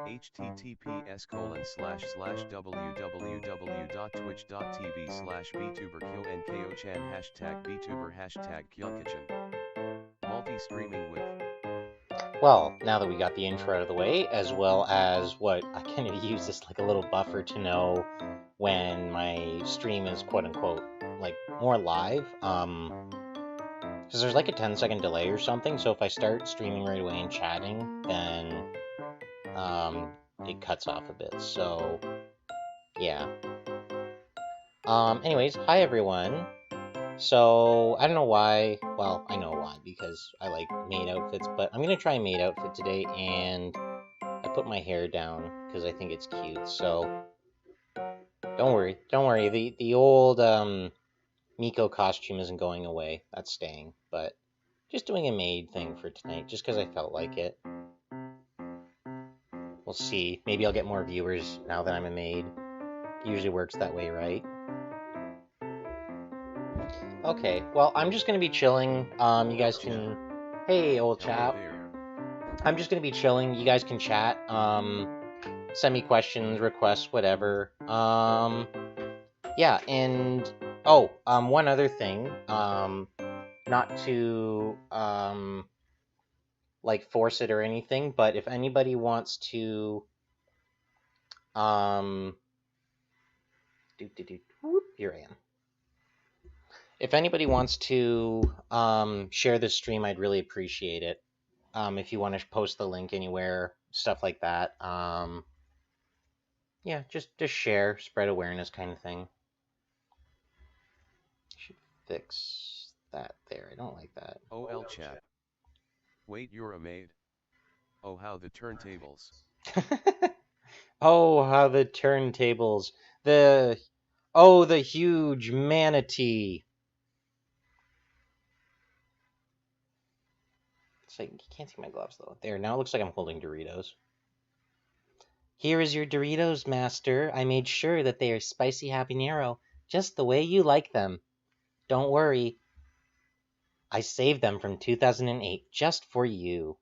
https://www.twitch.tv/vtuber Kyonkochan #vtuber Multi-streaming with. Well, now that we got the intro out of the way, as well as what I kind of use this like a little buffer to know when my stream is quote unquote like more live, because there's like a 10-second delay or something. So if I start streaming right away and chatting, then it cuts off a bit. So yeah. Anyways, hi everyone. So, I don't know why, well, I know why, because I like maid outfits, but I'm going to try a maid outfit today, and I put my hair down, because I think it's cute, so, don't worry, the old, Miko costume isn't going away, that's staying, but just doing a maid thing for tonight, just because I felt like it. We'll see, maybe I'll get more viewers now that I'm a maid. Usually works that way, right? Okay, well, I'm just going to be chilling. You guys can... Hey, old chap. I'm just going to be chilling. You guys can chat. Send me questions, requests, whatever. Yeah, and... Oh, one other thing. Not to, like, force it or anything, but if anybody wants to... Here I am. If anybody wants to share this stream, I'd really appreciate it. If you want to post the link anywhere, stuff like that. Yeah, just share, spread awareness kind of thing. Should fix that there. I don't like that. OL chap. Wait, you're a maid? Oh, how the turntables. Oh, how the turntables. Oh, the huge manatee. It's like, you can't see my gloves, though. There, now it looks like I'm holding Doritos. Here is your Doritos, master. I made sure that they are spicy habanero, just the way you like them. Don't worry. I saved them from 2008, just for you.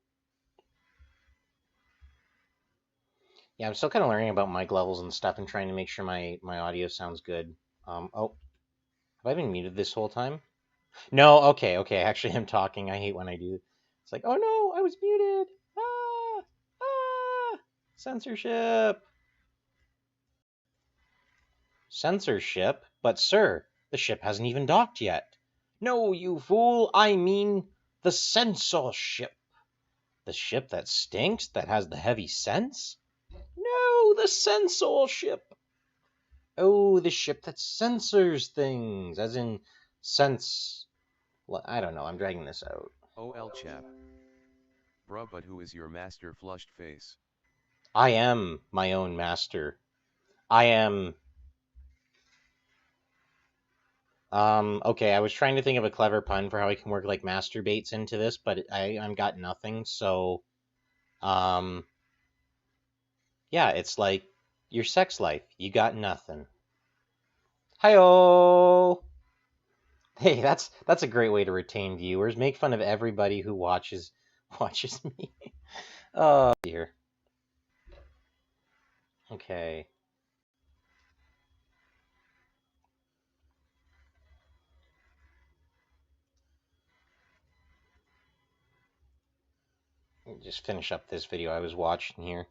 Yeah, I'm still kind of learning about mic levels and stuff and trying to make sure my audio sounds good. Oh, have I been muted this whole time? No, okay, actually I'm talking. I hate when I do. It's like, oh no, I was muted. Censorship. Censorship? But sir, the ship hasn't even docked yet. No, you fool, I mean the censorship. The ship that stinks, that has the heavy scents? No, the censorship. Oh, the ship that censors things, as in sense. Well, I don't know, I'm dragging this out. OL chap. Bruh, but who is your master flushed face? I am my own master. I am... okay, I was trying to think of a clever pun for how I can work, like, masturbates into this, but I'm got nothing, so... yeah, it's like your sex life. You got nothing. Hi-oh! Hey, that's a great way to retain viewers. Make fun of everybody who watches me. Oh, dear. Okay. Just finish up this video I was watching here.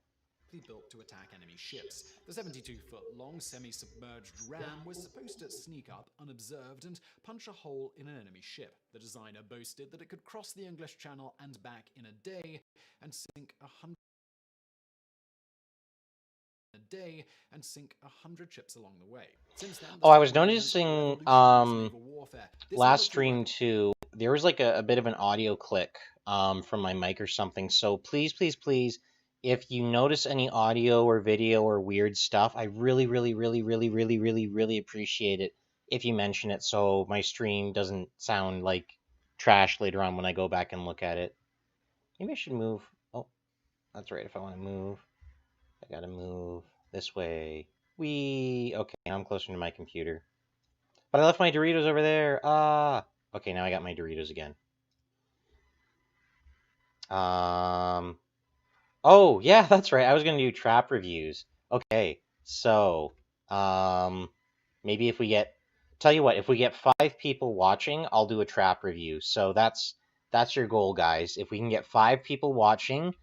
Built to attack enemy ships. The 72-foot-long semi-submerged ram was supposed to sneak up unobserved and punch a hole in an enemy ship. The designer boasted that it could cross the English Channel and back in a day and sink 100 ships along the way. Since then, oh, I was noticing last stream too, there was like a bit of an audio click from my mic or something. So please, if you notice any audio or video or weird stuff, I really appreciate it if you mention it so my stream doesn't sound like trash later on when I go back and look at it. Maybe I should move. Oh, that's right. If I want to move, I gotta move this way. Okay, now I'm closer to my computer. But I left my Doritos over there. Okay, now I got my Doritos again. Oh, yeah, that's right. I was gonna do trap reviews. Okay, so, maybe if we get, tell you what, if we get 5 people watching, I'll do a trap review. So that's your goal, guys. If we can get 5 people watching,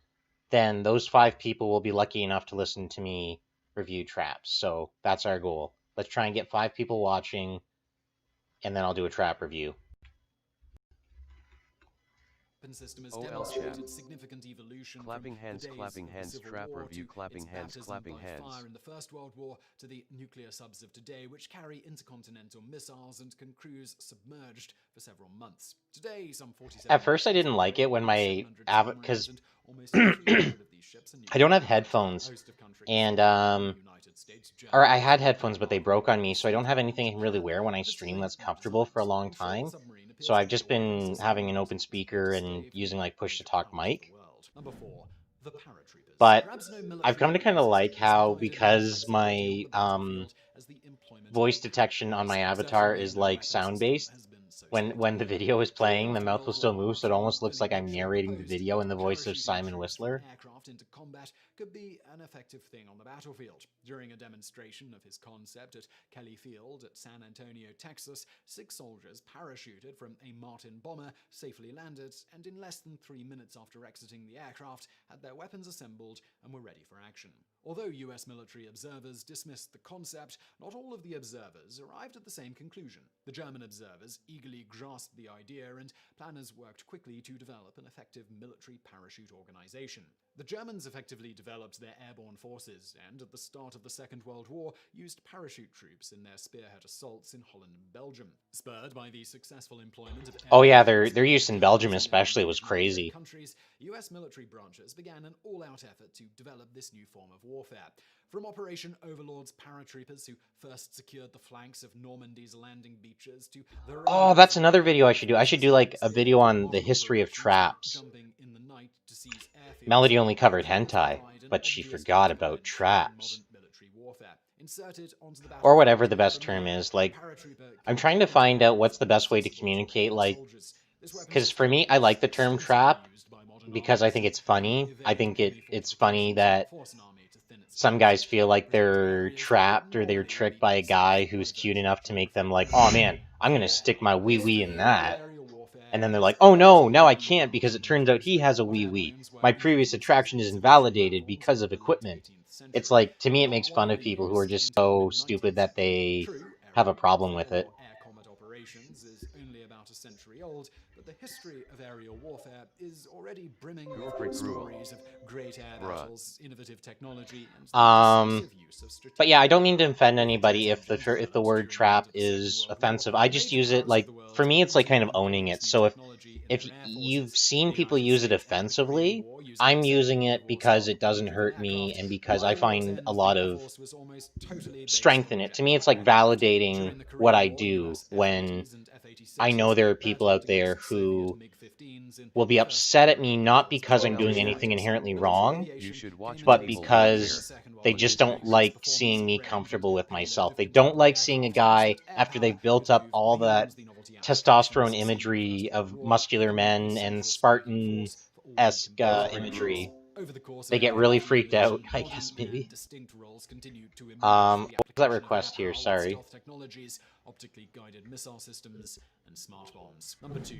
then those 5 people will be lucky enough to listen to me review traps. So that's our goal. Let's try and get 5 people watching, and then I'll do a trap review. System has OL demonstrated chat. significant evolution Clapping from hands, the days clapping of the hands, Civil trap War review, to clapping its hands, baptism clapping by hands. fire in the First World War to the nuclear subs of today, which carry intercontinental missiles and can cruise submerged for several months. Today, some 47 At first, I didn't like it when my because and almost 300 of these ships are I don't have nuclear-powered. headphones, A host of countries, and including the United States, or I Germany, had and headphones, but they broke on me, so I don't have Denmark, anything I can really Japan, wear when I have stream assumed that's new comfortable for a designs. long Controlled time. submarine So appeals I've to just the audience been as having an the open speaker and stay for using the like push to great talk powers of mic. the world. Number 4, the paratroopers. But Perhaps no I've come military to kind of like organization has how, provided more because flexibility on my the battlefield as the employment of voice detection on my paratroopers. avatar Certainly is no like weapon sound system based, has been so when the video is spectacular. playing, the After mouth will World still War move, so it II, almost looks like Lyndon I'm Johnson narrating the proposed video in that the voice of parachuting Simon troops from Whistler. aircraft into combat could be an effective thing on the battlefield. During a demonstration of his concept at Kelly Field at San Antonio, Texas, 6 soldiers parachuted from a Martin bomber, safely landed, and in less than 3 minutes after exiting the aircraft, had their weapons assembled and were ready for action. Although US military observers dismissed the concept, not all of the observers arrived at the same conclusion. The German observers eagerly grasped the idea, and planners worked quickly to develop an effective military parachute organization. The Germans effectively developed their airborne forces, and at the start of the Second World War, used parachute troops in their spearhead assaults in Holland and Belgium. Spurred by the successful employment of Oh yeah, airborne their use in Belgium especially was in NATO crazy. countries, US military branches began an all-out effort to develop this new form of warfare. From Operation Overlord's paratroopers who first secured the flanks of Normandy's landing beaches to the Oh, Rangers that's of another video I airborne should do. I should do forces like a steering video on the bomb history of operations and traps. jumping in the night to seize airfields. Melody only covered Paratroopers hentai, provide an but she obvious forgot counterbalance about in traps. modern military warfare. Inserted onto the Or battlefield whatever the best from term the air, is. a Like, paratrooper I'm can trying to counter find out aerial what's the best way to forces or communicate, torpedo like, soldiers. This weapon because for system me, I is like the term extensively trap used by modern because I armies think and it's can funny. I evade think enemy it's funny fortifications and that force an army to thin its some lines. guys feel like Protect they're areas trapped or they're normally tricked by a considered guy safe who's by cute those enough to who make prefer them like, oh man, warfare. I'm gonna stick my wee wee in History of that. aerial warfare And then they're is like, oh no, now I relatively can't because it young. turns out he Most has a modern wee wee. airplanes were My previous introduced as attraction is expedition invalidated platforms because in of the late equipment. 18th It's century. like, to me, it Not makes fun of widely people who are used just until the so mid-19th stupid that century. they True, have a aerial problem warfare with it. or air combat operations is only about a century old, but the history of aerial warfare is already brimming with stories of great air battles, innovative technology, and the decisive use of strategic But yeah, I don't mean to offend Aviation anybody if engines the developed word during the end trap of the Second is World War offensive. I just major use it powers of like, the world for me, it's like quickly kind of owning incorporated it. this new So technology in if their air you've forces. seen The people United use it States entered the Korean offensively, War using I'm its Second using World it War because style it doesn't deployment of an hurt me aircraft. and because By I war's find a end, the lot Air of Force was almost totally based strength in on it. jet To me, it's powered like aircraft. validating During the what Korean I War, do US when F-80s and I know F-86s there are people battled out there against Soviet who MiG-15s in will be the First upset at Aerial me Air not Force because battle. I'm doing OL anything chat. inherently Military wrong, You aviation should came watch into but its Medieval own during the Warfare. because Second they World just War, don't boasting its like performance seeing me range and comfortable with payload myself. of They don't contemporary like seeing a aircraft, such guy that air after power they've built could up move all that beyond the novelty testosterone applications seen in the imagery First World of War, muscular becoming the men and central striking force for all new Spartan-esque combatant imagery. aircraft. Over the course of They get really aircraft freaked out, evolution, I modern guess, and maybe. distinct roles continued to emerge for the What was that application of air request here? power with Sorry. stealth technologies, optically guided missile systems, and smart bombs. Number 2,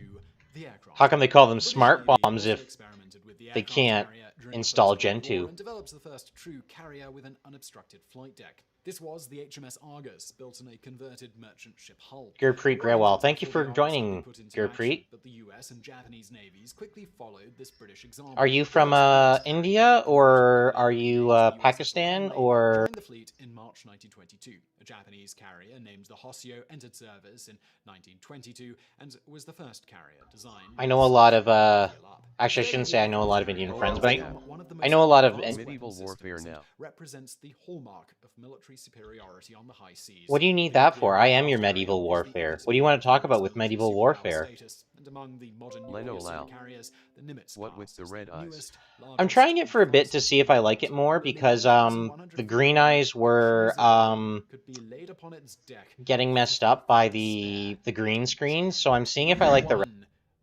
the aircraft How come they carrier. call them The British smart Navy bombs also if experimented with the they aircraft can't carrier during the install First World Gen War 2? and develops the first true carrier with an unobstructed flight deck. This was the HMS Argus, built in a converted merchant ship hull. Gurpreet It wasn't Grewal, until thank you before for the Argus had been joining, put into action Gurpreet. that the US and Japanese navies quickly followed this British example. Are you The from first Argus carrier India, converted or to are later you named the USS Pakistan, Ranley, or... joined the fleet in March 1922. A Japanese carrier named the Hoshio entered service in 1922 and was the first carrier designed. I know a lot of, Actually, I Actually, I shouldn't say I know a lot of Indian friends, OL but chat. I know a lot of... Medieval Warfare now. represents the hallmark of military superiority on the high seas. What do you need that for? I am your medieval warfare. What do you want to talk about with medieval warfare? And among the modern Leno nuclear Lau. supercarriers, the Nimitz What with class the is red eyes? newest, I'm largest, trying it and for a bit to fastest see if I like it carrier. more, The mini because, 1,150 the green eyes were, could be laid upon its deck getting messed up by the green screen, so I'm seeing if I like the...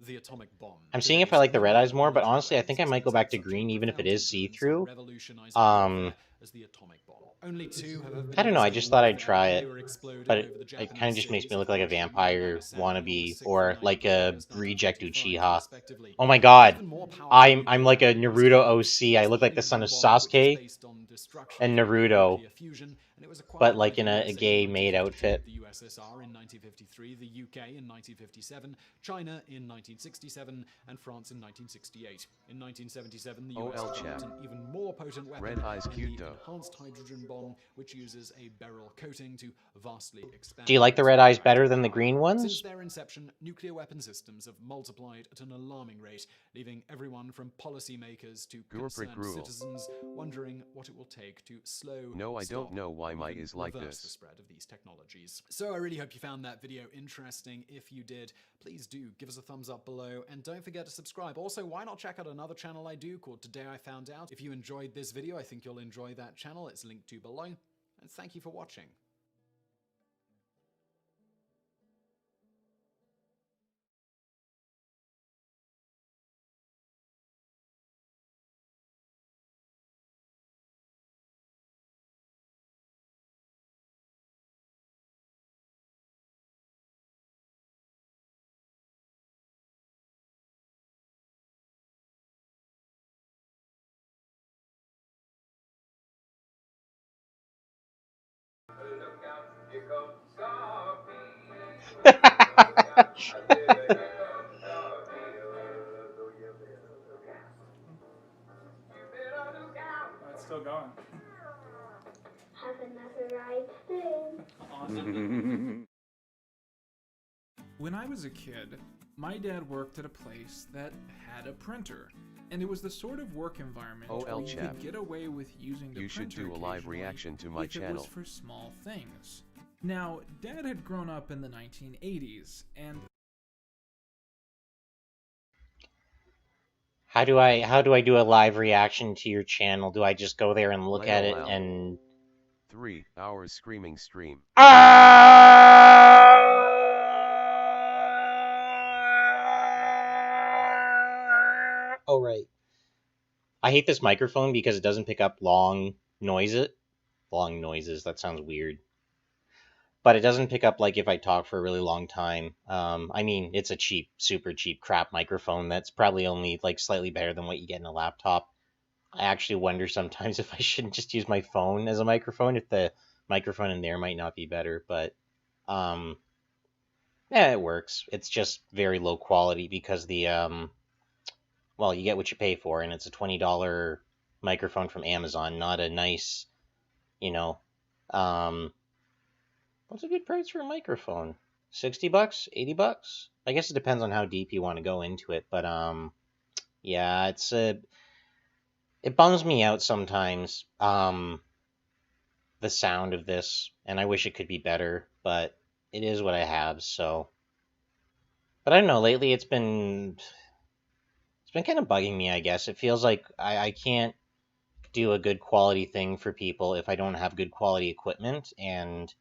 The atomic bomb. I'm seeing if I like the red eyes more, but honestly, I think I might go back to green, even if it is see-through. As the atomic bomb. Only two have ever been I don't know, I used just in thought I'd warfare, try and it, they were exploded but over the it kind of Japanese just makes cities me of look like a Hiroshima and vampire Nagasaki on the wannabe, 6th or and 9th like of a August reject 1945, Uchiha. respectively. Oh my An god, even more powerful I'm nuclear like a weapon was Naruto developed. OC. It I was look the like the son of neutron bomb, which is Sasuke based on destruction and through Naruto, nuclear fusion, and it was but acquired by like the in a USA gay in maid 1952, outfit. the USSR in 1953, the UK in 1957, China in 1967, and France in 1968. In 1977, the US OL developed chap. an even more potent weapon Red eyes in cute the though. enhanced hydrogen bomb, which uses a beryl coating to vastly expand. Do you like the its red eyes radioactive better than the power. green ones? Since their inception, nuclear weapon systems have multiplied at an alarming rate, leaving everyone from policymakers to concerned citizens wondering what it will take to slow, No, I don't know why my even is like reverse the this. spread of these technologies. So I really hope you found that video interesting. If you did, please do give us a thumbs up below, and don't forget to subscribe. Also, why not check out another channel I do called Today I Found Out? If you enjoyed this video, I think you'll enjoy that channel. It's linked to below. And thank you for watching. It's still going. Have another ride soon. Awesome. When I was a kid, my dad worked at a place that had a printer. And it was the sort of work environment where you could get away with using the printer. You should do a live reaction to my channel. It was for small things. Now, Dad had grown up in the 1980s, and How do I do a live reaction to your channel? Do I just go there and look at it and 3 hours screaming stream? Oh right. I hate this microphone because it doesn't pick up long noises. Long noises, that sounds weird. But it doesn't pick up like if I talk for a really long time. I mean, it's a cheap, super cheap crap microphone that's probably only like slightly better than what you get in a laptop. I actually wonder sometimes if I shouldn't just use my phone as a microphone, if the microphone in there might not be better, but yeah, it works. It's just very low quality because the well, you get what you pay for, and it's a $20 microphone from Amazon, not a nice, you know, what's a good price for a microphone? $60, $80? I guess it depends on how deep you want to go into it, but yeah, it bums me out sometimes, the sound of this, and I wish it could be better, but it is what I have, so. But I don't know, lately it's been kind of bugging me, I guess. It feels like I can't do a good quality thing for people if I don't have good quality equipment, and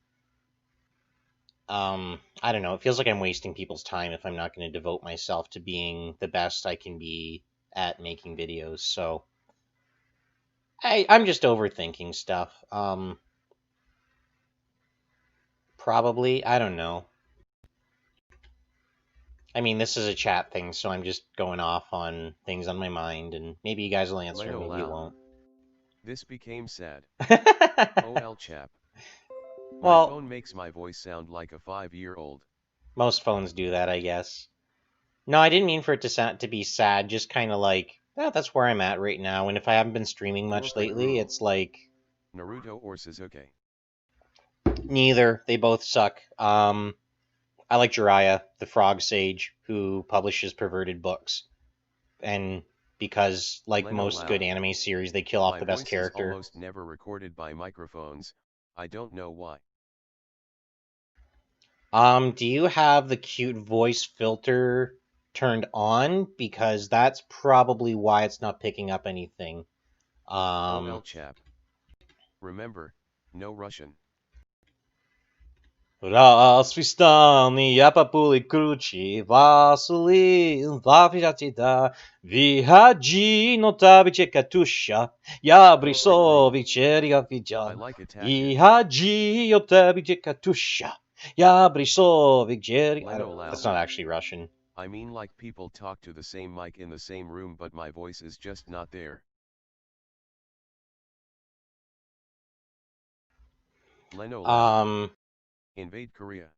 I don't know, it feels like I'm wasting people's time if I'm not going to devote myself to being the best I can be at making videos, so I'm just overthinking stuff. Probably, I don't know. I mean, this is a chat thing, so I'm just going off on things on my mind, and maybe you guys will answer, and maybe you won't. This became sad. OL chap. Well, my phone makes my voice sound like a 5-year-old. Most phones do that, I guess. No, I didn't mean for it to be sad, just kind of like, oh, that's where I'm at right now, and if I haven't been streaming much lately, it's like... Naruto or Sasuke? Neither. They both suck. I like Jiraiya, the frog sage, who publishes perverted books. And because, like most good anime series, they kill off the best character. My voice is almost never recorded by microphones. I don't know why. Do you have the cute voice filter turned on? Because that's probably why it's not picking up anything. OL chap. Remember, no Russian. Rozpistani yapapuli kruci, vasuli vapitata, viaggi notavice katusha, ya brisovice I riafigia, like Italian. viaggi notavice katusha, ya brisovice. Leno Lao. That's not actually Russian. I mean, like people talk to the same mic in the same room, but my voice is just not there. Leno Lao. Invade Korea.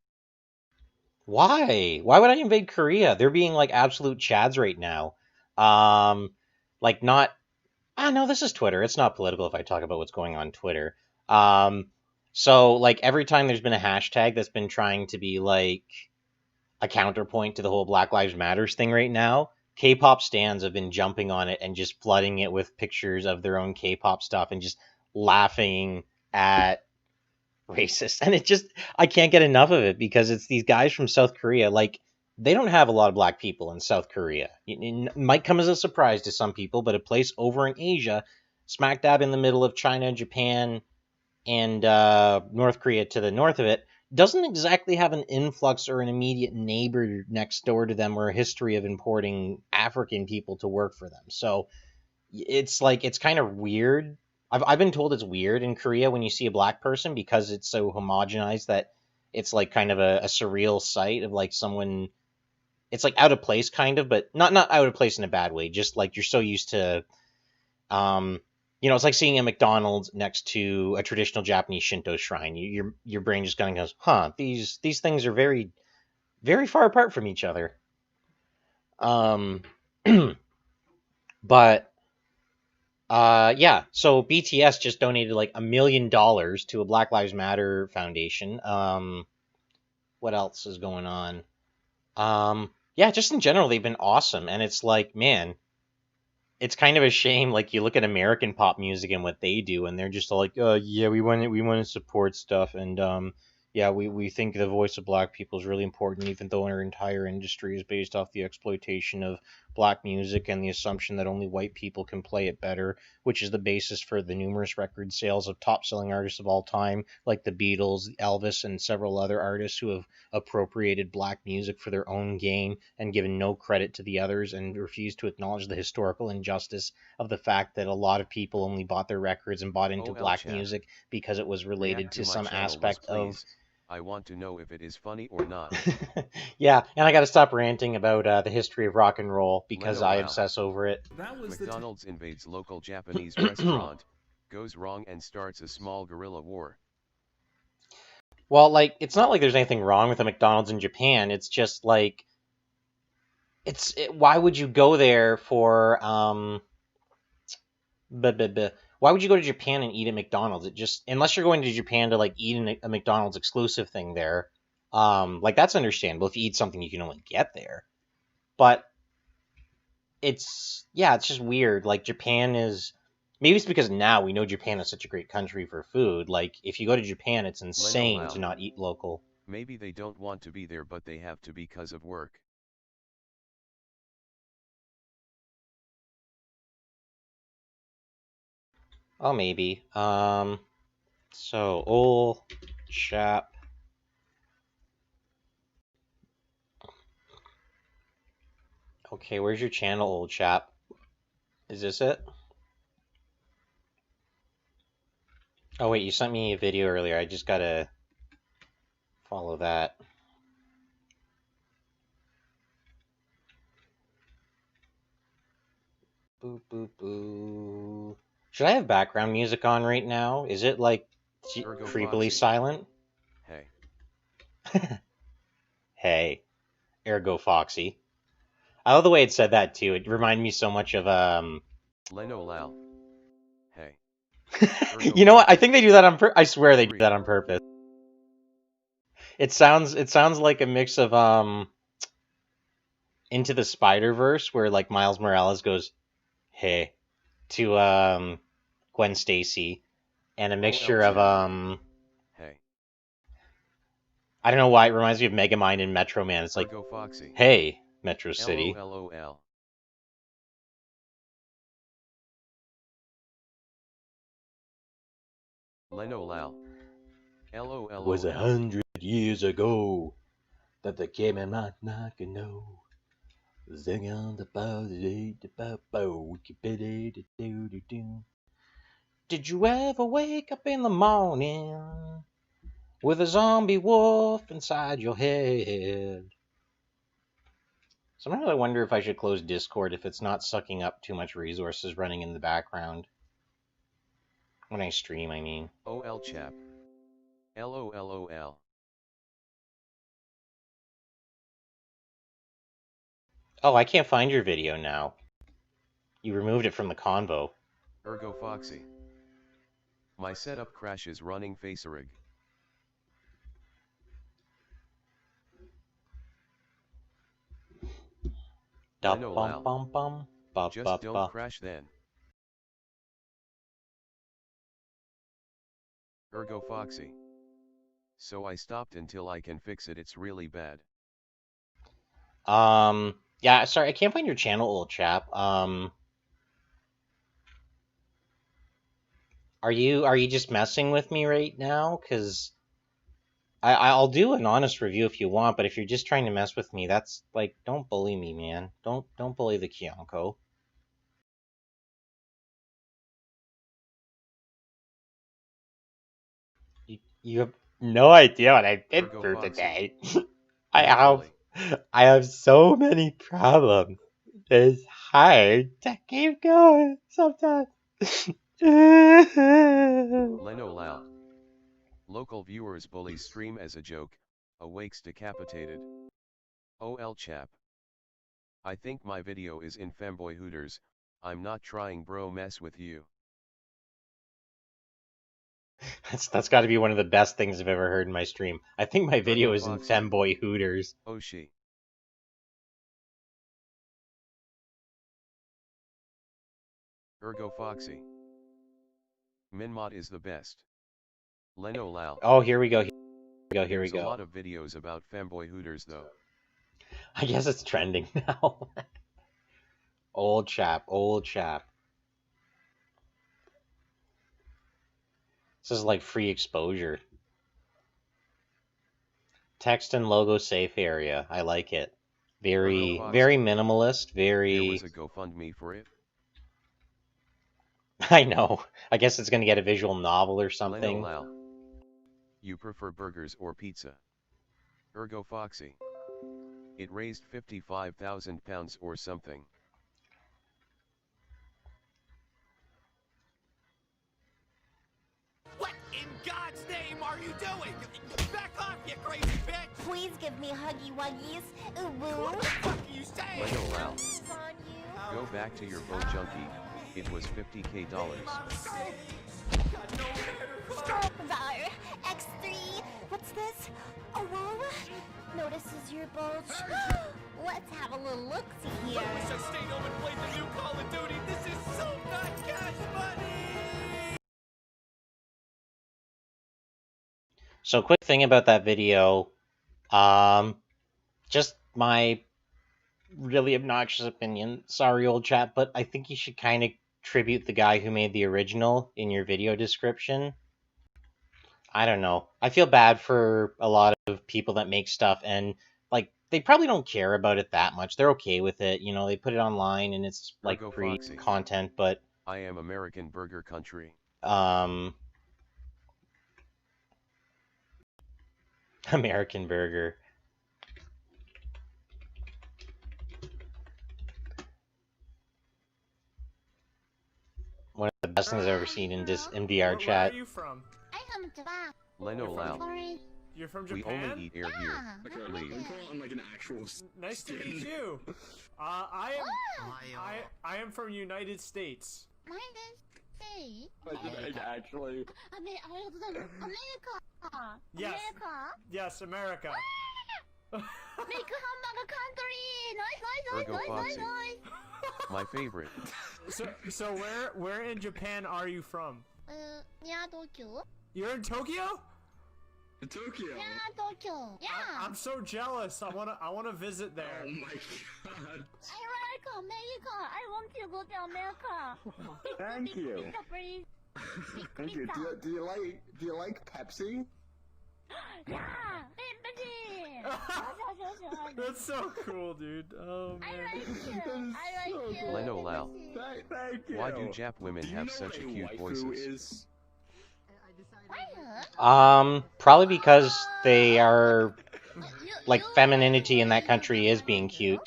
Why? Why would I invade Korea? They're being like absolute chads right now. Like not. Ah, no, this is Twitter. It's not political if I talk about what's going on Twitter. So like every time there's been a hashtag that's been trying to be like a counterpoint to the whole Black Lives Matters thing right now, K-pop stans have been jumping on it and just flooding it with pictures of their own K-pop stuff and just laughing at racist. And I can't get enough of it because it's these guys from South Korea. Like, they don't have a lot of black people in South Korea. It might come as a surprise to some people, but a place over in Asia, smack dab in the middle of China, Japan, and North Korea to the north of it, doesn't exactly have an influx or an immediate neighbor next door to them or a history of importing African people to work for them. So it's like it's kind of weird. I've been told it's weird in Korea when you see a black person because it's so homogenized that it's like kind of a surreal sight of like someone. It's like out of place, kind of, but not out of place in a bad way. Just like you're so used to, it's like seeing a McDonald's next to a traditional Japanese Shinto shrine. Your brain just kind of goes, huh? These things are very very far apart from each other. But yeah, so BTS just donated like $1 million to a Black Lives Matter foundation. What else is going on? Yeah, just in general, they've been awesome. And it's like, man, it's kind of a shame. Like you look at American pop music and what they do, and they're just like, yeah, we want to support stuff, and yeah, we think the voice of black people is really important, even though our entire industry is based off the exploitation of black music and the assumption that only white people can play it better, which is the basis for the numerous record sales of top-selling artists of all time, like the Beatles, Elvis, and several other artists who have appropriated black music for their own gain and given no credit to the others and refused to acknowledge the historical injustice of the fact that a lot of people only bought their records and bought into black music because it was related to some aspect of. I want to know if it is funny or not. Yeah, and I got to stop ranting about the history of rock and roll because I obsess over it. McDonald's invades local Japanese restaurant, goes wrong and starts a small guerrilla war. Well, like, it's not like there's anything wrong with a McDonald's in Japan. It's just like, why would you go there for, why would you go to Japan and eat at McDonald's? Unless you're going to Japan to like eat a McDonald's exclusive thing there, like that's understandable if you eat something you can only get there. But it's just weird. Like Japan is, maybe it's because now we know Japan is such a great country for food. Like if you go to Japan, it's insane to not eat local. Maybe they don't want to be there, but they have to because of work. Oh, maybe. So, old chap. Okay, where's your channel, old chap? Is this it? Oh, wait, you sent me a video earlier. I just gotta follow that. Boo, boo, boo. Should I have background music on right now? Is it, like, creepily silent? Hey. Hey. Ergo Foxy. I love the way it said that, too. It reminded me so much of, Leno Lao. Hey. You know what? I think they do that on I swear they do that on purpose. It sounds like a mix of, Into the Spider-Verse, where, like, Miles Morales goes, hey, to, Gwen Stacy, and a mixture of, hey. I don't know why it reminds me of Megamind and Metro Man. It's like, Foxy. Hey, Metro City. LOL. Leno Lao. LOL. Was 100 years ago that the came not knocking no. Sing on the bow, the bow, Did you ever wake up in the morning with a zombie wolf inside your head? Sometimes I wonder if I should close Discord if it's not sucking up too much resources running in the background. When I stream, I mean. OL chap. LOLOL. Oh, I can't find your video now. You removed it from the convo. Ergo Foxy. My setup crashes running Facerig. Just don't crash then. Ergo Foxy. So I stopped until I can fix it. It's really bad. Yeah, sorry, I can't find your channel, old chap. Are you just messing with me right now? Cause I'll do an honest review if you want, but if you're just trying to mess with me, that's like, don't bully me, man. Don't bully the Kyonko. You have no idea what I've been through today. I have so many problems. It's hard to keep going sometimes. Leno Lal. Local viewers bully stream as a joke. Awakes decapitated. OL chap. I think my video is in femboy hooters. I'm not trying bro mess with you. That's got to be one of the best things I've ever heard in my stream. I think my video is in femboy hooters. Oh she. Ergo Foxy. Minmod is the best. Leno Lal. Oh, here we go. Here we go. A lot of videos about femboy hooters though. I guess it's trending now. Old chap. This is like free exposure. Text and logo safe area. I like it. Very minimalist. Very. There was a GoFundMe for it. I know. I guess it's gonna get a visual novel or something. Lal. You prefer burgers or pizza? Ergo Foxy. It raised £55,000 or something. What in God's name are you doing? Back off, you crazy bitch! Please give me huggy wuggies. Ooh, boo. What the fuck are you saying? Leno Lal. On you. Go back to your boat junkie. It was $50K. Valor, X3. What's this? A wall? Notices your bulge. Let's have a little look-see here. I wish I stayed home and played the new Call of Duty. This is so not cash money! So quick thing about that video, just my really obnoxious opinion. Sorry, old chap, but I think you should kind of tribute the guy who made the original in your video description. I don't know. I feel bad for a lot of people that make stuff and like they probably don't care about it that much. They're okay with it, you know. They put it online and it's like free content, but I am American Burger Country. American Burger. One of the best things I've ever seen in this MDR chat. Where are you from? I am Japan. Leno Lal. Sorry. You're from We Japan? only eat air here. I'm like an actual. Nice to meet you. I am from United States. Mine is Actually. America. Yes. America. Yes, America. Make hamburger country. Ergo Foxy. My favorite. So where in Japan are you from? Yeah, Tokyo. You're in Tokyo? Tokyo. Yeah, Tokyo. Yeah. I'm so jealous. I wanna visit there. Oh my god. America. I want to go to America. Thank you. Pizza, please. Thank you. Do you like Pepsi? That's so cool, dude. Oh man. Leno Lao. Thank you. Why do Jap women Do you have know such what a cute waifu voices? is? Probably because they are, like, femininity in that country is being cute.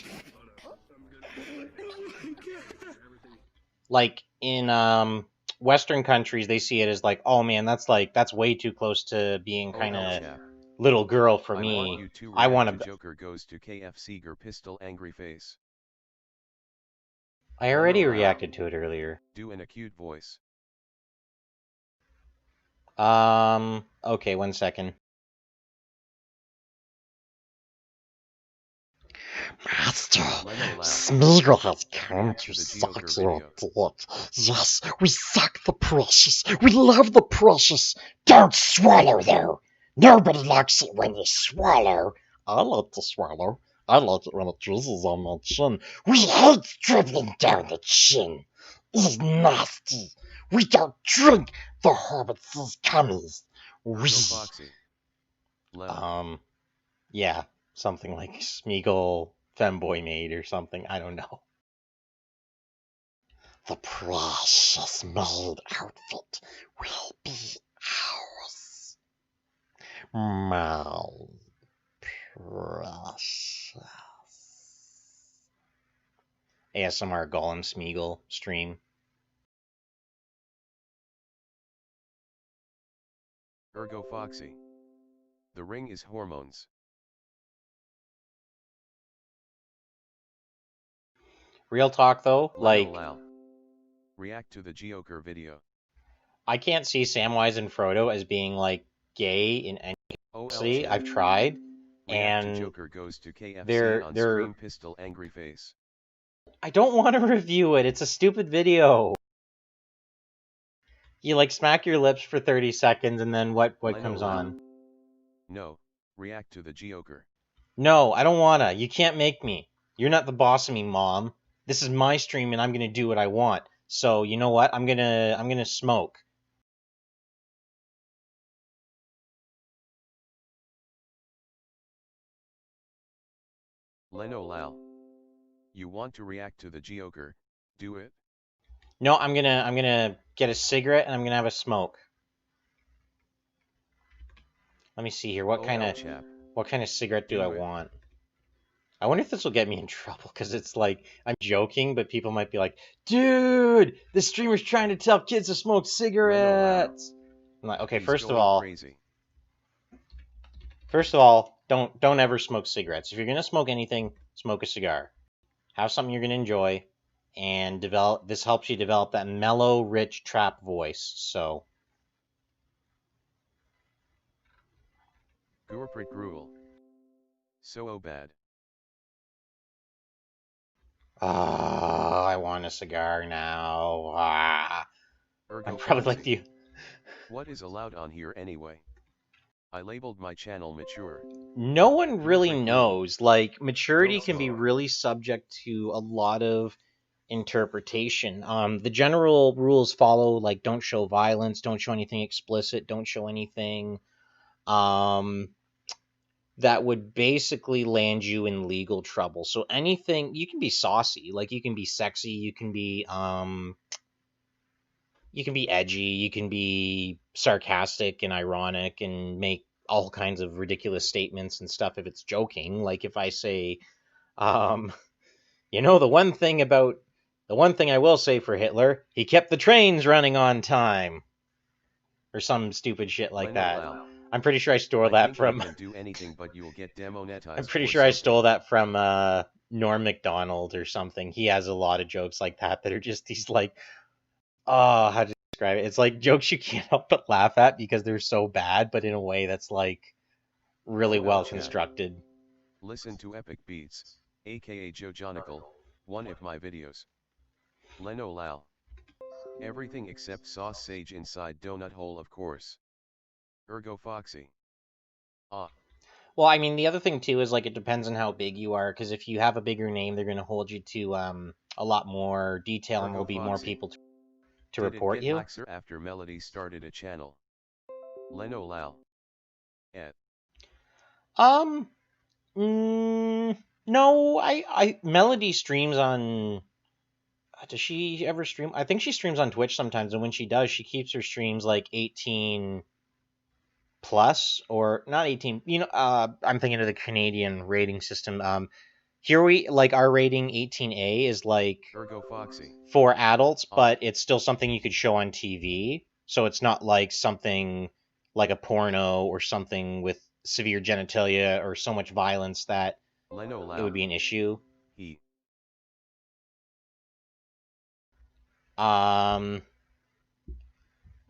Like, in, Western countries, they see it as like, oh man, that's way too close to being kind of chap. little girl for I me. want you to I want react to. to Joker goes to KFC Ger pistol angry face. I already Leno Lao. reacted to it earlier. Do an acute voice. Okay, 1 second. Master, Leno Lao. Smeagol has come React to to the suck Joker your video. blood. Yes, we suck the precious. We love the precious. Don't swallow, though. Nobody likes it when you swallow. I like to swallow. I like it when it drizzles on my chin. We hate dribbling down the chin. It's nasty. We don't drink the Hobbit's cummies. We... Foxy. Leno. Yeah, something like Smeagol Femboy Maid or something. I don't know. The precious maid outfit will be ours. My precious. ASMR Golem Smeagol stream. Ergo Foxy. The ring is hormones. Real talk though, like, Lao. React to the Joker video. I can't see Samwise and Frodo as being like gay in any capacity. I've tried, React and to Joker goes to KFC they're on screen pistol angry face. I don't want to review it. It's a stupid video. You like smack your lips for 30 seconds and then what comes on? No, react to the Joker. No, I don't wanna. You can't make me. You're not the boss of me, Mom. This is my stream and I'm gonna do what I want. So, you know what? I'm gonna smoke. Leno Lao. You want to react to the Joker? Do it. No, I'm gonna get a cigarette and I'm gonna have a smoke. Let me see here. What kind of cigarette do I want? I wonder if this will get me in trouble, because it's like, I'm joking, but people might be like, dude, this streamer's trying to tell kids to smoke cigarettes. I'm like, okay, first of all, don't ever smoke cigarettes. If you're gonna smoke anything, smoke a cigar. Have something you're gonna enjoy, and this helps you develop that mellow, rich trap voice. So. Gurprit Gruel. So bad. I want a cigar now. I'm probably like you. What is allowed on here anyway? I labeled my channel mature. No one really knows. Like, maturity can be really subject to a lot of interpretation. The general rules follow, like, don't show violence, don't show anything explicit, don't show anything that would basically land you in legal trouble. So anything, you can be saucy, like you can be sexy, you can be edgy, you can be sarcastic and ironic and make all kinds of ridiculous statements and stuff if it's joking. Like if I say, you know, the one thing I will say for Hitler, he kept the trains running on time. Or some stupid shit like that. I'm pretty sure I stole that from. Do anything, but you'll get demonetized. I'm pretty sure I stole that from Norm Macdonald or something. He has a lot of jokes like that are just these like, oh, how to describe it? It's like jokes you can't help but laugh at because they're so bad, but in a way that's like really well constructed. Listen to Epic Beats, aka Joe Jonical, one of my videos. Leno Lao. Everything except sauce sage inside donut hole, of course. Ergo Foxy. Well, I mean, the other thing too is like it depends on how big you are, because if you have a bigger name, they're going to hold you to a lot more detail, and there'll be more people to report you. After Melody started a channel. Leno Lao. at. No, Melody streams on. Does she ever stream? I think she streams on Twitch sometimes, and when she does, she keeps her streams like 18 plus, or not 18. I'm thinking of the Canadian rating system. Here our rating 18A is like Ergo Foxy. for adults, but it's still something you could show on TV. So it's not like something like a porno or something with severe genitalia or so much violence that it would be an issue. But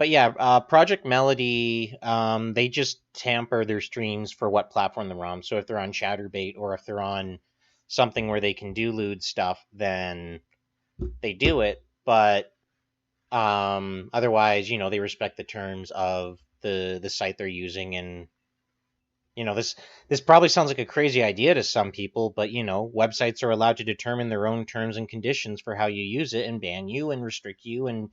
yeah, Project Melody, they just tamper their streams for what platform they're on. So if they're on Chatterbait or if they're on something where they can do lewd stuff, then they do it. But otherwise, they respect the terms of the site they're using. And this probably sounds like a crazy idea to some people, but websites are allowed to determine their own terms and conditions for how you use it and ban you and restrict you and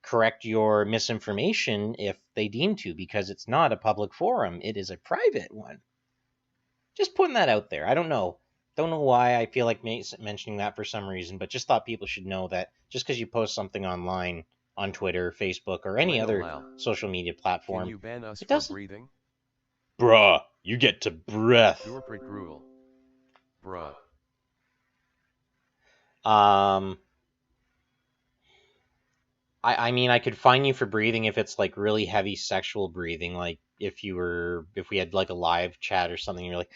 correct your misinformation if they deem to, because it's not a public forum. It is a private one. Just putting that out there. I don't know why I feel like mentioning that for some reason, but just thought people should know that just because you post something online on Twitter, Facebook, or any other social media platform, Can you ban us it for doesn't. breathing? Bruh, you get to breath. You're pretty cruel. Bruh. I mean, I could fine you for breathing if it's like really heavy sexual breathing, like if we had like a live chat or something, you're like,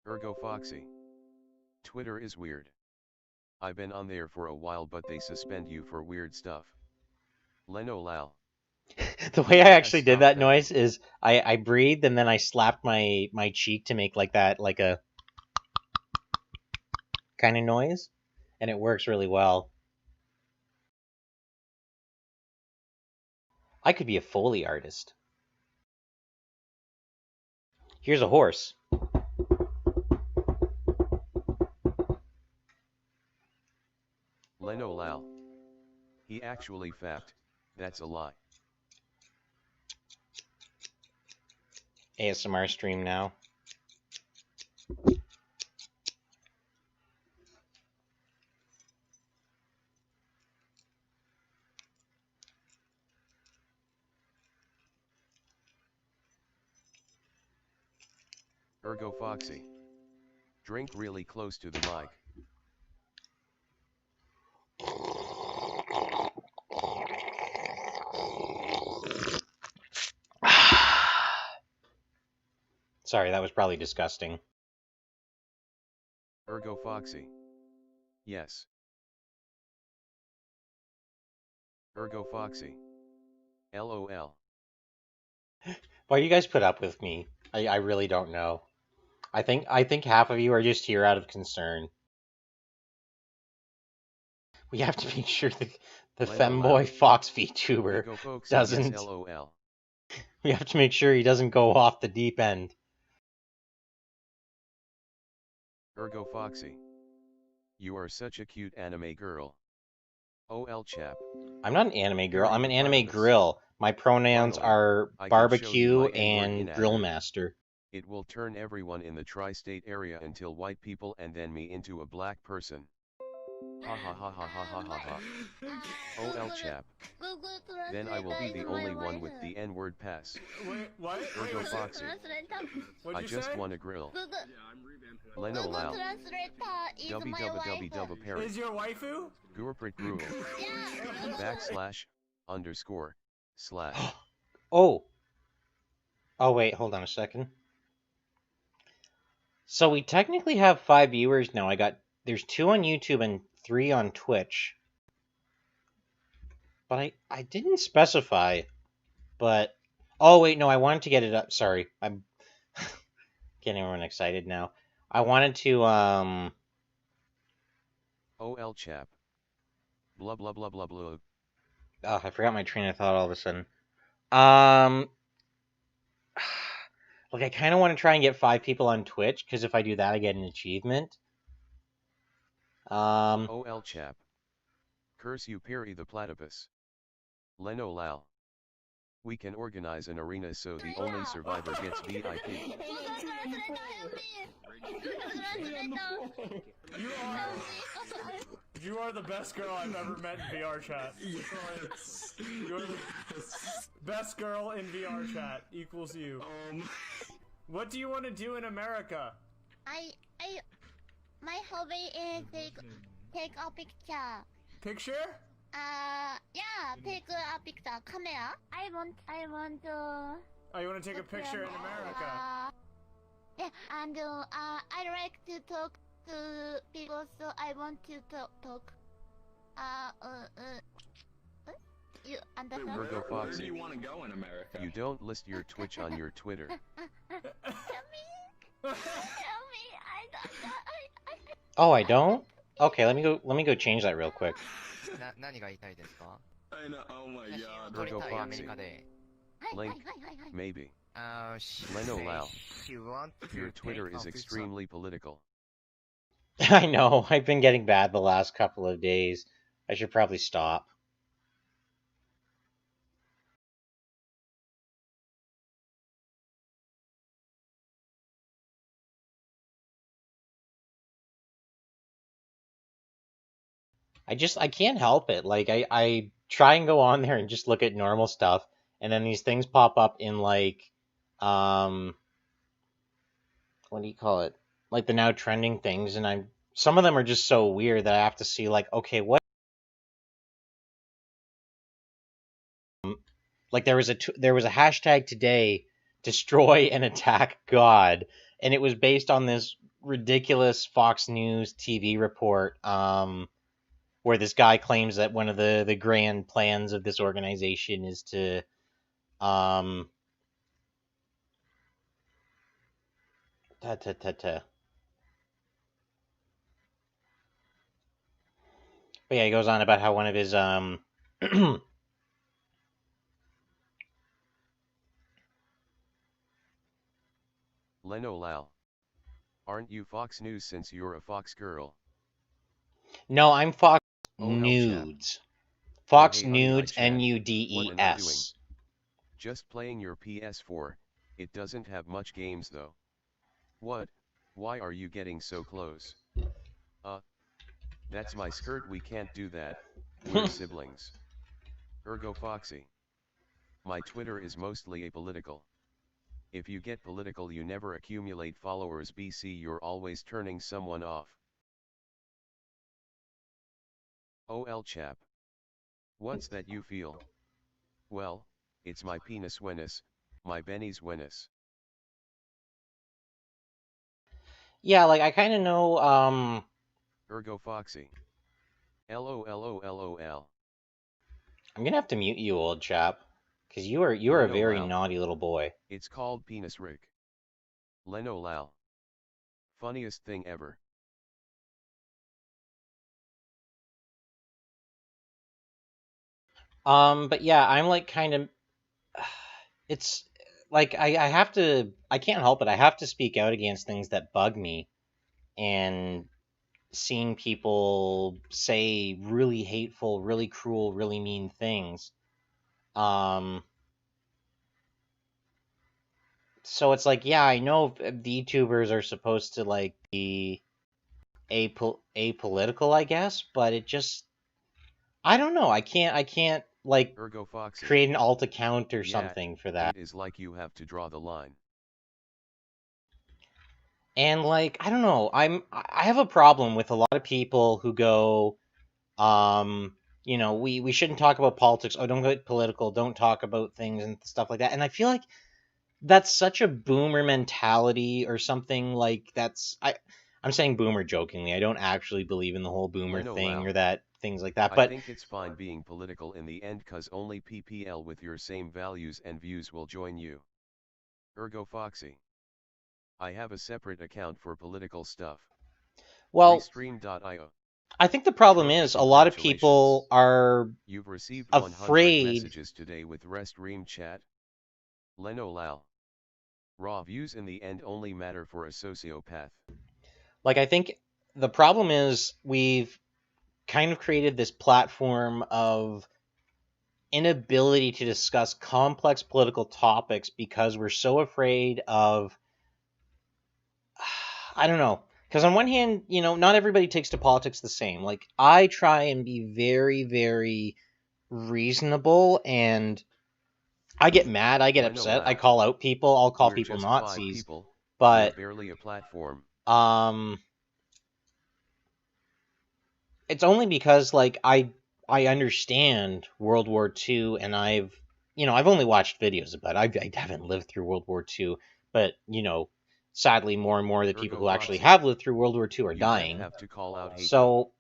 Ergo Foxy. Twitter is weird. I've been on there for a while, but they suspend you for weird stuff. Leno Lal. The way I actually did that noise is I breathed and then I slapped my cheek to make like a kind of noise, and it works really well. I could be a Foley artist. Here's a horse. Leno Lal. He actually fapped. That's a lie. ASMR stream now. Ergo Foxy. Drink really close to the mic. Sorry, that was probably disgusting. Ergo Foxy. Yes. Ergo Foxy. LOL. Why you guys put up with me? I really don't know. I think half of you are just here out of concern. We have to make sure the femboy Fox VTuber doesn't. Yes, LOL. We have to make sure he doesn't go off the deep end. Ergo Foxy. You are such a cute anime girl. OL chap. I'm not an anime girl. I'm an anime grill. My pronouns are barbecue and grill master. It will turn everyone in the tri-state area until white people and then me into a black person. Ha ha ha ha ha ha ha ha. OL chap. Then I will be the only one with the N-word pass. Wait, what? Ergo Foxy. I just want a grill. Leno Lao. www. Is your waifu? Guruprit Gruel. /_/ Oh. Oh wait, hold on a second. So we technically have 5 viewers now. There's 2 on YouTube and 3 on Twitch. But I didn't specify. But oh wait, no, I wanted to get it up. Sorry. I'm getting everyone excited now. I wanted to OL chap. Blah blah blah blah blah. Oh, I forgot my train of thought all of a sudden. Like, I kind of want to try and get 5 people on Twitch, because if I do that, I get an achievement. OL chap. Curse you Perry the platypus. Leno Lal. We can organize an arena so the only survivor gets VIP. You are the best girl I've ever met in VR chat. Yes. You're the best girl in VR chat equals you. What do you want to do in America? My hobby is take a picture. Picture? Yeah, take a picture. Camera. I want to. Oh, you want to take a picture in America? Yeah, and I like to talk to people, so I want to talk. You understand? Virgo Where Foxy. do you want to go in America? You don't list your Twitch on your Twitter. Tell me, I don't know. Oh, I don't? Okay, let me go change that real quick. 何が言いたいですか I know, oh my 写真を god. 撮りたい Virgo アメリカで Link. Maybe. she Leno says Lao. she wants to Your Twitter take is a picture. extremely political. I know, I've been getting bad the last couple of days. I should probably stop. I can't help it. Like, I try and go on there and just look at normal stuff, and then these things pop up in, like, what do you call it? Like, the now trending things, and some of them are just so weird that I have to see, like, okay, what? Like, there was a hashtag today, destroy and attack God, and it was based on this ridiculous Fox News TV report, where this guy claims that one of the grand plans of this organization is to but yeah, he goes on about how one of his Leno Lal. Aren't you Fox News since you're a Fox girl? No, I'm Fox OL Nudes. Chap. Fox Oh, hey, honey, Nudes, hi, chat. What am I doing? Nudes. Just playing your PS4, it doesn't have much games though. What? Why are you getting so close? That's my skirt, we can't do that, we're siblings. Ergo Foxy. My Twitter is mostly apolitical. If you get political you never accumulate followers, BC you're always turning someone off. OL chap. What's that you feel? Well, it's my penis Wenus, my Benny's Wenus. Yeah, like, I kind of know, Ergo Foxy. LOLOLOL. I'm gonna have to mute you, old chap, because you are a Leno very Lal. naughty little boy. It's called Penis Rick. Leno Lal. Funniest thing ever. But yeah, I'm like kind of, it's like I have to, I can't help it. I have to speak out against things that bug me, and seeing people say really hateful, really cruel, really mean things. So it's like, yeah, I know VTubers are supposed to like be apolitical, I guess, but it just, I don't know. I can't like Ergo Foxy. create an alt account or something for that. It is like you have to draw the line. And like, I don't know, I have a problem with a lot of people who go, you know, we shouldn't talk about politics. Oh, don't get political. Don't talk about things and stuff like that. And I feel like that's such a boomer mentality or something. Like, I'm saying boomer jokingly. I don't actually believe in the whole boomer thing or that things like that. I But think it's fine being political in the end, cause only PPL with your same values and views will join you. Ergo Foxy. I have a separate account for political stuff. well, Restream.io. I think the problem is a lot of people are You've received 100 afraid. messages today with Restream chat. Leno Lal. Raw views in the end only matter for a sociopath. Like, I think the problem is we've kind of created this platform of inability to discuss complex political topics because we're so afraid of, I don't know, because on one hand, you know, not everybody takes to politics the same. Like, I try and be very, very reasonable, and I get mad, I get upset, I call out people, I'll call people Nazis, but barely a platform. It's only because, like, I understand World War II, and I've only watched videos about it. I haven't lived through World War II, but, you know, sadly, more and more of the people who actually have lived through World War II are dying. Have to call out hate. So,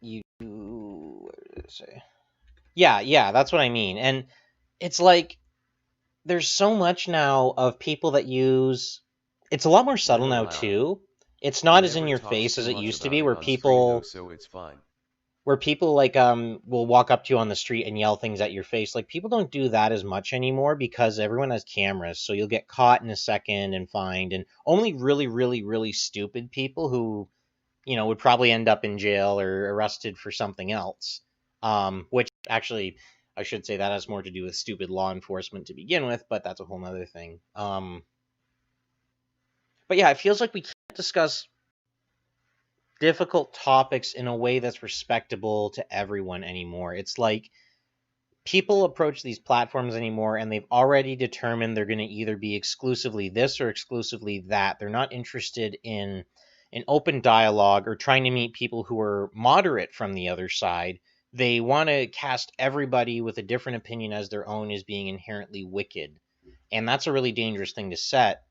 what did it say? Yeah, that's what I mean. And it's like, there's so much now of people that use, it's a lot more subtle now, too. It's not as in your face as it used to be, where people, so it's fine. Where people like will walk up to you on the street and yell things at your face. Like, people don't do that as much anymore because everyone has cameras, so you'll get caught in a second and fined. And only really, really, really stupid people who, you know, would probably end up in jail or arrested for something else. Which actually, I should say that has more to do with stupid law enforcement to begin with, but that's a whole nother thing. But yeah, it feels like we can't discuss difficult topics in a way that's respectable to everyone anymore. It's like people approach these platforms anymore and they've already determined they're going to either be exclusively this or exclusively that. They're not interested in an open dialogue or trying to meet people who are moderate from the other side. They want to cast everybody with a different opinion as their own as being inherently wicked. And that's a really dangerous thing to set.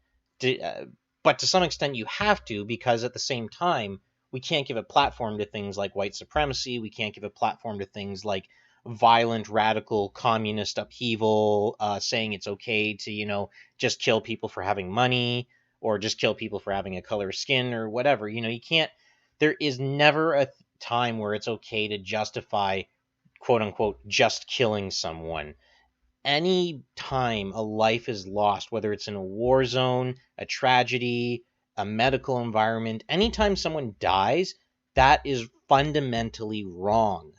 But to some extent you have to, because at the same time, we can't give a platform to things like white supremacy. We can't give a platform to things like violent, radical, communist upheaval, saying it's okay to, you know, just kill people for having money or just kill people for having a color of skin or whatever. You know, you can't, there is never a time where it's okay to justify, quote unquote, just killing someone. Any time a life is lost, whether it's in a war zone, a tragedy, a medical environment, anytime someone dies, that is fundamentally wrong.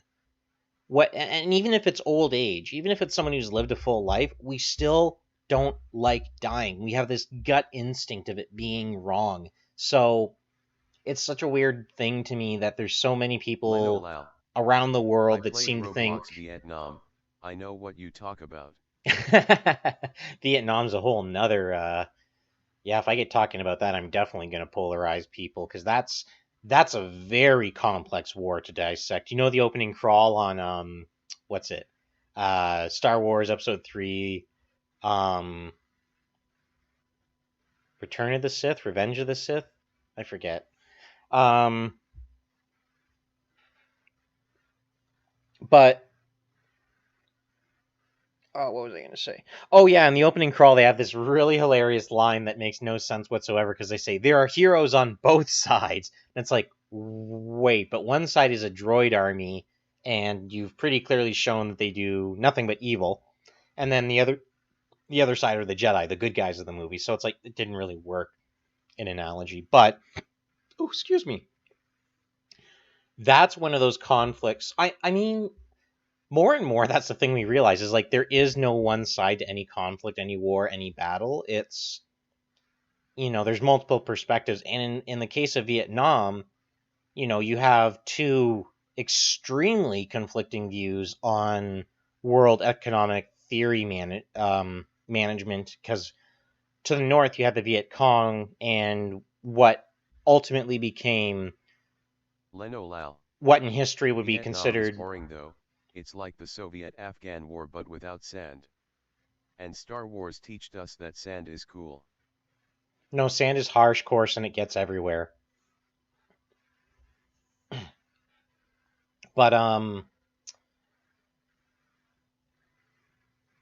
And even if it's old age, even if it's someone who's lived a full life, we still don't like dying. We have this gut instinct of it being wrong. So it's such a weird thing to me that there's so many people around the world that seem to think Vietnam. I know what you talk about. Vietnam's a whole nother yeah, if I get talking about that, I'm definitely going to polarize people, because that's a very complex war to dissect. You know, the opening crawl on what's it? Star Wars Episode 3, Return of the Sith, Revenge of the Sith? I forget. But oh, what was I going to say? Oh, yeah, in the opening crawl, they have this really hilarious line that makes no sense whatsoever, because they say, there are heroes on both sides. And it's like, wait, but one side is a droid army, and you've pretty clearly shown that they do nothing but evil. And then the other side are the Jedi, the good guys of the movie. So it's like, it didn't really work in analogy. But, oh, excuse me. That's one of those conflicts. I mean, more and more, that's the thing we realize, is like, there is no one side to any conflict, any war, any battle. It's, you know, there's multiple perspectives. And in the case of Vietnam, you know, you have two extremely conflicting views on world economic theory management, because to the north, you have the Viet Cong and what ultimately became what in history would be considered... boring, though. It's like the Soviet-Afghan war but without sand. And Star Wars teached us that sand is cool. No, sand is harsh, coarse, and it gets everywhere. But,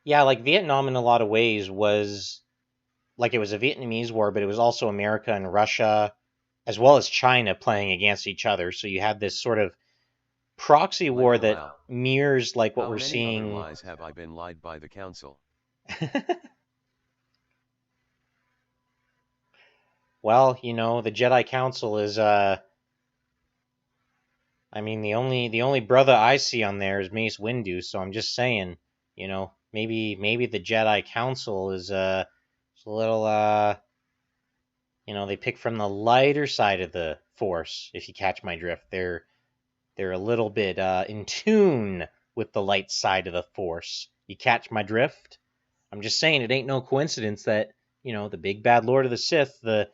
yeah, like, Vietnam in a lot of ways was, like, it was a Vietnamese war, but it was also America and Russia, as well as China, playing against each other. So you had this sort of proxy war that mirrors, like, what we're seeing. How many other lies have I been lied by the council? Well, you know, the Jedi Council is I mean, the only brother I see on there is Mace Windu, so I'm just saying, you know, maybe the Jedi Council is a little you know, they pick from the lighter side of the Force, if you catch my drift. They're a little bit in tune with the light side of the Force. You catch my drift? I'm just saying it ain't no coincidence that, you know, the big bad Lord of the Sith, the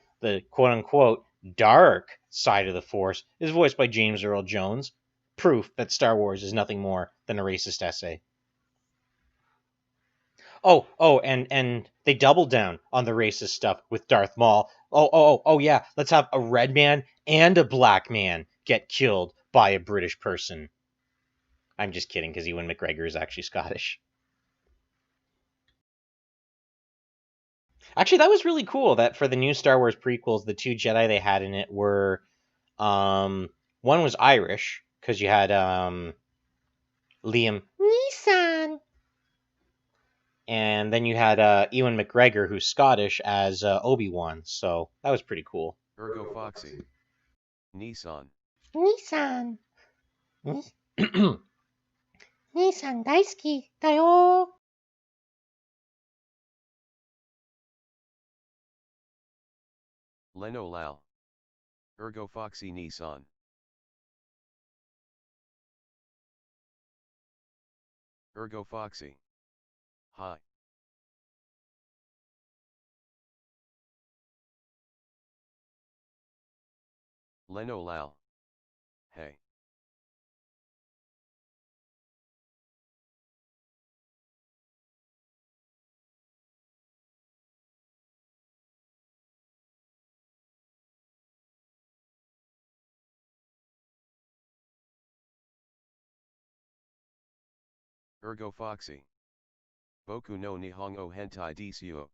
quote unquote dark side of the Force, is voiced by James Earl Jones. Proof that Star Wars is nothing more than a racist essay. Oh, and they doubled down on the racist stuff with Darth Maul. Oh, yeah, let's have a red man and a black man get killed by a British person. I'm just kidding, because Ewan McGregor is actually Scottish. Actually, that was really cool that for the new Star Wars prequels, the two Jedi they had in it were, one was Irish, because you had Liam Neeson, and then you had Ewan McGregor, who's Scottish, as Obi-Wan, so that was pretty cool. Ergo Foxy. Nissan. Nissan. Nissan daisuki da yo. Leno Lal. Ergo Foxy Nissan. Ergo Foxy. Hi. Leno Lal. Hey. Ergo Foxy. Boku no Nihongo Hentai Desu.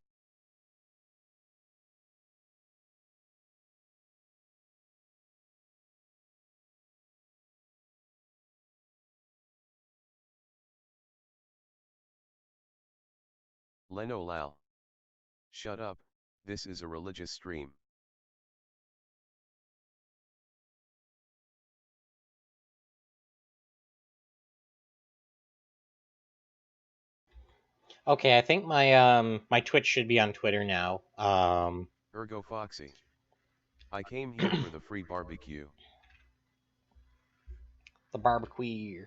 Leno Lal. Shut up, this is a religious stream. Okay, I think my my Twitch should be on Twitter now. Ergo Foxy. I came here for the free barbecue. The barbecue.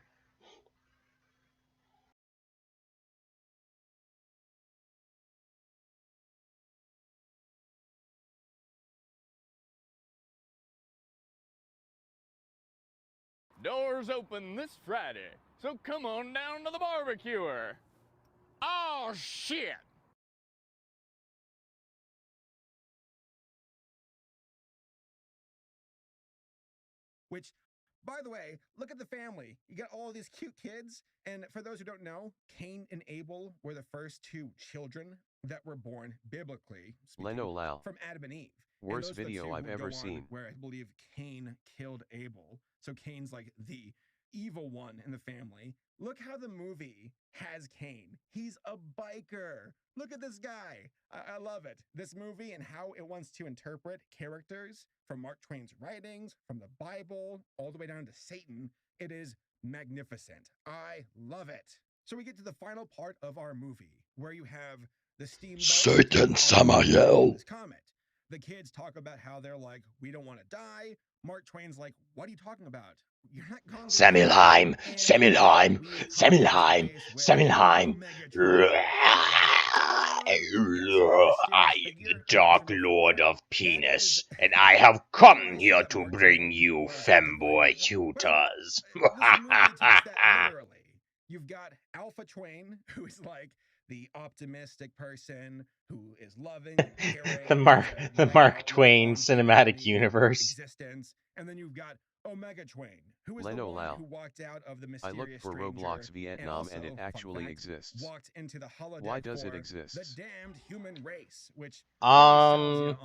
Doors open this Friday, so come on down to the barbecuer. Oh, shit! Which, by the way, look at the family. You got all these cute kids, and for those who don't know, Cain and Abel were the first two children that were born biblically Leno Lal. from Adam and Eve. Worst video I've ever seen. Where I believe Cain killed Abel. So Cain's like the evil one in the family. Look how the movie has Cain. He's a biker. Look at this guy. I love it. This movie and how it wants to interpret characters from Mark Twain's writings, from the Bible, all the way down to Satan. It is magnificent. I love it. So we get to the final part of our movie where you have the steamboat. Satan Samael. This comet. The kids talk about how they're like, we don't want to die. Mark Twain's like, what are you talking about? You're not going to Samilheim, Samilheim, Samilheim, Samilheim. I am the Dark Lord of Penis, and I have come here to bring you femboy tutors. You've got Alpha Twain, who is like the optimistic person who is loving, the Mark Twain cinematic universe. Existence. And then you've got Omega Twain, who is Leno the one Lal. who walked out of the mysterious I looked for stranger Roblox Vietnam and it also, actually fun fact, exists. Walked into the holodeck Why does it for exist? The damned human race, which on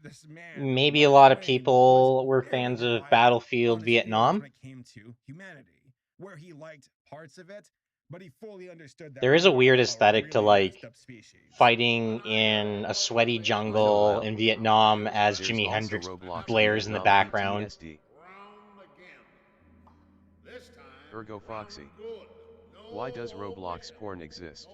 this man. Maybe a lot of people were fans of Battlefield Vietnam. When it came to humanity, where he liked parts of it, but he fully understood that There is a we were weird a aesthetic to, really like, messed up species. fighting in a sweaty jungle in Vietnam as There's Jimi also Hendrix Roblox blares in the Vietnam background. PTSD. Ergo Foxy. Why does Roblox porn exist?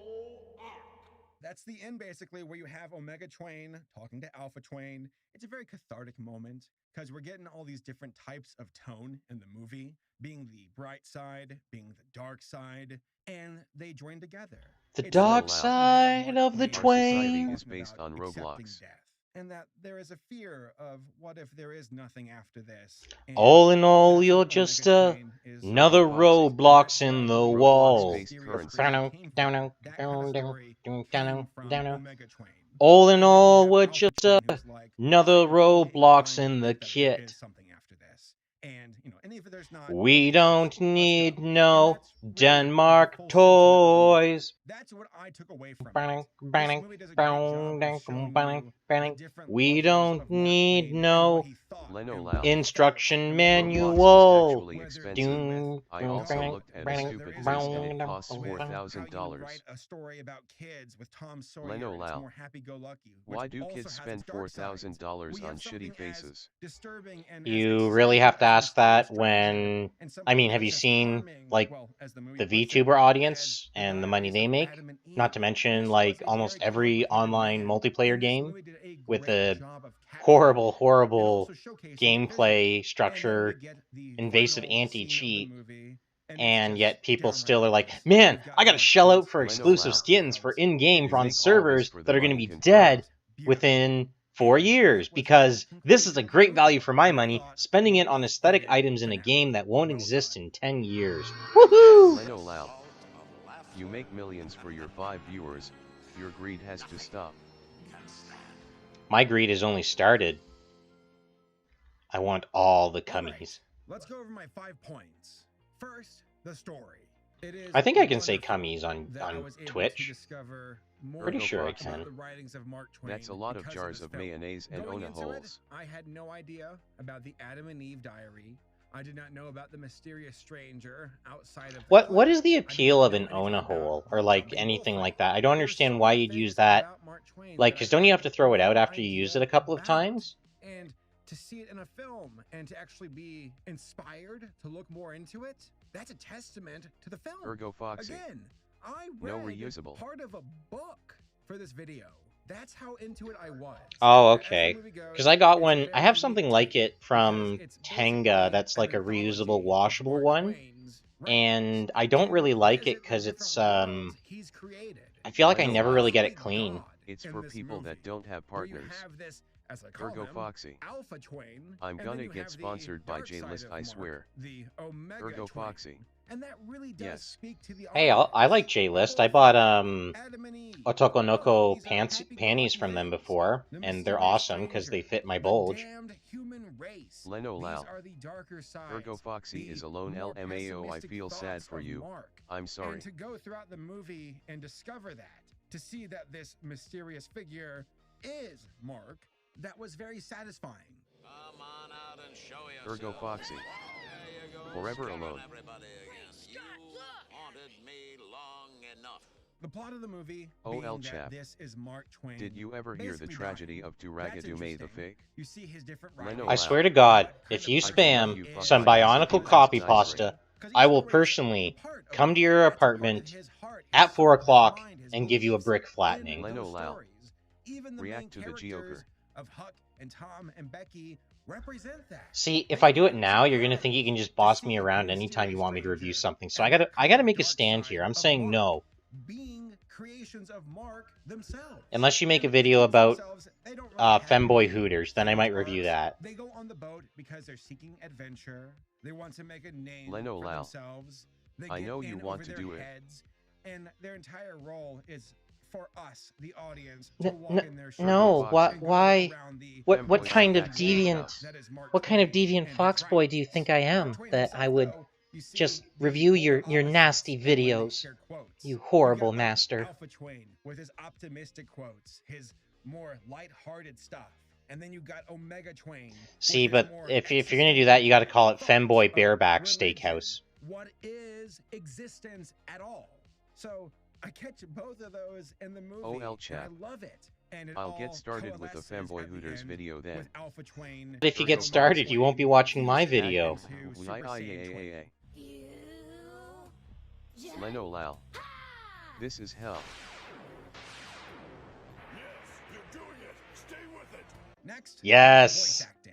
That's the end, basically, where you have Omega Twain talking to Alpha Twain. It's a very cathartic moment because we're getting all these different types of tone in the movie, being the bright side, being the dark side, and they join together. The It's dark like side of the Mark Our society Twain. is based on accepting Roblox. death, and that there is a fear of what if there is nothing after this. And All in all, that's you're what just Omega Twain is another about. roadblocks in the wall. Roblox-based currency. That kind of story came from Omega Twain. All in And then you all, have we're Alpha just Twain, who's like, another "I am fully roadblocks inclined in to the think that there kit. is something after this." And and if there's not, We okay, don't let's need go. And no that's really Denmark the full sentiment of the movie. toys. That's what I took away from Bang, it. bang, This movie does a great job of showing bang, you bang. the different We levels don't of Mark need Twain and no what he thought Leno and Lau. what he instruction felt and manual. Roblox is actually whether expensive. Ding, I ding, also bang, looked at a bang, stupid there is list a and it joke costs with how you $4,000. write a story about kids with Tom Sawyer. Leno It's Lau. more happy-go-lucky. Why which do also kids has spend its dark sides. $4,000 We on have something shitty as faces? disturbing and You as really have to as ask that mysterious when, and I something mean, have that's you just seen, charming, like, well, as the movie the puts it, VTuber as audience the and the money diaries they of make? Adam and Not Eve. to mention, This like, was a almost very every complicated online man, multiplayer and this game movie did a with great a job of capturing horrible, it and horrible also showcasing it visually. gameplay And then we structure, get the invasive final scene of the anti-cheat, movie, and it's and just yet people downright still are like, gorgeous. man, We've got I gotta Mark shell Twain's out for Leno exclusive Lau. skins for in-game You on make all this servers for the that are gonna money be control. dead beautiful. within 4 And years, that was because the this is a conclusion of the great movie. value for my And I money, thought, spending it what on a aesthetic fitting items in a finale. game that won't Well exist done. in 10 years. Woohoo! Leno Lau. You make millions for your 5 viewers. Your greed has to stop. My greed has only started. I want all the All right, cummies. let's go over my 5 points. First, the story. It is I think I can say wonderful cummies on that I was able to Twitch. discover more Pretty Ergo sure I Foxy. can. about the writings of Mark Twain. That's a lot of because jars this of film. mayonnaise and Going Ona into holes. it, I had no idea about the Adam and Eve diary. I did not know about the mysterious stranger outside of the What clip. is the I did appeal not of know an anything Ona about hole or the like jumping anything bullfrog. like that? I don't There were understand so why many you'd things use that. about Mark Twain Like, that because I don't you have to had throw it out no after you use it a idea couple of about. times? And to see it in a film and to actually be inspired to look more into it, that's a testament to the film. Ergo Foxy. Again, I No read reusable. part of a book for this video. That's how into it I was. Oh, As the okay. movie goes, Because I got it's one. I very have something unique like to me it from because it's Tenga. basically That's like an a reusable, anthology of washable Mark one, Twain's writings. and I don't And really like it visit the because it's different worlds he's created. I feel like I Leno never Lau. really get it Basically clean. God It's in for this people movie, that don't have where you partners. have this, as I call Ergo him, Foxy. Alpha Twain, I'm and then gonna you get have the sponsored by dark side J-List, of I Mark, swear. the Omega Ergo Twain. Foxy. And that really does Yes. speak to the Hey, I audience. like J-List. I The bought whole thing, Adam and Eve. Otokonoko Oh, these are panties happy-go-lucky from them things. before, The and they're mysterious awesome because they stranger, fit my the bulge. damned human race. Leno These Lau. are the darker sides. Ergo Foxy the is alone more LMAO. I pessimistic feel sad thoughts for of you. Mark. I'm sorry. And to go throughout the movie and discover that, to see that this mysterious figure is Mark, that was very satisfying. Come on out and show yourself. Ergo Foxy. There you go. Forever scaring alone. everybody again. You haunted me long enough. The plot of the movie OL being that chap. this is Mark Twain. Did you ever hear the basically tragedy dying. of That's Turagadume the interesting. fake? You see his different Leno writings. I Lau. swear to God, What if kind you of spam idea is some it? Bionicle Because copy his pasta, story- I will his story is personally a part of come to it. your That's a part of apartment his heart, his at soul, 4 his o'clock mind, his and give you a beliefs brick in flattening. those Leno Lau. stories. Even the React main to the characters Geoker. of Huck and Tom and Becky represent that. See, if They I do it give now, us you're gonna courage think you can just to boss see me the around anytime you mysterious want me to review stranger something. So and I the gotta make a dark stand side here. I'm of saying Mark, no. being creations of Mark themselves. Unless you make a And the video kids about themselves, they don't really have Femboy any Hooters, then I huge might review arcs. that. They go on the boat because they're seeking adventure. They want to make a name Leno for Lau. themselves. They I get know you in want over to their do it. heads, and their entire role is for us, the audience, N- to walk n- in their shoes no, Foxy. and go why? around the What Femboy kind of backstage deviant? house. that is Mark What kind of Twain deviant and his foxboy do you writings. think I am Mark Twain that himself, I would though, you see just the review polar your opposites nasty of when they videos? share quotes. You We horrible got, like, master. Alpha Twain with his optimistic quotes, his more lighthearted stuff. And then you got Omega Twain. See, with his but more if you're gonna do that, you gotta call it existential Femboy thoughts Bareback of religion. Steakhouse. What is existence at all? So I catch both of those in the movie, OL chap. and I love it. And it I'll all get started with a coalesces Fanboy at the Hooters end video then. with Alpha Twain. But if you get Ergo started, Foxy. you won't be watching my Fusing video. into Super Saiyan Twin. Leno Lal. This is hell. Next, Yes. voice acting.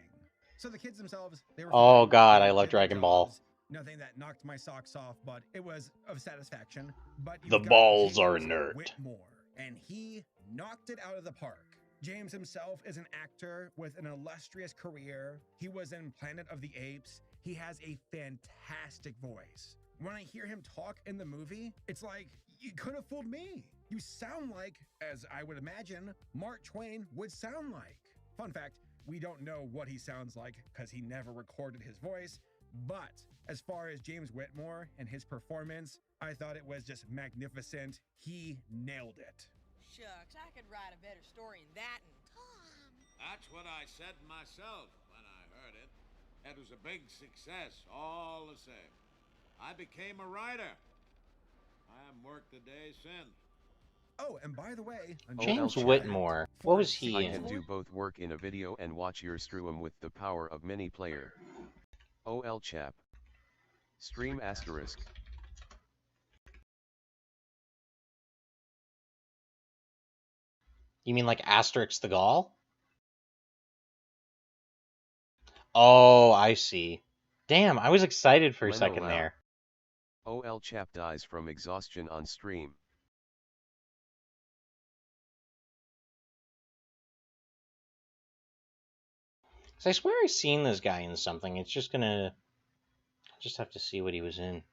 So the kids themselves, they were Oh fine. god, They I love did their Dragon Ball. jobs. Nothing that knocked my socks off, but it was of satisfaction. But The you've got balls are James inert. Whitmore, and he knocked it out of the park. James himself is an actor with an illustrious career. He was in Planet of the Apes. He has a fantastic voice. When I hear him talk in the movie, it's like, you could have fooled me. You sound like, as I would imagine, Mark Twain would sound like. Fun fact, we don't know what he sounds like because he never recorded his voice, but as far as James Whitmore and his performance, I thought it was just magnificent. He nailed it. Shucks, I could write a better story than that. That's what I said myself when I heard it. It was a big success, all the same. I became a writer. I haven't worked a day since. Oh, and by the way, James Whitmore. What was he I in? can do both work in a video and watch your stream with the power of many player. OL chap. Stream asterisk. You mean like Asterix the Gaul? Oh, I see. Damn, I was excited for a second there. OL chap dies from exhaustion on stream. So I swear I've seen this guy in something. It's just gonna... I just have to see what he was in.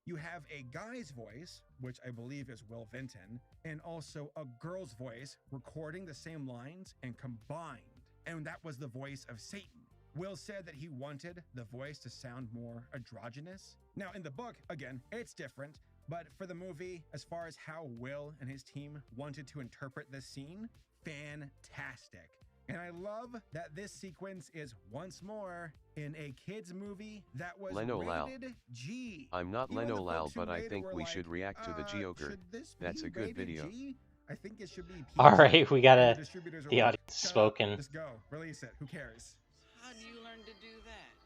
You have a guy's voice, which I believe is Will Vinton, and also a girl's voice recording the same lines and combined. And that was the voice of Satan. Will said that he wanted the voice to sound more androgynous. Now, in the book, again, it's different, but for the movie, as far as how Will and his team wanted to interpret this scene, fantastic. And I love that this sequence is once more in a kids movie that was Leno Lal. rated G. I'm not Even Leno the Lal, folks who but I rated think were we like, should react to the Geoker. should this That's be a good rated video. G? I think it should be PG. All right, we gotta... And the distributors were The like, audience "Shut up, spoken. Just go, release it. Who cares? How do you learn to do that?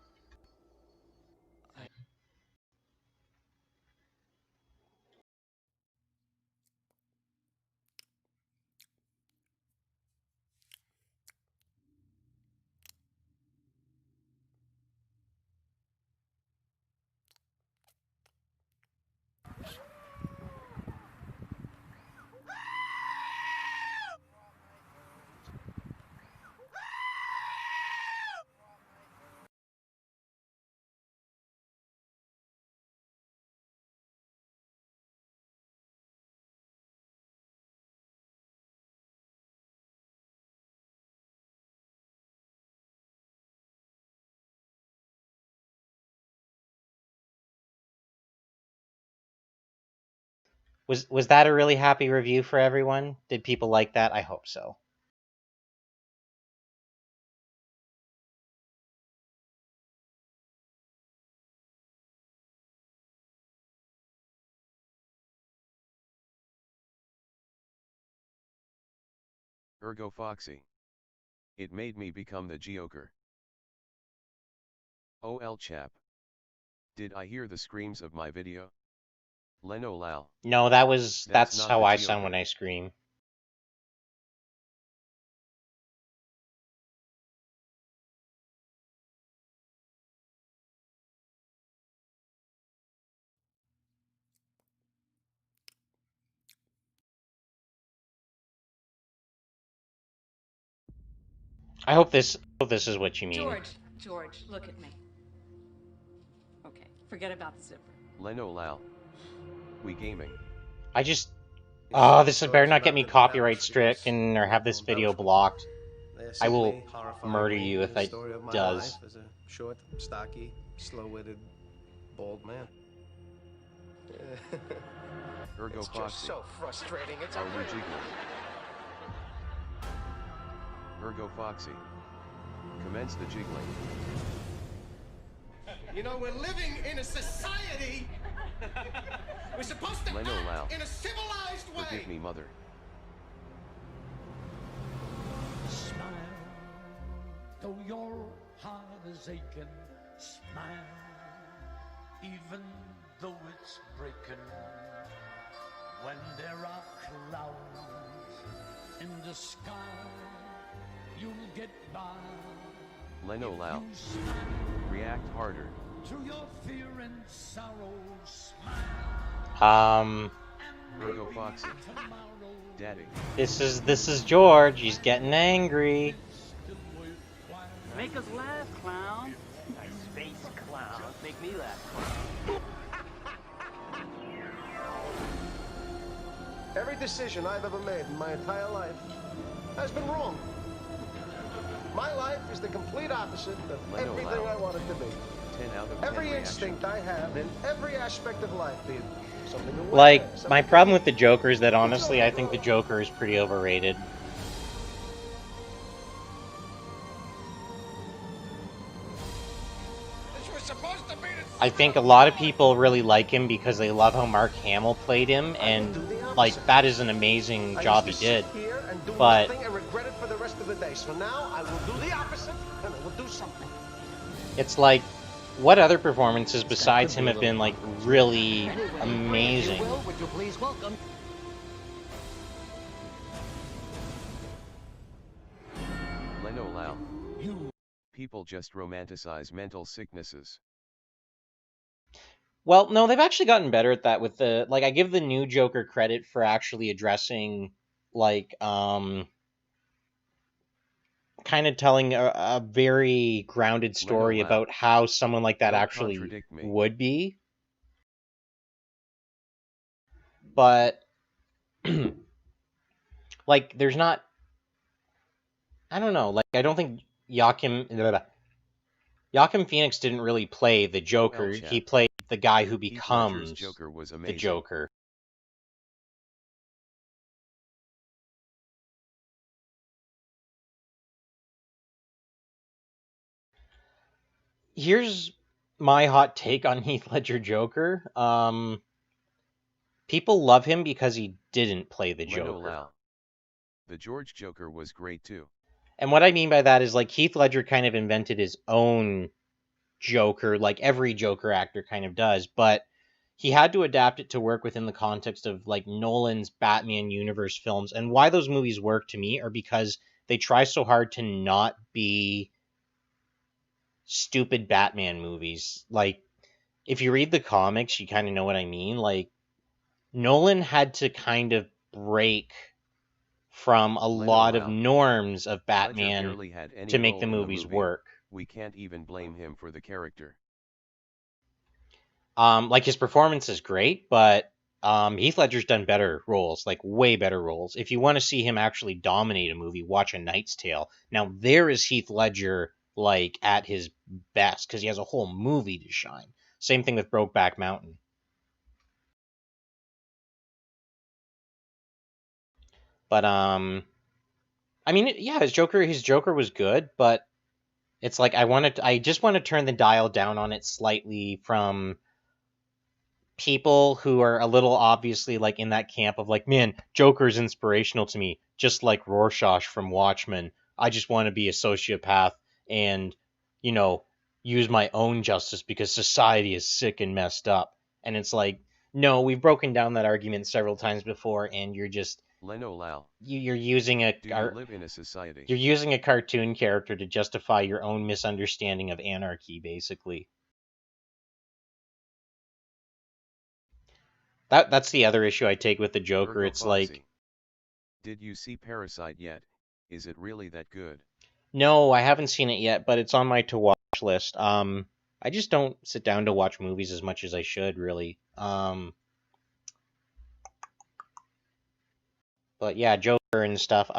Was that a really happy review for everyone? Did people like that? I hope so. Ergo Foxy. It made me become the Geoker. OL chap. Did I hear the screams of my video? Leno Lal. No, that's not how the I sound Geoker. when I scream. I hope this is what you mean. George, look at me. Okay, forget about the zipper. Leno Lao. We gaming. I just... Oh, this better not get me copyright stricken or have this video blocked. I will murder you if it does. As a short, stocky, slow-witted, bald man. Ergo It's Foxy. just so frustrating. It's Are we jiggling? Ergo Foxy. Commence the jiggling. You know, we're living in a society. We're supposed to Leno Lao. act in a civilized way. Forgive me, mother. Smile, though your heart is aching. Smile, even though it's breaking. When there are clouds in the sky, you'll get by. Leno Lao. React harder. To your fear and sorrow, smile. Ergo Foxy. Daddy. This is George. He's getting angry. Make us laugh, clown. Space clowns make me laugh. Every decision I've ever made in my entire life has been wrong. My life is the complete opposite of everything I want it to be. 10 out of 10 Every reaction. instinct I have in every aspect of life, be it something to wear, Like, something my to problem eat. with the Joker is that honestly, I think the Joker is pretty overrated. I think a lot of people really like him because they love how Mark Hamill played him, and like that is an amazing job he did. But And regret it for the rest of the day. So now I will do the opposite, and I will do something. it's like, what other performances besides him have been like really amazing? Would you please welcome? Leno Lao. People just romanticize mental sicknesses. Well, no, they've actually gotten better at that with the, like, I give the new Joker credit for actually addressing, like, kind of telling a very grounded story Lao. about how someone like that Don't actually contradict me. would be. But, like, there's not, I don't know, like, I don't think Joaquin Phoenix didn't really play the Joker. Chap. He played the guy who Heath Ledger's becomes Joker was the amazing. Joker. Here's my hot take on Heath Ledger Joker. People love him because he didn't play the Leno Joker. Lao. The George Joker was great too. And what I mean by that is, like, Heath Ledger kind of invented his own Joker, like every Joker actor kind of does, but he had to adapt it to work within the context of, like, Nolan's Batman universe films. And why those movies work to me are because they try so hard to not be stupid Batman movies. Like, if you read the comics, you kind of know what I mean. Like, Nolan had to kind of break from a lot of norms of Ledger Batman barely had any to make role the in movies movie. work. We can't even blame him for the character. Like, his performance is great, but Heath Ledger's done better roles, like way better roles. If you want to see him actually dominate a movie, watch A Knight's Tale. Now, there is Heath Ledger, like, at his best, because he has a whole movie to shine. Same thing with Brokeback Mountain. But, I mean, yeah, his Joker was good, but it's like, I just want to turn the dial down on it slightly from people who are a little obviously, like, in that camp of, like, man, Joker's inspirational to me, just like Rorschach from Watchmen. I just want to be a sociopath and, you know, use my own justice because society is sick and messed up. And it's like, no, we've broken down that argument several times before, and you're just Leno Lao. you're using a Do you live in a society? you're using a cartoon character to justify your own misunderstanding of anarchy, basically. That's the other issue I take with the Joker. Ergo It's like, Foxy. Did you see Parasite yet? Is it really that good? No, I haven't seen it yet, but it's on my to-watch list. I just don't sit down to watch movies as much as I should, really. But yeah, Joker and stuff.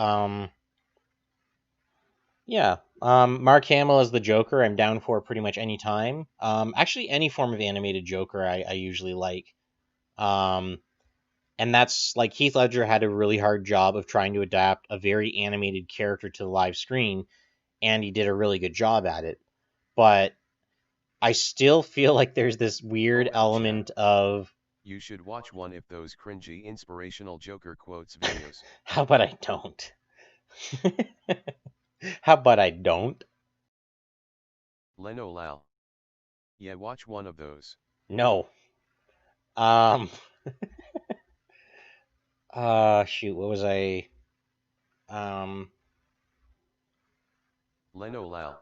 Yeah. Mark Hamill as the Joker, I'm down for pretty much any time. Actually, any form of animated Joker, I usually like. And that's like Heath Ledger had a really hard job of trying to adapt a very animated character to the live screen, and he did a really good job at it. But I still feel like there's this weird element of... You should watch one of those cringy inspirational Joker quotes videos. How about I don't? How about I don't? Leno Lal. Yeah, watch one of those. No. Shoot, what was I... Leno Lal.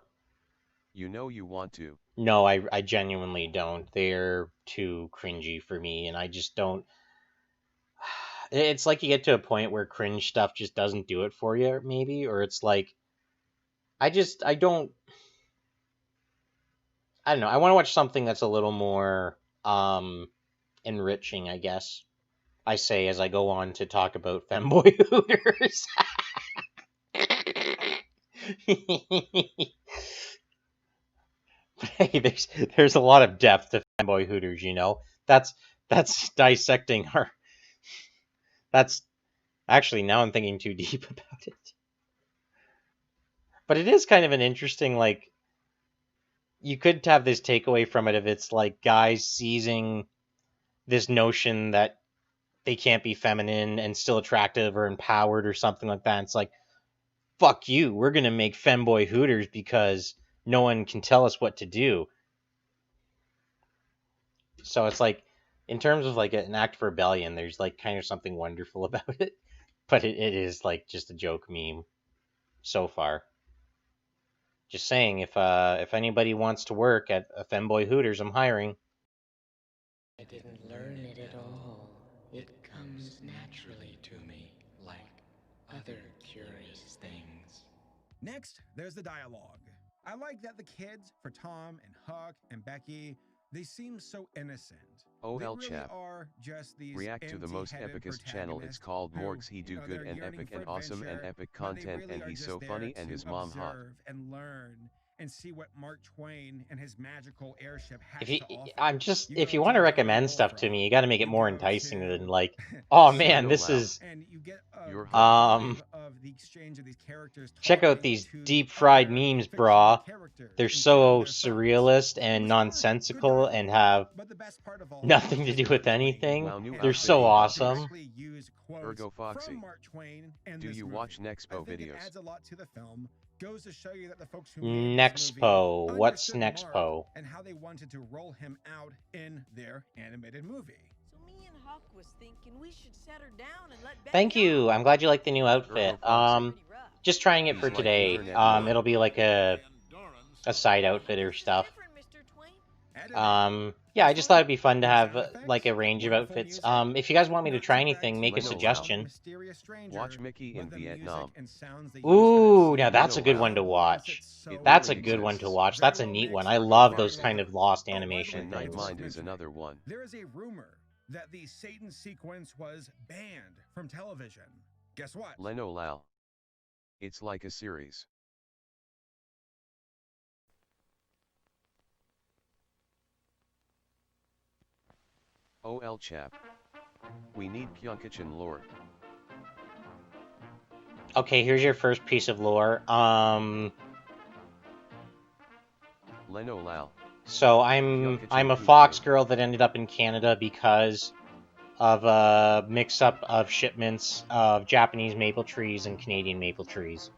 You know you want to. No, I genuinely don't. They're too cringy for me, and I just don't... It's like you get to a point where cringe stuff just doesn't do it for you, maybe, or it's like... I don't know. I want to watch something that's a little more enriching, I guess. I say as I go on to talk about femboy hooters. Hey, there's a lot of depth to femboy hooters, you know. That's dissecting her. That's actually, now I'm thinking too deep about it. But it is kind of an interesting, like, you could have this takeaway from it if it's like guys seizing this notion that they can't be feminine and still attractive or empowered or something like that. It's like, fuck you, we're gonna make femboy hooters because no one can tell us what to do. So it's like, in terms of like an act of rebellion, there's like kind of something wonderful about it. But it is like just a joke meme so far. Just saying, if anybody wants to work at a femboy hooters, I'm hiring. I didn't learn it at all. It comes naturally to me, like other curious things. Next, there's the dialogue. I like that the kids, for Tom and Huck and Becky, they seem so innocent. OL They really chap. are just these React to the most epicest channel. It's called Morgs. He do good and epic and awesome and epic content, and he's so funny and his mom hot. And learn and see what Mark Twain and his magical airship has If to offer. if you want to recommend stuff to me, you got to make it more enticing than like, oh man, this is check out these deep fried memes, brah. They're so surrealist and nonsensical and have nothing to do with anything. They're so awesome. Ergo Foxy. Do you watch Nexpo videos? Adds a lot to the film. Goes to show you that the folks who Nexpo. What's Nexpo? And how they wanted to roll him out in their animated movie. So me and Huck was thinking we should set her down and let Becky Thank you. I'm glad you like the new outfit. Just trying it for today. It'll be like a side outfit or stuff. Yeah, I just thought it'd be fun to have like a range of outfits. If you guys want me to try anything, make a suggestion. Watch Mickey in Vietnam. Ooh, now that's a good one to watch. That's a good one to watch. That's a neat one. I love those kind of lost animation things. Nightmind is another one. There is a rumor that the Satan sequence was banned from television. Guess what? Leno Lal. It's like a series. OL chap. We need Kyonkochan lore. Okay, here's your first piece of lore. Leno Lal. So I'm a Fox girl that ended up in Canada because of a mix-up of shipments of Japanese maple trees and Canadian maple trees.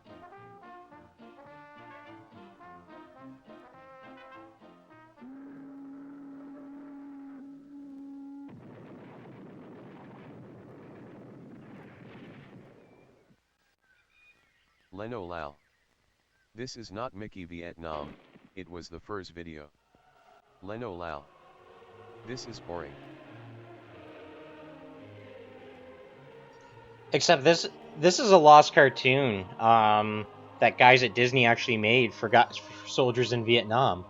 Leno Lal. This is not Mickey Vietnam, it was the first video. Leno Lal. This is boring. Except this is a lost cartoon. that guys at Disney actually made for soldiers in Vietnam.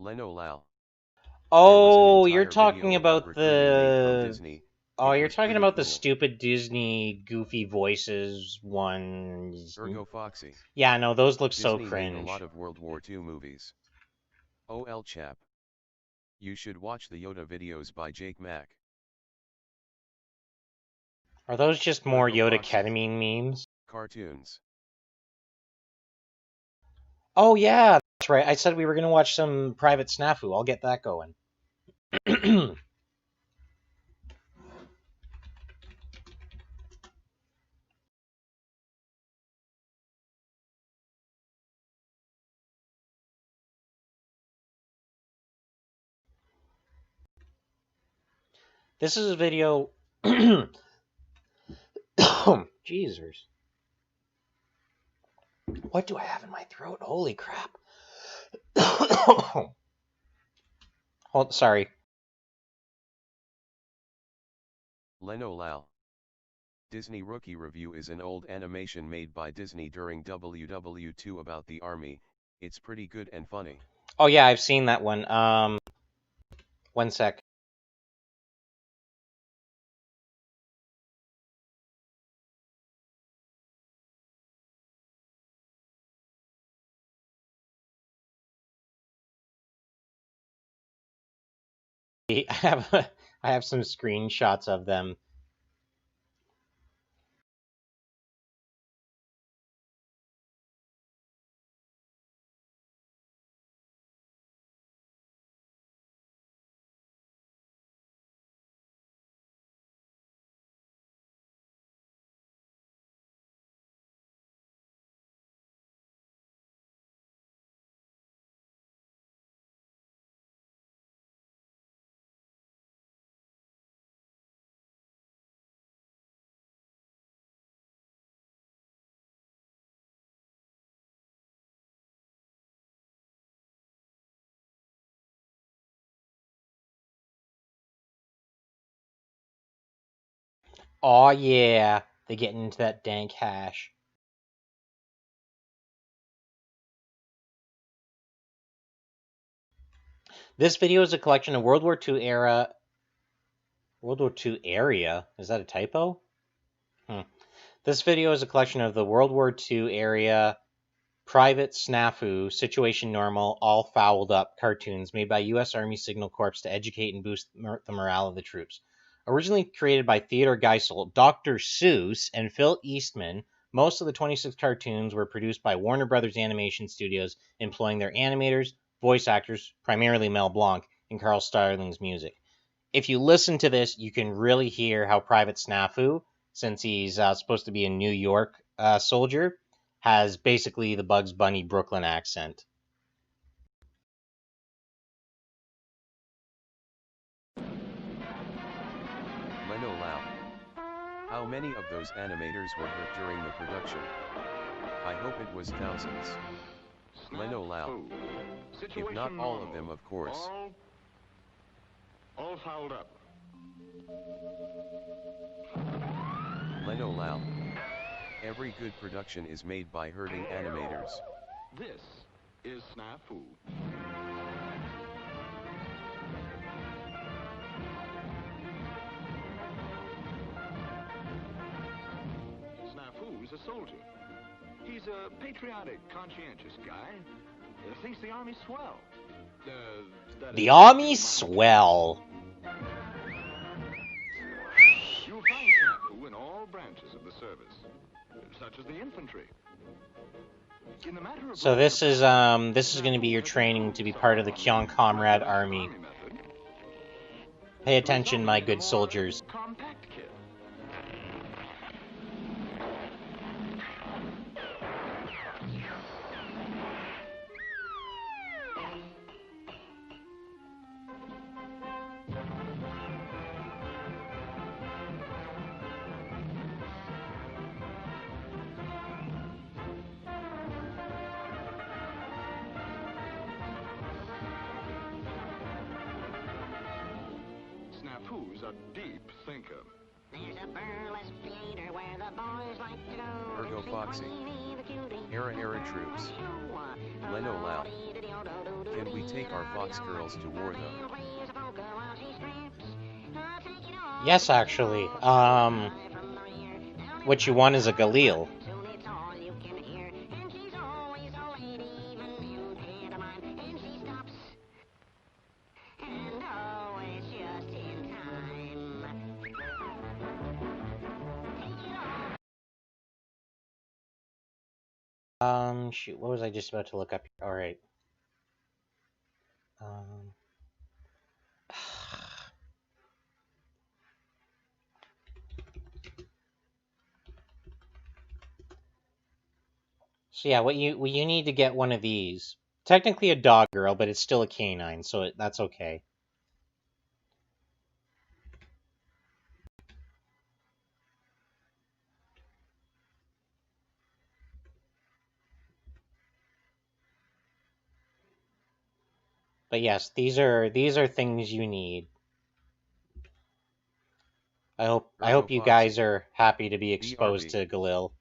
Leno Lao. Oh, you're talking about the... Disney. Oh, you're talking about cool. the stupid Disney goofy voices ones. Ergo Foxy. Yeah, no, those look Disney so cringe. Made a lot of World War II movies. OL chap. You should watch the Yoda videos by Jake Mack. Are those just more Yoda ketamine memes? Cartoons. Oh yeah, that's right. I said we were gonna watch some Private Snafu. I'll get that going. This is a video. Jesus. What do I have in my throat? Holy crap. Hold, sorry. Leno Lao. Disney Rookie Review is an old animation made by Disney during WW2 about the Army. It's pretty good and funny. Oh yeah, I've seen that one. 1 sec. I have some screenshots of them. Oh yeah, they get into that dank hash. This video is a collection of World War II era... World War II area? Is that a typo? This video is a collection of the World War II area Private Snafu, Situation Normal, All Fouled Up cartoons made by U.S. Army Signal Corps to educate and boost the morale of the troops. Originally created by Theodore Geisel, Dr. Seuss, and Phil Eastman, most of the 26 cartoons were produced by Warner Brothers Animation Studios, employing their animators, voice actors, primarily Mel Blanc, and Carl Starling's music. If you listen to this, you can really hear how Private Snafu, since he's supposed to be a New York soldier, has basically the Bugs Bunny Brooklyn accent. Leno Lao. How many of those animators were hurt during the production? I hope it was thousands. Leno Lao. If not all of them, of course. All fouled up. Leno Lao. Every good production is made by hurting animators. This is Snafu. Snafu's a soldier. He's a patriotic, conscientious guy. Thinks the Army's swell. The Army's swell. You'll find Snafu in all branches of the service, such as the infantry. So this is going to be your training to be part of the Kyonkochan army. Pay attention, my good soldiers. who's a deep thinker. There's a burlesque theater where the boys like to go. Ergo Foxy. Era troops. Leno Lau. Can we take our Fox girls to war though? Yes, actually. What you want is a Galil. Shoot, what was I just about to look up? Alright. So yeah, what you need to get one of these. Technically a dog girl, but it's still a canine, so that's okay. But yes, these are things you need. I hope you guys are happy to be exposed to Galil.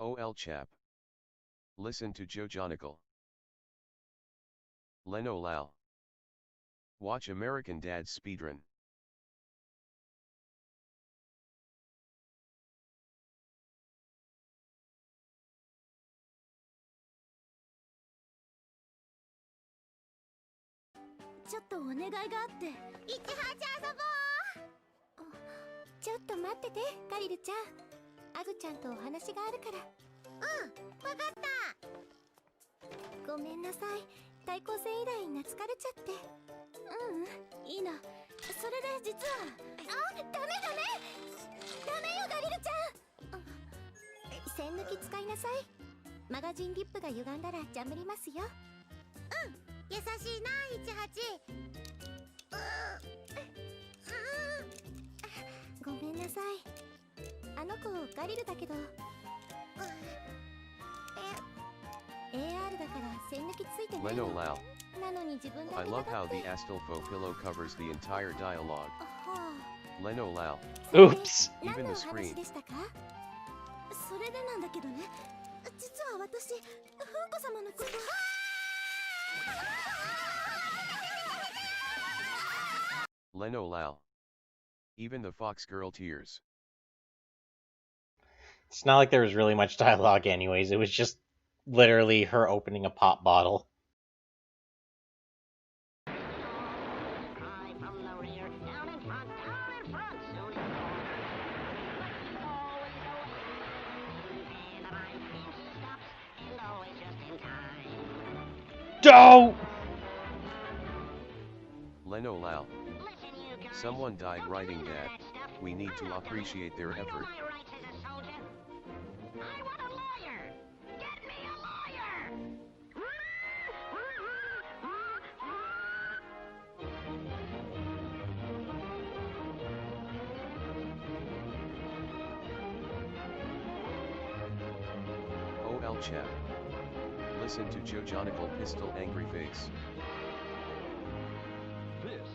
OL chap. Listen to Joe Jonical. Leno Lau. Watch American Dad speedrun.ちょっとお願いがあって。いちはち遊ぼう。ちょっと待ってて、カリルちゃん。アグちゃんとお話があるから。わかった。ごめんなさい。対抗戦以来懐かれちゃって。いいの。それで実は。ダメダメよ、カリルちゃん。栓抜き使いなさい。マガジンリップが歪んだらジャムりますよ。優しいな、18。ごめんなさい。あの子ガリルだけど。AR だから栓抜きついてないの。なのに自分だけ I love how the Astolfo pillow covers the entire dialogue. Leno Lau. Oops. Even the screen. それでなんだけどね。実は私、フンコ様のこと。Leno Lau. Even the fox girl tears. It's not like there was really much dialogue anyways, it was just literally her opening a pop bottle. Don't! Leno Lau. Someone died writing that. We need to appreciate their effort. OL chat. Listen to Joe Jonical pistol angry face. This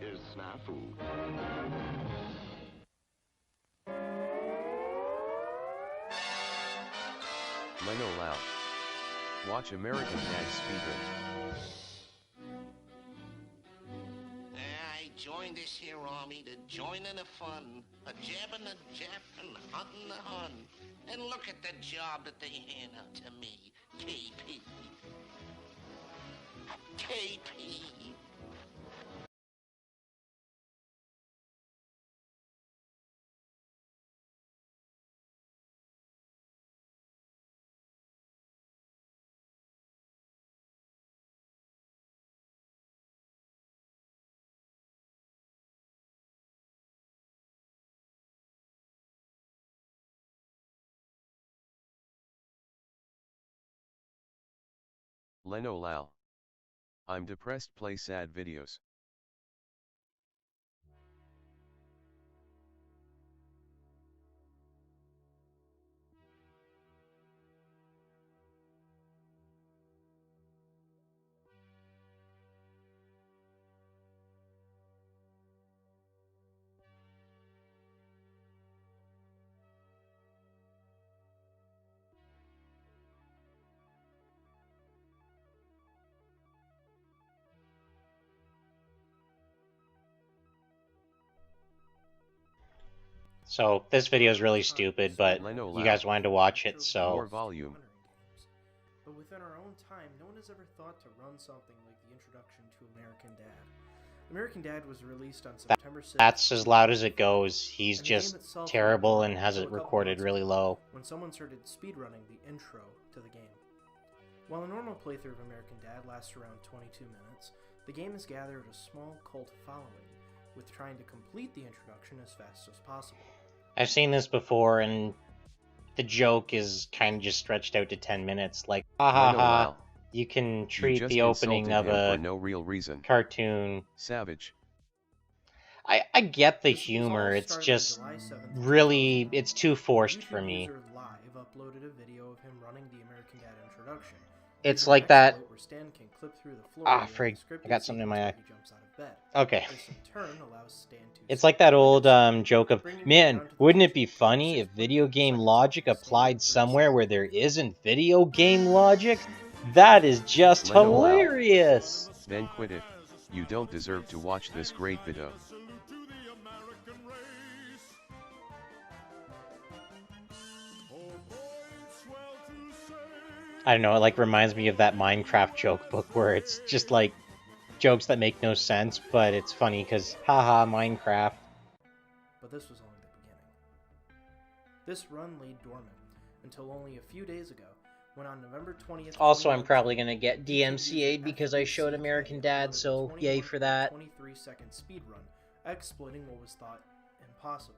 is Snafu. Leno Lau. Watch American Dad speedrun. I joined this here army to join in the fun, a jabbing the jap and hunting the hun. And look at the job that they hand out to me, KP. KP. Leno Lal. I'm depressed, play sad videos. So this video is really stupid, but you guys wanted to watch it, so... More volume. But within our own time, no one has ever thought to run something like the introduction to American Dad. American Dad was released on September 6th. That's as loud as it goes. He's just terrible and has it recorded really low. When someone started speedrunning the intro to the game. While a normal playthrough of American Dad lasts around 22 minutes, the game has gathered a small cult following, with trying to complete the introduction as fast as possible. I've seen this before, and the joke is kind of just stretched out to 10 minutes. Like, ha ha ha, you can treat the opening of a no real reason. Cartoon. Savage. I get the humor, it's just really, it's too forced for me. Live uploaded a video of him running the American Dad introduction. It's like that... Ah, frig, I got something in my eye. Okay. It's like that old joke of, man, wouldn't it be funny if video game logic applied somewhere where there isn't video game logic? That is just hilarious! Then quit it. You don't deserve to watch this great video. I don't know, it like reminds me of that Minecraft joke book where it's just like jokes that make no sense, but it's funny because haha, Minecraft. But this was only the beginning. This run lay dormant until only a few days ago, when on November 20th... Also, I'm probably gonna get DMCA'd because I showed American Dad, so yay for that. 23-second speedrun, exploiting what was thought impossible.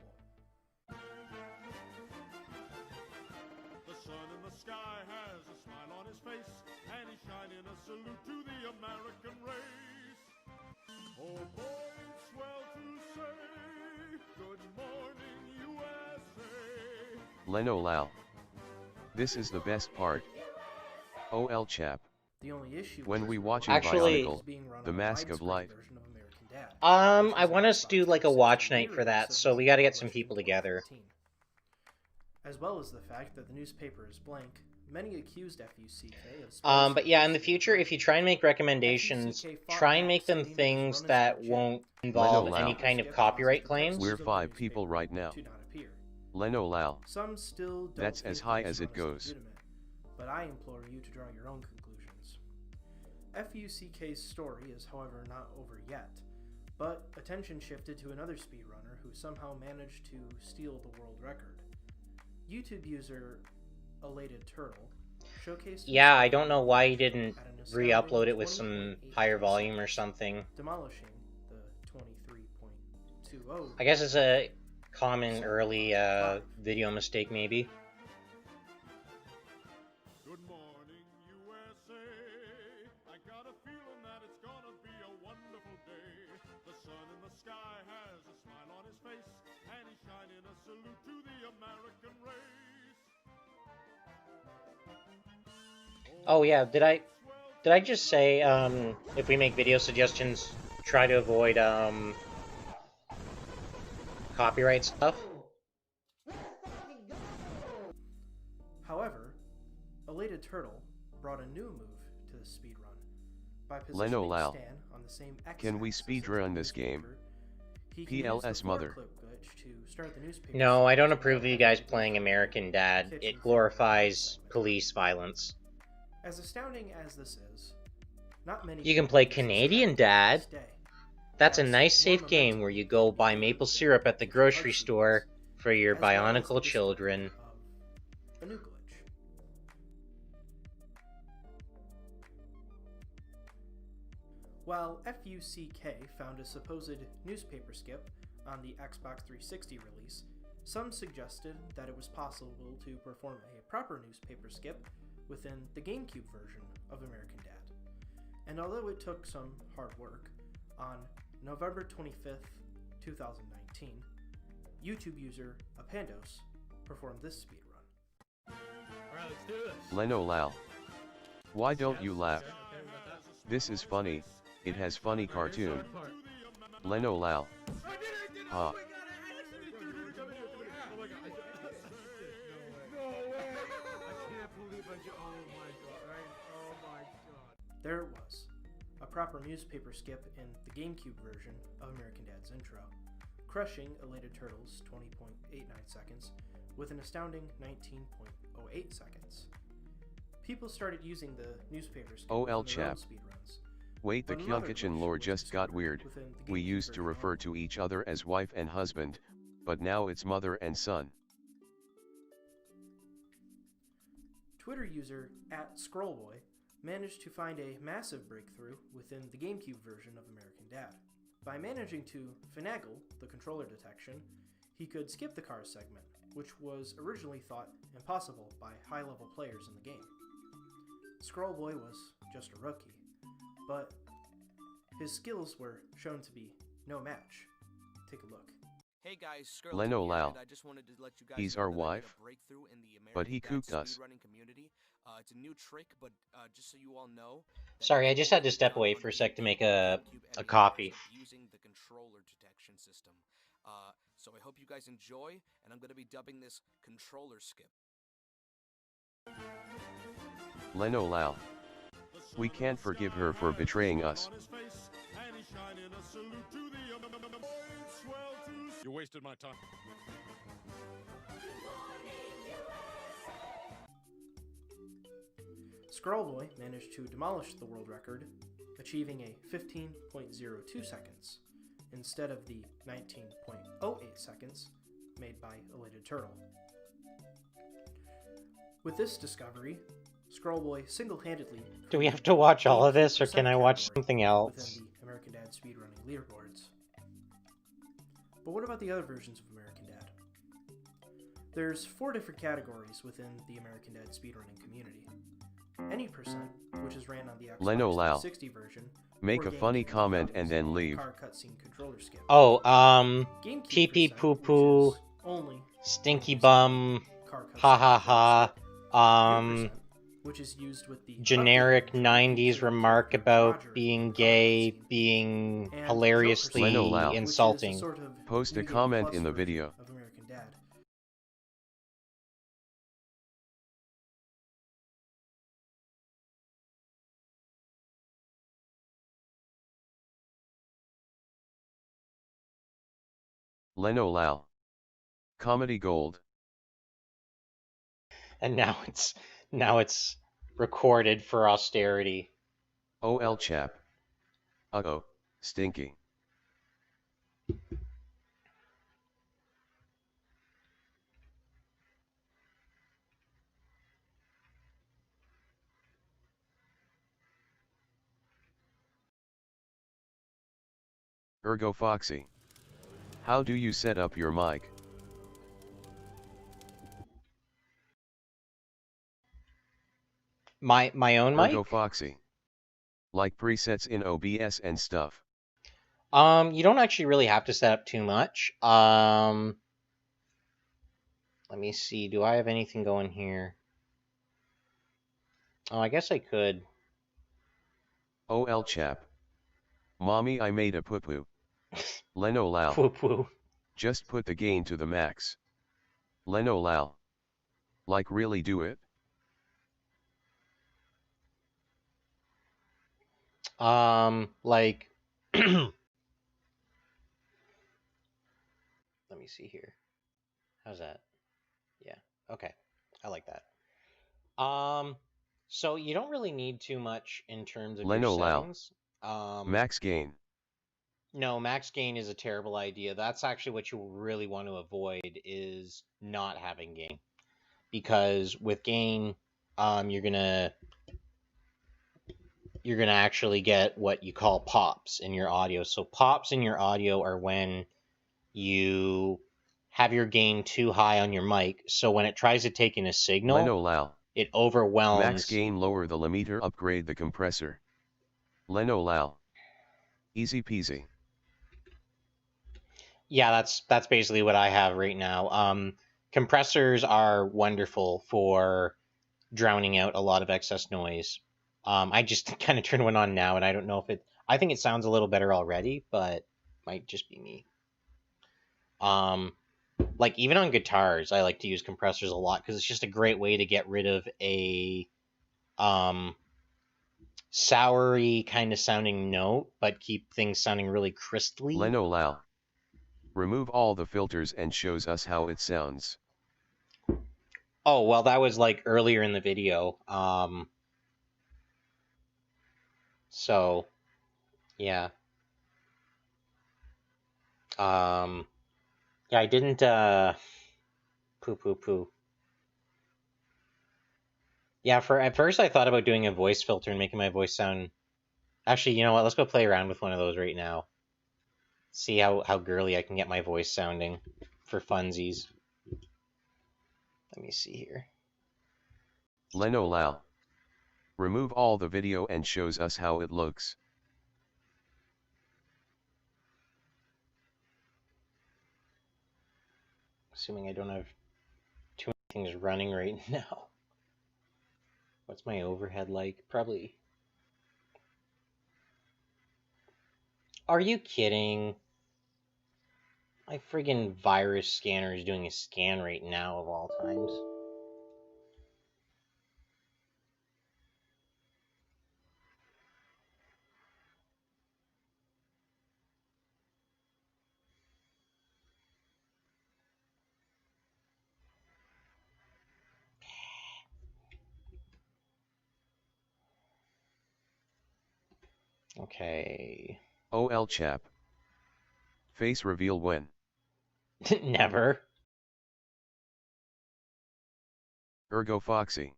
The sun in the sky has a smile on his face, and he's shining a salute to the American race. Oh boy, it's swell to say, good morning, USA. Leno Lal. This is the best part. OL chap. The only issue when we watch Actually, The Mask of Light. I want us to do like a watch night for that, so we gotta get some people together. As well as the fact that the newspaper is blank, many accused FUCK of... But yeah, in the future, if you try and make recommendations, try and make them things that won't involve any kind of copyright claims. We're 5 people right now. Leno Lal. Some still don't That's as high as it goes. But I implore you to draw your own conclusions. FUCK's story is, however, not over yet, but attention shifted to another speedrunner who somehow managed to steal the world record. YouTube user Elated Turtle showcased... Yeah, I don't know why he didn't re-upload it with some higher volume or something. Demolishing the 23.20... I guess it's a common early video mistake, maybe. Good morning, USA. I got a feeling that it's gonna be a wonderful day. The sun in the sky has a smile on his face, and he's shining a salute to the American race. Oh yeah, did I just say if we make video suggestions, try to avoid copyright stuff? However, Elated Turtle brought a new move to the speedrun. By Leno positioning Lal. Stan on the same Can we speedrun this game? PLS mother. No, I don't approve of you guys playing American Dad. It glorifies police violence. As astounding as this is, not many... You can play Canadian Dad. That's a nice safe game where you go buy maple syrup at the grocery store for your bionicle children. A new glitch. While FUCK found a supposed newspaper skip on the Xbox 360 release, some suggested that it was possible to perform a proper newspaper skip within the GameCube version of American Dad. And although it took some hard work, on November 25th, 2019, YouTube user Apandos performed this speedrun. Alright, let's do this. Leno Lal. Why don't you laugh? This is funny, it has funny cartoon. Leno Lal. Ha. There it was, a proper newspaper skip in the GameCube version of American Dad's intro, crushing Elated Turtles 20.89 seconds with an astounding 19.08 seconds. People started using the newspaper skip OL in their own chap. speedruns. Wait, the But another Kyonkochan glitch lore was just got discovered weird. within the We GameCube used to version. refer to each other as wife and husband, but now it's mother and son. Twitter user @Scrollboy managed to find a massive breakthrough within the GameCube version of American Dad. By managing to finagle the controller detection, he could skip the cars segment, which was originally thought impossible by high-level players in the game. Scrollboy was just a rookie, but his skills were shown to be no match. Take a look. Hey guys, Leno here, Lal. and I just wanted to let you guys He's know our that I made a wife, breakthrough in the but he American cooked Dad us. speedrunning community. It's a new trick, but just so you all know. Sorry, I just had to step away for a sec to make a coffee. Using the controller detection system. So I hope you guys enjoy, and I'm going to be dubbing this controller skip. Leno Lal. We can't forgive her for betraying us. You wasted my time. Scrollboy managed to demolish the world record, achieving a 15.02 seconds, instead of the 19.08 seconds made by Elated Turtle. With this discovery, Scrollboy single-handedly... Do we have to watch all of this, or can I watch something else? ...within the American Dad speedrunning leaderboards. But what about the other versions of American Dad? There's 4 different categories within the American Dad speedrunning community. Any percent, which is ran on the Xbox Leno Lal. 360 version, Make or a funny GameCube comment versions and then of leave. car cutscene controller skip. Oh, GameCube pee pee percent, poo which poo, is only stinky bum, car cutscene ha ha controller skip. ha, 2%, which is used with the generic updated 90s remark about Roger being car gay cutscene. being And hilariously Leno Lal. which is a insulting. sort of Post a New Game comment Plus in the version video. of American Dad. Leno Lal. Comedy Gold. And now it's recorded for austerity. OL chap. Uh-oh, stinky. Ergo Foxy. How do you set up your mic? My own mic? Ergo Foxy. Like presets in OBS and stuff. You don't actually really have to set up too much. Let me see. Do I have anything going here? Oh, I guess I could. OL chap. Mommy, I made a poo-poo. Leno Lal. Poo-poo. Just put the gain to the max. Leno Lal. Like really do it? Like let me see here. How's that? Yeah. Okay. I like that. So you don't really need too much in terms of Leno your Lal. settings. Max gain. No, max gain is a terrible idea. That's actually what you really want to avoid, is not having gain. Because with gain, you're gonna actually get what you call pops in your audio. So pops in your audio are when you have your gain too high on your mic, so when it tries to take in a signal, Leno Lal. it overwhelms. Max gain, lower the limiter, upgrade the compressor. Leno Lal. Easy peasy. Yeah, that's basically what I have right now. Compressors are wonderful for drowning out a lot of excess noise. I just kind of turned one on now, and I don't know if it. I think it sounds a little better already, but might just be me. Like even on guitars, I like to use compressors a lot because it's just a great way to get rid of a soury kind of sounding note, but keep things sounding really crisply. Leno Lal. Remove all the filters and shows us how it sounds. Oh, well, that was like earlier in the video. So, yeah. Yeah, I didn't, poo. Yeah, at first I thought about doing a voice filter and making my voice sound... Actually, you know what? Let's go play around with one of those right now. See how girly I can get my voice sounding for funsies. Let me see here. Leno Lal. Remove all the video and shows us how it looks. Assuming I don't have too many things running right now. What's my overhead like? Probably... Are you kidding? My friggin' virus scanner is doing a scan right now of all times. Okay. OL chap. Face reveal when? Never. Ergo Foxy.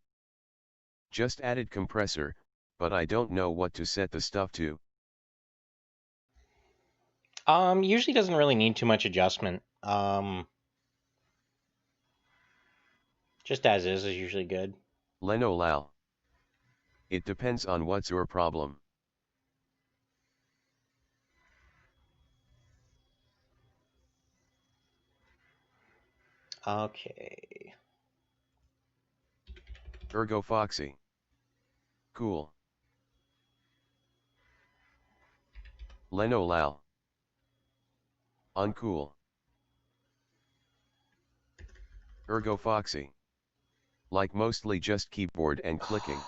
Just added compressor, but I don't know what to set the stuff to. Usually doesn't really need too much adjustment. Just as is usually good. Leno Lal. It depends on what's your problem. Okay. Ergo Foxy. Cool. Leno Lal. Uncool. Ergo Foxy. Like mostly just keyboard and clicking.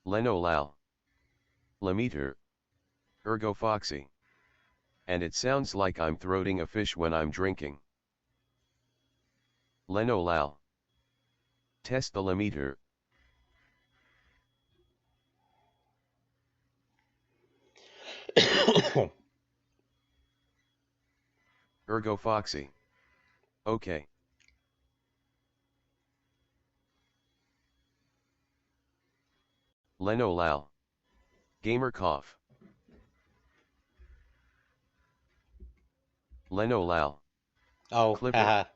Leno Lal. Lameter. Ergo Foxy. And it sounds like I'm throating a fish when I'm drinking. Leno Lal. Test the lameter. Ergo Foxy. Okay. Leno Lal. Gamer cough. Leno Lal. Oh, Clipper.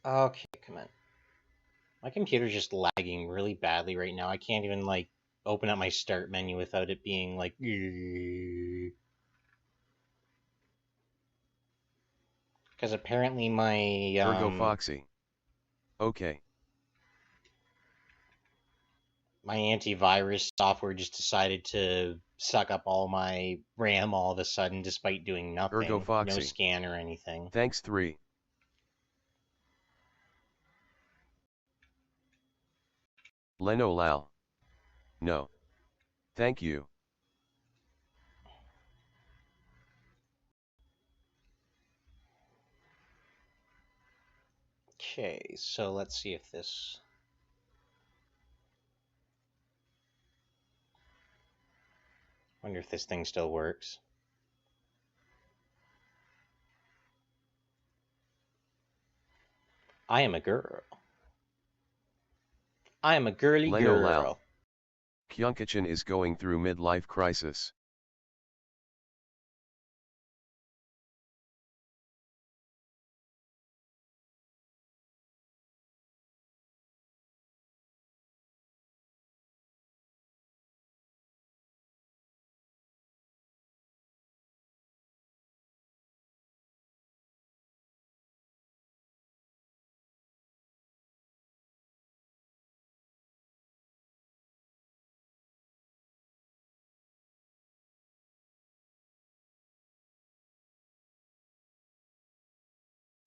Okay, come on. My computer's just lagging really badly right now. I can't even, like, open up my start menu without it being, like... Because apparently my, Ergo Foxy. Okay. My antivirus software just decided to suck up all my RAM all of a sudden, despite doing nothing. Ergo Foxy. No scan or anything. Thanks 3. Leno Lal. No. Thank you. Okay, so let's see if this... Wonder if this thing still works. I am a girl. I am a girly Leno girl. Lal. Kyonkochan is going through midlife crisis.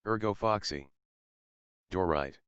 Ergo Foxy. Door right.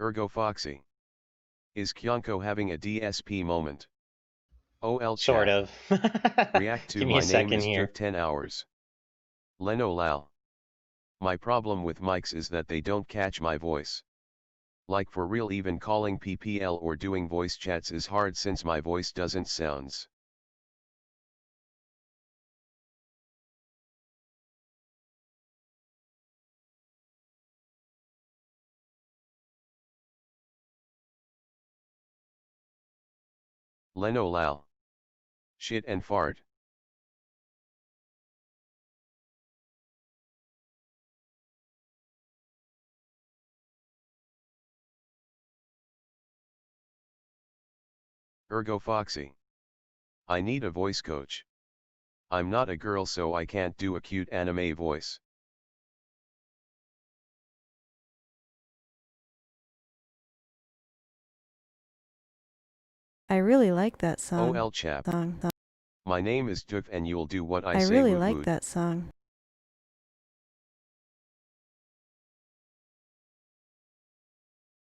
Ergo Foxy. Is Kyonko having a DSP moment? OL Sort chat. of. React to Give me a my name second is here. took 10 hours. Leno Lal. My problem with mics is that they don't catch my voice. Like for real, even calling PPL or doing voice chats is hard since my voice doesn't sounds. Leno Lal. Shit and fart. Ergo Foxy. I need a voice coach. I'm not a girl, so I can't do a cute anime voice. I really like that song. OL chap. My name is Duk and you'll do what I I say. really woot like woot. that song.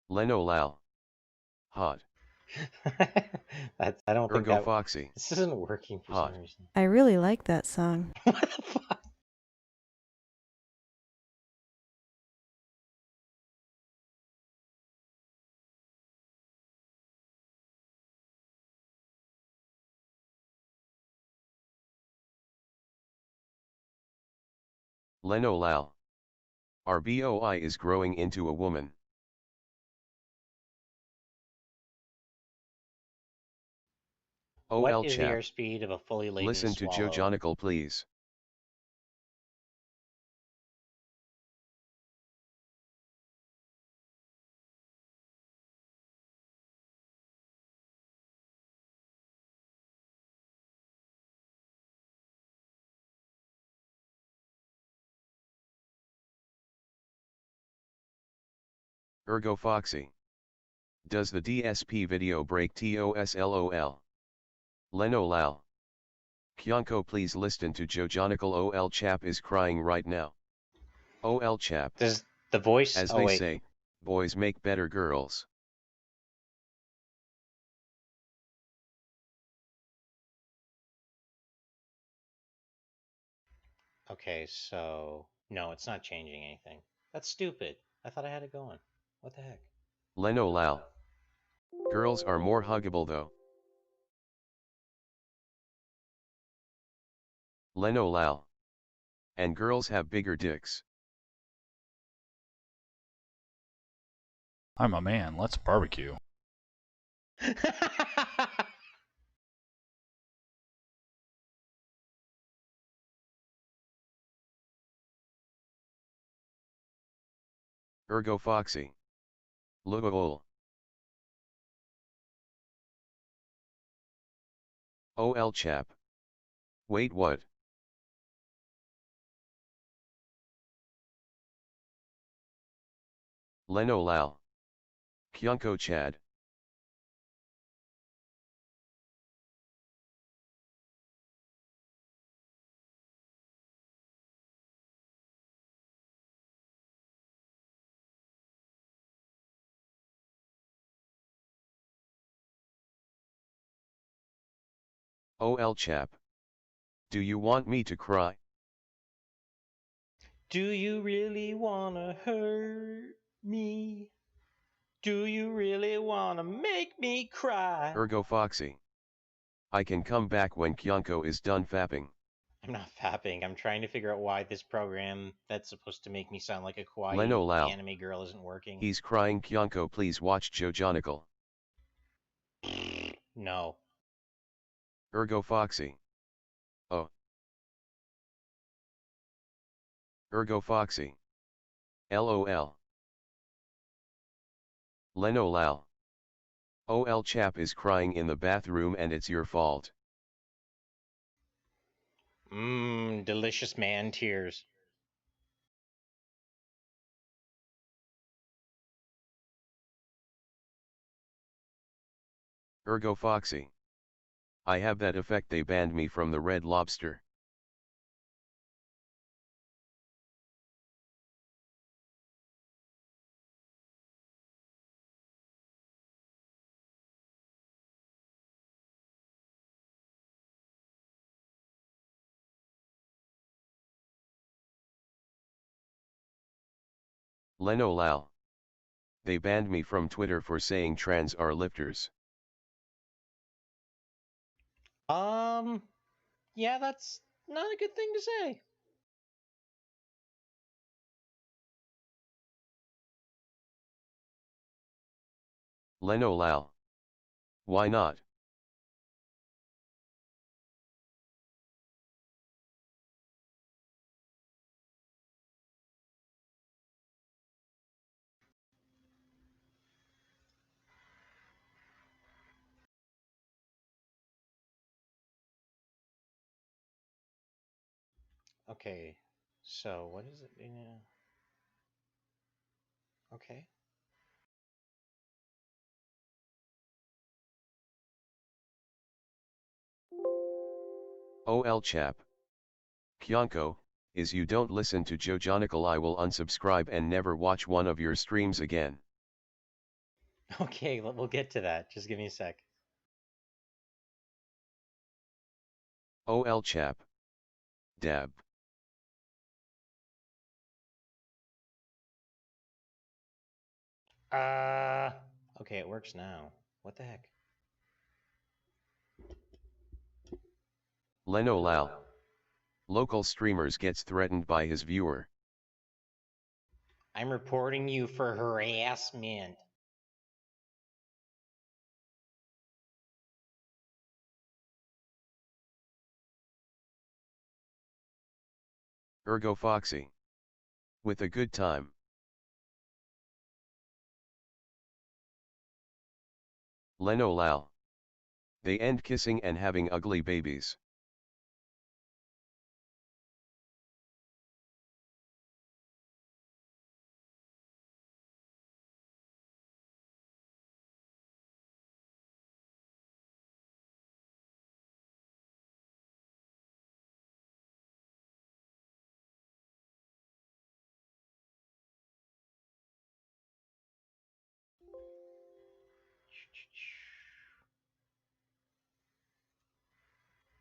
Leno Lal. Hot. That's, I don't think Ergo that Foxy. this isn't working for Hot. some reason. I really like that song. Leno Lal. RBOI is growing into a woman. OL What is the chap. airspeed of a fully laden Listen to swallow? Jojonical, please. Ergo Foxy. Does the DSP video break TOSLOL? Leno Lal. Kyonko, please listen to Jojonical. OL chap is crying right now. OL chap. Does the voice? As Oh, they wait. say, boys make better girls. Okay, so no, it's not changing anything. That's stupid. I thought I had it going. What the heck? Leno Lal. Girls are more huggable though. Leno Lal. And girls have bigger dicks. I'm a man, let's barbecue. Ergo Foxy. Lol. OL chap. Wait, what? Leno Lal. Kyonkochan. OL chap. Do you want me to cry? Do you really wanna hurt me? Do you really wanna make me cry? Ergo Foxy. I can come back when Kyonko is done fapping. I'm not fapping. I'm trying to figure out why this program that's supposed to make me sound like a kawaii Leno Lal. anime girl isn't working. He's crying. Kyonko, please watch Jojonical. No. Ergo Foxy. Oh. Ergo Foxy. LOL. Leno Lal. OL chap is crying in the bathroom and it's your fault. Delicious man tears. Ergo Foxy. I have that effect, they banned me from the Red Lobster. Leno Lal. They banned me from Twitter for saying trans are lifters. Yeah, that's not a good thing to say. Leno Lal. Why not? Okay, so what is it? Yeah. Okay. OL chap. Kyonko, is you don't listen to Jojonical, I will unsubscribe and never watch one of your streams again. Okay, we'll get to that. Just give me a sec. OL chap. Dab. Okay, it works now. What the heck? Leno Lal. Local streamers gets threatened by his viewer. I'm reporting you for harassment. Ergo Foxy. With a good time. Leno Lal. They end kissing and having ugly babies.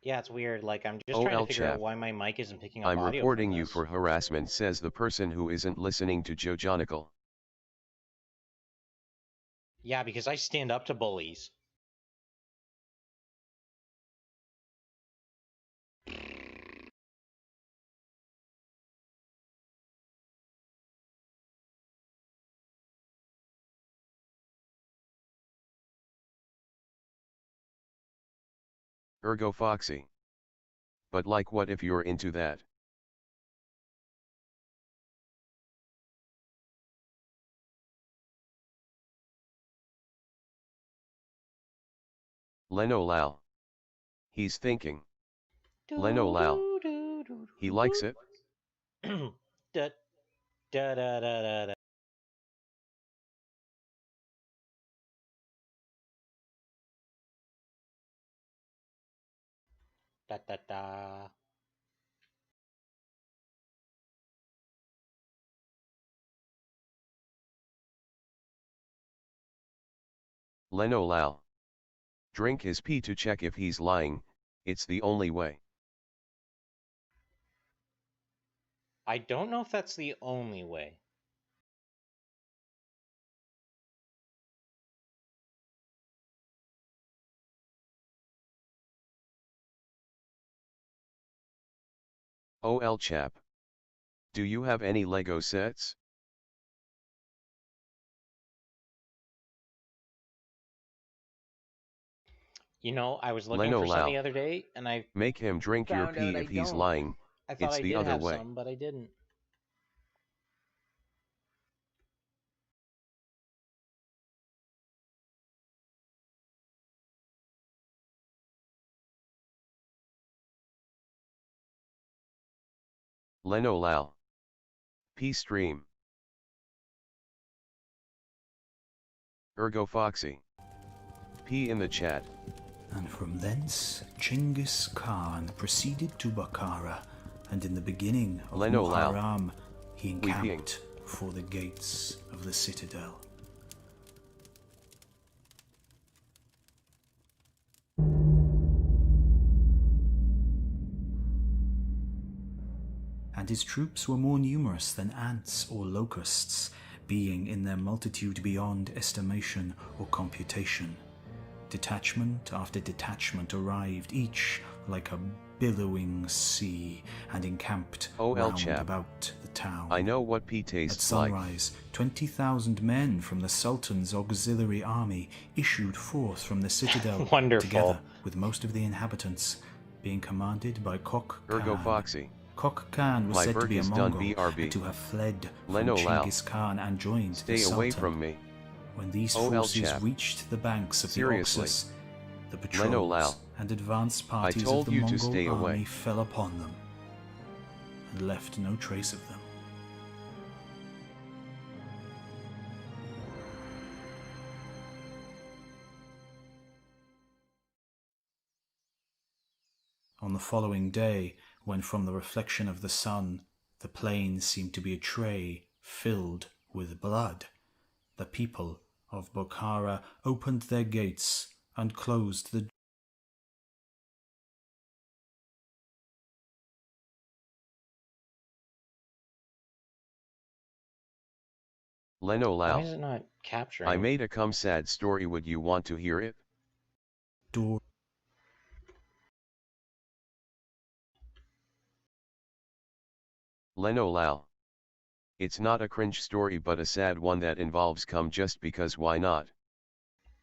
Yeah, it's weird. Like, I'm just trying to OL figure out chap. why my mic isn't picking up I'm audio reporting from you this. for harassment, says the person who isn't listening to Jojonical. Yeah, because I stand up to bullies. Ergo Foxy. But like, what if you're into that? Leno Lal. He's thinking. Leno Lal. He likes it? da, da, da, da, da, da. Da, da, da. Leno Lal. Drink his pee to check if he's lying, it's the only way. I don't know if that's the only way. OL chap. Do you have any Lego sets? You know, I was looking Leno for some Lal. the other day, and I Make him drink your found out pee I if he's don't. lying, I thought it's I the did other have way. some, but I didn't. Leno Lal. P stream. Ergo Foxy. P in the chat. And from thence Genghis Khan proceeded to Bukhara, and in the beginning of Leno Lal. Muharram he encamped for the gates of the citadel. And his troops were more numerous than ants or locusts, being in their multitude beyond estimation or computation. Detachment after detachment arrived, each like a billowing sea, and encamped round chap. about the town. I know what P At tastes like. sunrise, 20,000 men from the Sultan's auxiliary army issued forth from the citadel, Wonderful. together with most of the inhabitants, being commanded by Kok Ergo Khan. Foxy. Kok Khan was My said to work be a is done, Mongol, BRB. and to have fled from Leno Lal. Genghis Khan and joined Stay the Sultan. away from me. When these OL forces chap. reached the banks of Seriously. the Oxus, the Leno Lal. patrols and advanced parties told of the you to Mongol stay away. army fell upon them and left no trace of them. On the following day, when from the reflection of the sun the plain seemed to be a tray filled with blood, the people of Bukhara opened their gates and closed the Leno Lal. Why is it not capturing? I made a come sad story, would you want to hear it? door. Leno Lal. It's not a cringe story but a sad one that involves cum, just because why not?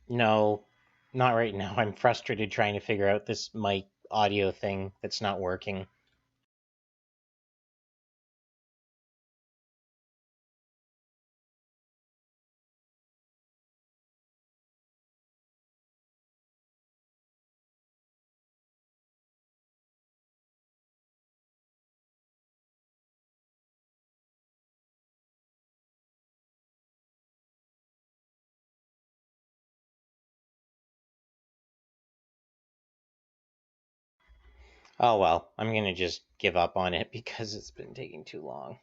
No, not right now. I'm frustrated trying to figure out this mic audio thing that's not working. Oh well, I'm gonna just give up on it because it's been taking too long.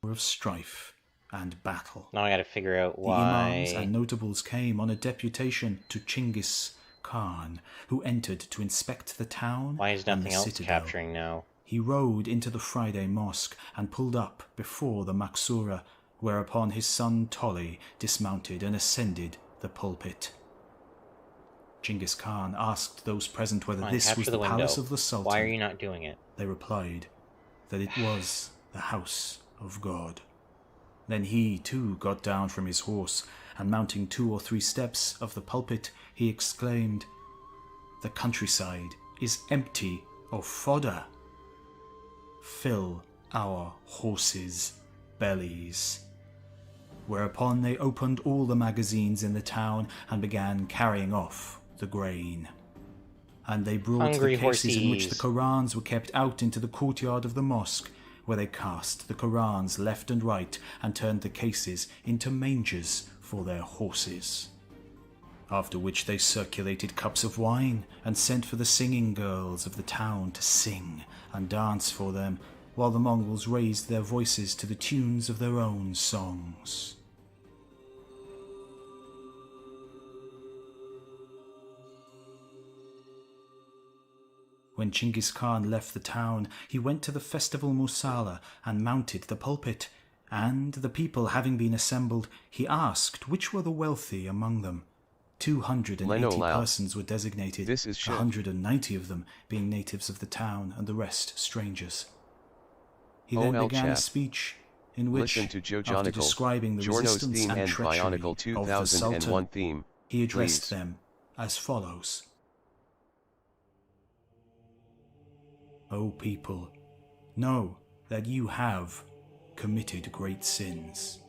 Of strife and battle. Now I gotta figure out The imams why. and notables came on a deputation to Genghis Khan, who entered to inspect the town Why is and nothing the else citadel. capturing now? He rode into the Friday mosque and pulled up before the Maksura, whereupon his son Tolly dismounted and ascended the pulpit. Genghis Khan asked those present whether Come on, this was capture the the palace window. of the Sultan. Why are you not doing it? They replied that it was the house of God. Then he, too, got down from his horse, and mounting 2 or 3 steps of the pulpit, he exclaimed, "The countryside is empty of fodder. Fill our horses' bellies." Whereupon they opened all the magazines in the town and began carrying off the grain. And they brought Hungry the cases in which horsies. the Korans were kept out into the courtyard of the mosque, where they cast the Korans left and right and turned the cases into mangers for their horses. After which they circulated cups of wine and sent for the singing girls of the town to sing and dance for them, while the Mongols raised their voices to the tunes of their own songs. When Genghis Khan left the town, he went to the festival Musala and mounted the pulpit, and the people having been assembled, he asked which were the wealthy among them. 280 Leno Lal. persons were designated, This is shit. 190 of them being natives of the town and the rest strangers. He then OL began a chap. speech in which, Listen to after Jojonical, describing the Giorno's resistance theme and and treachery Bionicle of the 2001 Sultan, theme, he addressed please. them as follows. O people, know that you have committed great sins,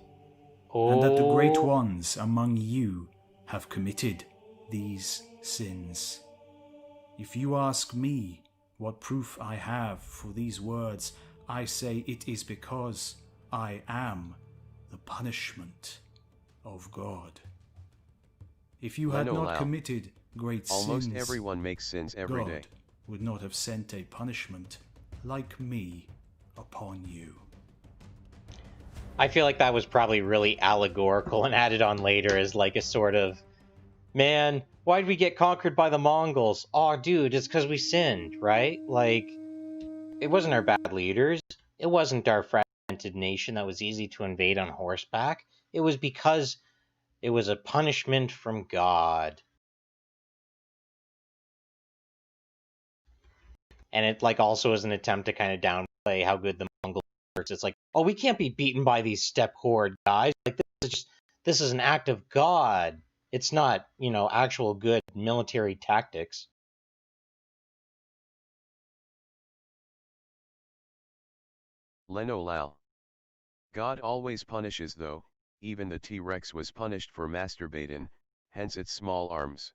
and that the great ones among you have committed these sins. If you ask me what proof I have for these words, I say it is because I am the punishment of God. If you had not committed great almost sins, everyone makes sins every day. God would not have sent a punishment like me upon you. I feel like that was probably really allegorical and added on later as like a sort of, man, why'd we get conquered by the Mongols? Oh, dude, it's because we sinned, right? Like, it wasn't our bad leaders. It wasn't our fragmented nation that was easy to invade on horseback. It was because it was a punishment from God. And it like also was an attempt to kind of downplay how good the Mongols were. It's like, oh, we can't be beaten by these steppe horde guys. Like this is an act of God. It's not, you know, actual good military tactics. Leno Lal. God always punishes though, even the T-Rex was punished for masturbating, hence its small arms.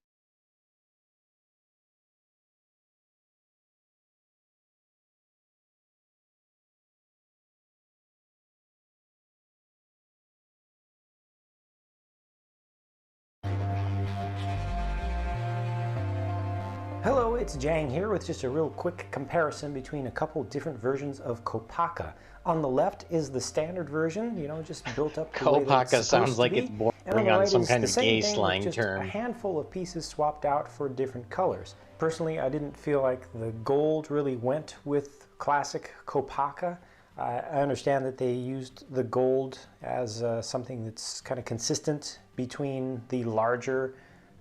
Hello, it's Jang here with just a real quick comparison between a couple different versions of Kopaka. On the left is the standard version, you know, just built up the way that it's sounds like be. it's bordering And on the on right some is kind the of same gay thing slang with just term. a handful of pieces swapped out for different colors. Personally, I didn't feel like the gold really went with classic Kopaka. I understand that they used the gold as something that's kind of consistent between the larger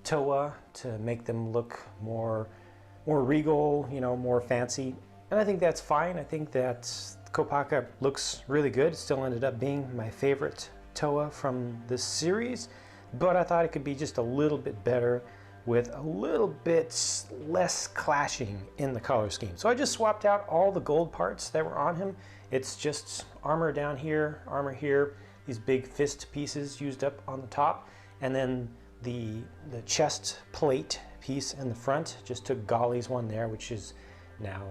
Toa to make them look more regal, you know, more fancy. And I think that's fine. I think that Kopaka looks really good. It still ended up being my favorite Toa from this series, but I thought it could be just a little bit better with a little bit less clashing in the color scheme. So I just swapped out all the gold parts that were on him. It's just armor down here, armor here, these big fist pieces used up on the top, and then the chest plate piece in the front. Just took Golly's one there, which is now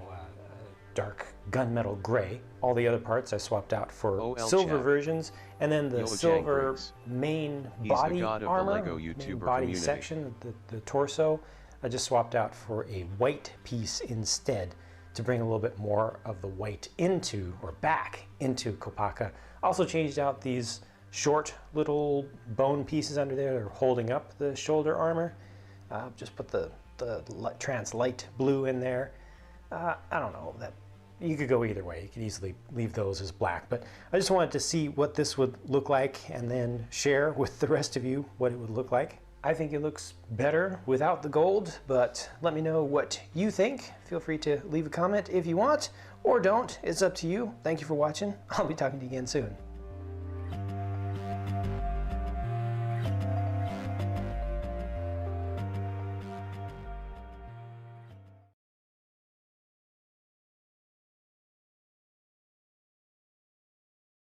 dark gunmetal gray. All the other parts I swapped out for silver versions, and then the silver main body armor, main body section, the torso, I just swapped out for a white piece instead to bring a little bit more of the white into, or back into Kopaka. Also changed out these short little bone pieces under there that are holding up the shoulder armor. Just put the trans light blue in there. I don't know, that you could go either way. You could easily leave those as black, but I just wanted to see what this would look like and then share with the rest of you what it would look like. I think it looks better without the gold, but let me know what you think. Feel free to leave a comment if you want, or don't. It's up to you. Thank you for watching. I'll be talking to you again soon.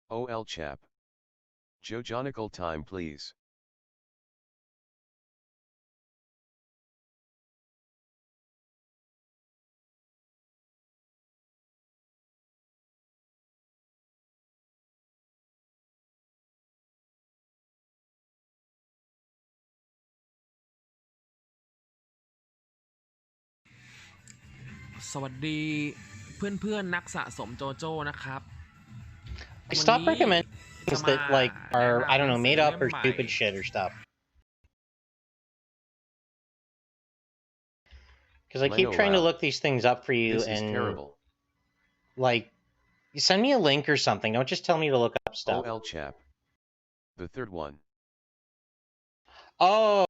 OL chap. Jojonical time please.สวัสดีเพื่อนๆนักสะสมโจโจ้นะครับ I stopped recommending things that like are, I don't know, made up or stupid shit or stuff. Because I keep trying to look these things up for you, and like, you send me a link or something. Don't just tell me to look up stuff. OL chap. The third one. Oh.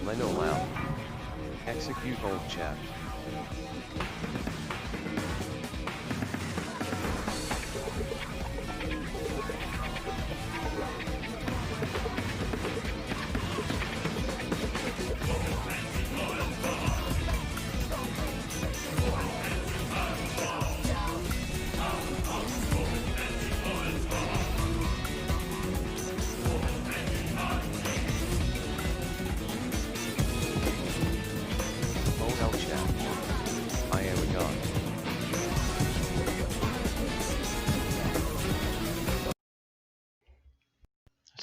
Leno Lao. Execute old chap.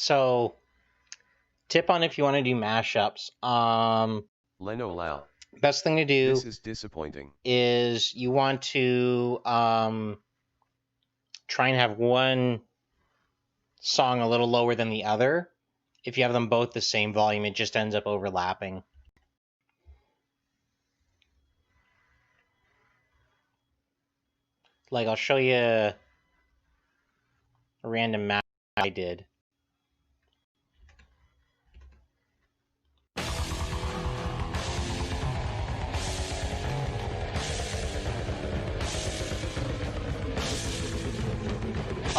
So, tip on if you want to do mashups. Leno Lao. Best thing to do. This is disappointing. Is you want to try and have one song a little lower than the other. If you have them both the same volume, it just ends up overlapping. Like, I'll show you a random map I did.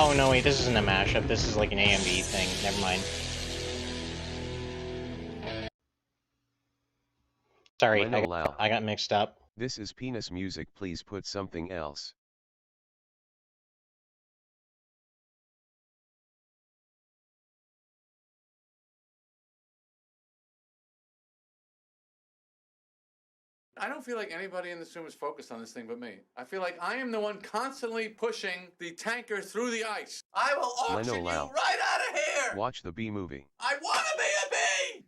Oh, no, wait, this isn't a mashup. This is like an AMV thing. Never mind. Sorry, I got mixed up. This is penis music. Please put something else. I don't feel like anybody in this room is focused on this thing but me. I feel like I am the one constantly pushing the tanker through the ice. I will auction you right out of here! Watch the B movie. I want to be a bee!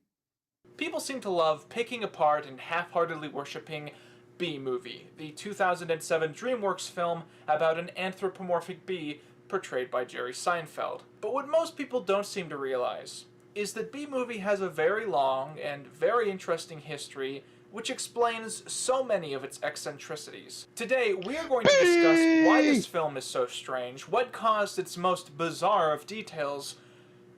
People seem to love picking apart and half-heartedly worshipping B-Movie, the 2007 DreamWorks film about an anthropomorphic bee portrayed by Jerry Seinfeld. But what most people don't seem to realize is that B-Movie has a very long and very interesting history which explains so many of its eccentricities. Today, we are going to discuss why this film is so strange, what caused its most bizarre of details,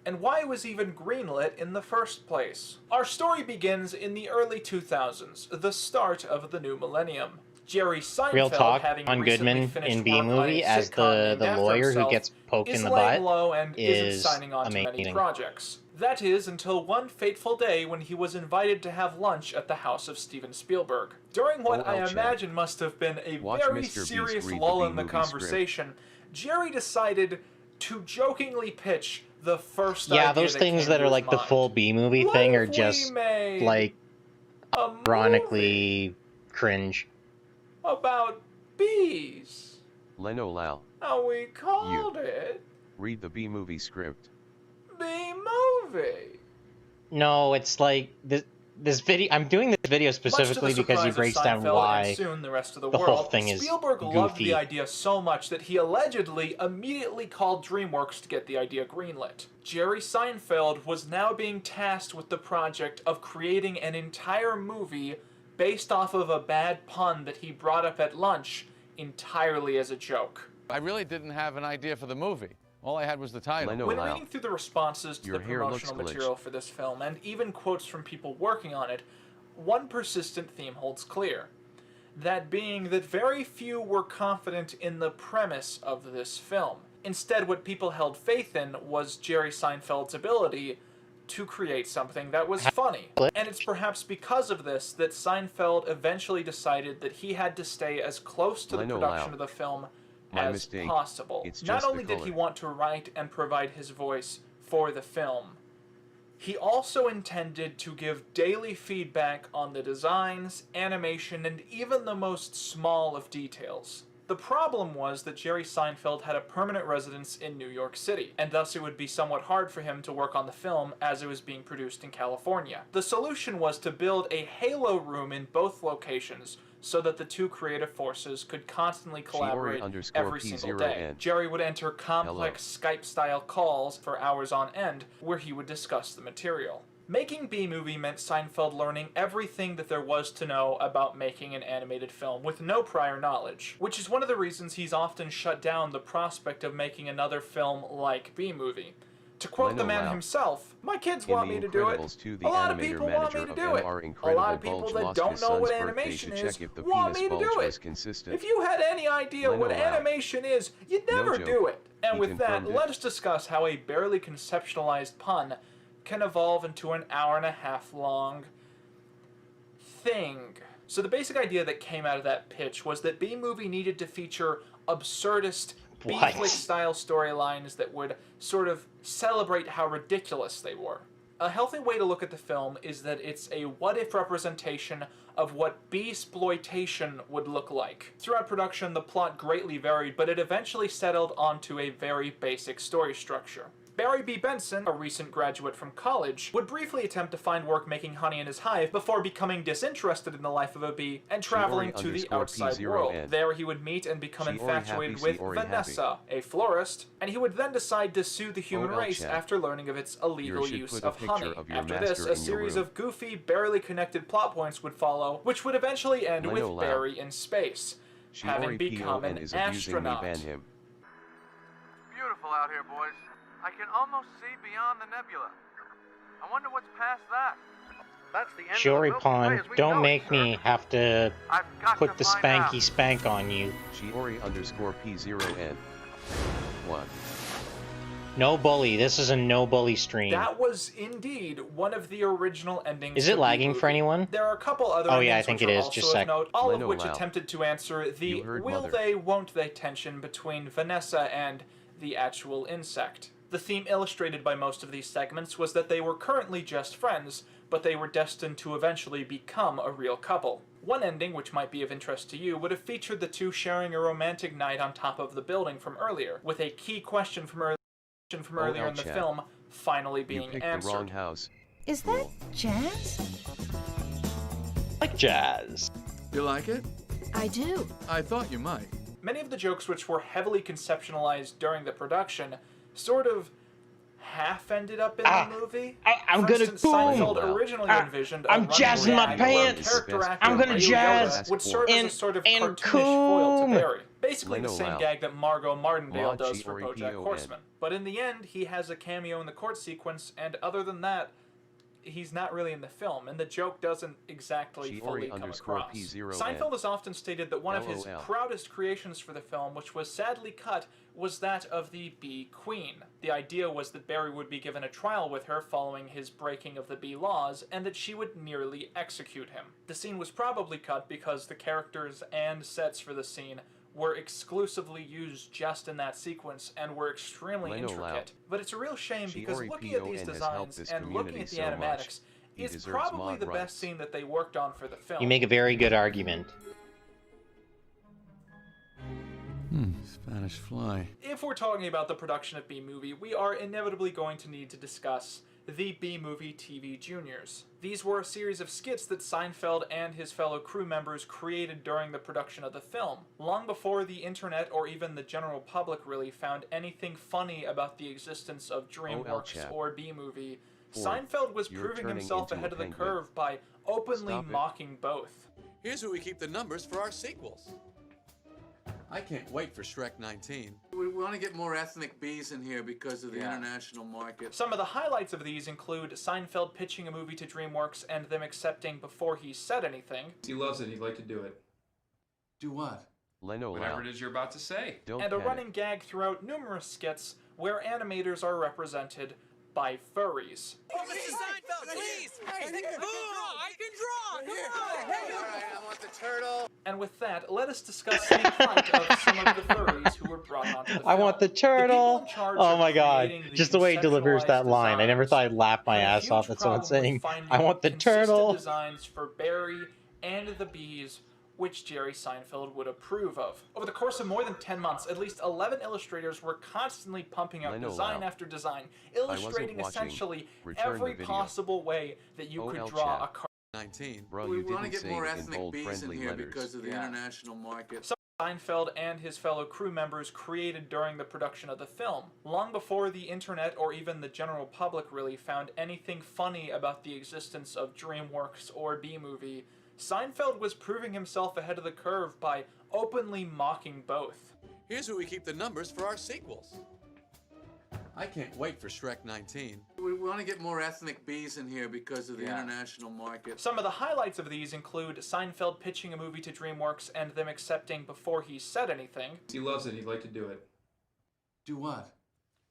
and why it was even greenlit in the first place. Our story begins in the early 2000s, the start of the new millennium. Jerry Seinfeld, Real talk, having John recently Goodman finished in work B on a movie as sitcom the named lawyer after who himself, gets poked is in the laying butt low and isn't is signing on to many amazing. projects. That is, until one fateful day when he was invited to have lunch at the house of Steven Spielberg. During what I imagine must have been a very serious lull in the conversation, Jerry decided to jokingly pitch the first idea those that things came that to are his like the mind. full B movie What thing if are we just made like a ironically cringe. about bees? Leno Lao. How we called it Read the B movie script. B-Movie. No, it's like this video. I'm doing this video specifically because he breaks down why and soon the rest of the whole world, thing is Spielberg loved goofy. the idea so much that he allegedly immediately called DreamWorks to get the idea greenlit. Jerry Seinfeld was now being tasked with the project of creating an entire movie based off of a bad pun that he brought up at lunch entirely as a joke. I really didn't have an idea for the movie. All I had was the title. When reading through the responses to Your the hair promotional looks glitched. material for this film, and even quotes from people working on it, one persistent theme holds clear. That being that very few were confident in the premise of this film. Instead, what people held faith in was Jerry Seinfeld's ability to create something that was funny. And it's perhaps because of this that Seinfeld eventually decided that he had to stay as close to the Leno production Lao. of the film My as mistake. possible. It's Not just the only did he color. want to write and provide his voice for the film, he also intended to give daily feedback on the designs, animation, and even the most small of details. The problem was that Jerry Seinfeld had a permanent residence in New York City, and thus it would be somewhat hard for him to work on the film as it was being produced in California. The solution was to build a halo room in both locations so that the two creative forces could constantly collaborate every single day. P0N. Jerry would enter complex Skype-style calls for hours on end where he would discuss the material. Making B-Movie meant Seinfeld learning everything that there was to know about making an animated film with no prior knowledge, which is one of the reasons he's often shut down the prospect of making another film like B-Movie. To quote Leno the man Lao. himself, "My kids In want The me to do it. Incredibles 2, the A lot of animator people want me manager to of do it. MR A Incredible lot of people Bulge that lost don't his know son's what birthday animation to is check if the want penis me to bulge do was it. consistent. If you had any idea Leno what Lao. animation is, you'd No never joke. do it." And He with that, confirmed it. let us discuss how a barely conceptualized pun can evolve into an hour-and-a-half long thing. So the basic idea that came out of that pitch was that B-Movie needed to feature absurdist B-flick style storylines that would sort of celebrate how ridiculous they were. A healthy way to look at the film is that it's a what-if representation of what B-sploitation would look like. Throughout production, the plot greatly varied, but it eventually settled onto a very basic story structure. Barry B. Benson, a recent graduate from college, would briefly attempt to find work making honey in his hive before becoming disinterested in the life of a bee and traveling to the outside world. There he would meet and become infatuated with Vanessa, a florist, and he would then decide to sue the human race after learning of its illegal use of honey. After this, a series of goofy, barely connected plot points would follow, which would eventually end with Barry in space, having become an astronaut. Beautiful out here, boys. I can almost see beyond the nebula. I wonder what's past that. That's the end Shiori of the Pond, don't make me have to put the spanky spank on you. Shiori_P0N1. No bully. This is a no bully stream. That was indeed one of the original endings. Is it lagging for anyone? There are a couple other Oh yeah, I endings think which it are is. also Just a sec. of note, all of which Wow. attempted to answer the will mother. they, won't they tension between Vanessa and the actual insect. The theme illustrated by most of these segments was that they were currently just friends, but they were destined to eventually become a real couple. One ending, which might be of interest to you, would have featured the two sharing a romantic night on top of the building from earlier, with a key question from earlier in the film finally being answered. The wrong house. Is that jazz? Like jazz. You like it? I do. I thought you might. Many of the jokes which were heavily conceptualized during the production sort of half ended up in the movie. I'm For gonna instance, boom. Seinfeld originally envisioned a I'm running jazzing my gag where pants. character actor I'm gonna Ray jazz Liotta would serve as a sort of and cartoonish foil to coom. Barry. Basically the same Leno gag that Margot Martindale Lod does for Chiori BoJack P.O.N.. Horseman. But in the end, he has a cameo in the court sequence, and other than that, he's not really in the film, and the joke doesn't exactly fully come across. Shiori_P0N. Seinfeld has often stated that one of his LOL. proudest creations for the film, which was sadly cut, was that of the Bee Queen. The idea was that Barry would be given a trial with her following his breaking of the bee laws, and that she would nearly execute him. The scene was probably cut because the characters and sets for the scene were exclusively used just in that sequence and were extremely Leno intricate. Loud. But it's a real shame because Shiori looking at these P.O.N. has helped designs this and looking at community the so much. animatics, He it's deserves probably mod the rights. best scene that they worked on for the film. You make a very good argument. Spanish Fly. If we're talking about the production of B-Movie, we are inevitably going to need to discuss the B-Movie TV Juniors. These were a series of skits that Seinfeld and his fellow crew members created during the production of the film, long before the internet or even the general public really found anything funny about the existence of DreamWorks chap. or B-Movie. Ford, Seinfeld was you're proving turning himself into a ahead of the penguin. curve by openly Stop it. mocking both. Here's where we keep the numbers for our sequels. I can't wait for Shrek 19. We want to get more ethnic bees in here because of the international market. Some of the highlights of these include Seinfeld pitching a movie to DreamWorks and them accepting before he said anything. He loves it. He'd like to do it. Do what? Leno Whatever Loud. it is you're about to say. Don't And a panic. running gag throughout numerous skits where animators are represented by furries. Oh, Mr. Seinfeld, please! I can draw! Come on! Alright, I want the turtle. And with that, let us discuss the plight of some of the furries who were brought onto the film. I want the turtle. Oh my god. Just the way he delivers that line. I never thought I'd laugh my ass off at someone saying, I want the turtle. Designs for Barry and the bees, which Jerry Seinfeld would approve of. Over the course of more than 10 months, at least 11 illustrators were constantly pumping out Leno design Loud. after design, wasn't illustrating watching. essentially Return every the video. possible way that you could OL draw chat. a car. 19. Bro, we you want to didn't get say more it in ethnic bold, bees in friendly here letters. because of the international market. Seinfeld and his fellow crew members created during the production of the film, long before the internet or even the general public really found anything funny about the existence of DreamWorks or B-Movie. Seinfeld was proving himself ahead of the curve by openly mocking both. Here's where we keep the numbers for our sequels. I can't wait for Shrek 19. We want to get more ethnic bees in here because of the international market. Some of the highlights of these include Seinfeld pitching a movie to DreamWorks and them accepting before he said anything. He loves it. He'd like to do it. Do what?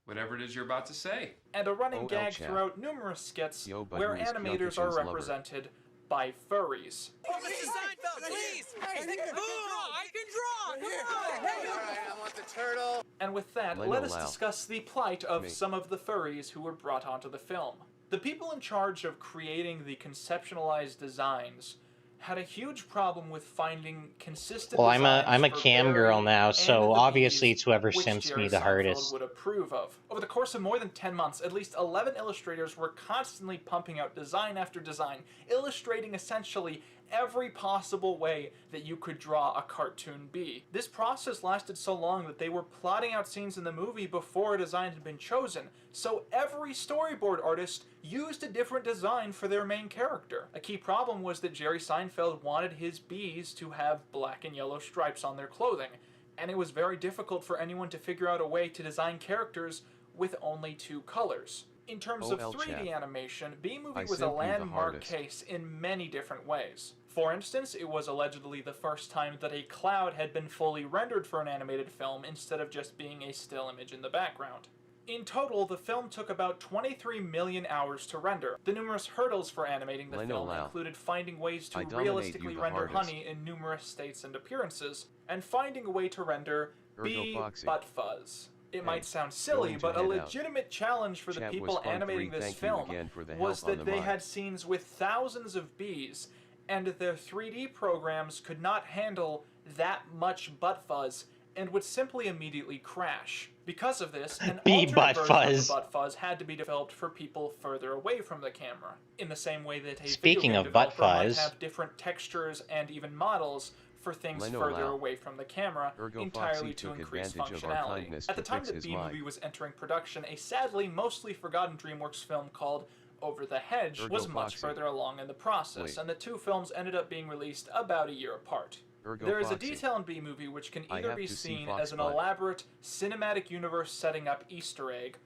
Whatever it is you're about to say. And a running OL gag chat. throughout numerous skits Yo, but where who is animators are Kyonkochan's lover? represented by furries. Oh, Mr. Seinfeld, please! I can draw! Come on! Alright, I want the turtle. And with that, Leno let us Loud. discuss the plight of Me. some of the furries who were brought onto the film. The people in charge of creating the conceptualized designs had a huge problem with finding consistent Well, I'm a designs for cam Barry girl now, and so the obviously bees, it's whoever which simps Jerry me the Seinfeld hardest. would approve of. Over the course of more than 10 months, at least 11 illustrators were constantly pumping out design after design, illustrating essentially every possible way that you could draw a cartoon bee. This process lasted so long that they were plotting out scenes in the movie before a design had been chosen, so every storyboard artist used a different design for their main character. A key problem was that Jerry Seinfeld wanted his bees to have black and yellow stripes on their clothing, and it was very difficult for anyone to figure out a way to design characters with only 2 colors. In terms of 3D animation, B-Movie was a landmark case in many different ways. For instance, it was allegedly the first time that a cloud had been fully rendered for an animated film instead of just being a still image in the background. In total, the film took about 23 million hours to render. The numerous hurdles for animating the film included finding ways to realistically render honey in numerous states and appearances, and finding a way to render bee butt fuzz. It might sound silly, but a legitimate challenge for the people animating this film was that they had scenes with thousands of bees, and their 3D programs could not handle that much butt fuzz and would simply immediately crash. Because of this, an alternate version of the butt fuzz had to be developed for people further away from the camera. In the same way that a video game developer might have different textures and even models for things further away from the camera, entirely to increase functionality. At the time that B-Movie was entering production, a sadly mostly forgotten DreamWorks film called Over the Hedge was much further along in the process, and the 2 films ended up being released about a year apart. There is a detail in B-Movie which can either be seen as an elaborate cinematic universe setting up Easter egg,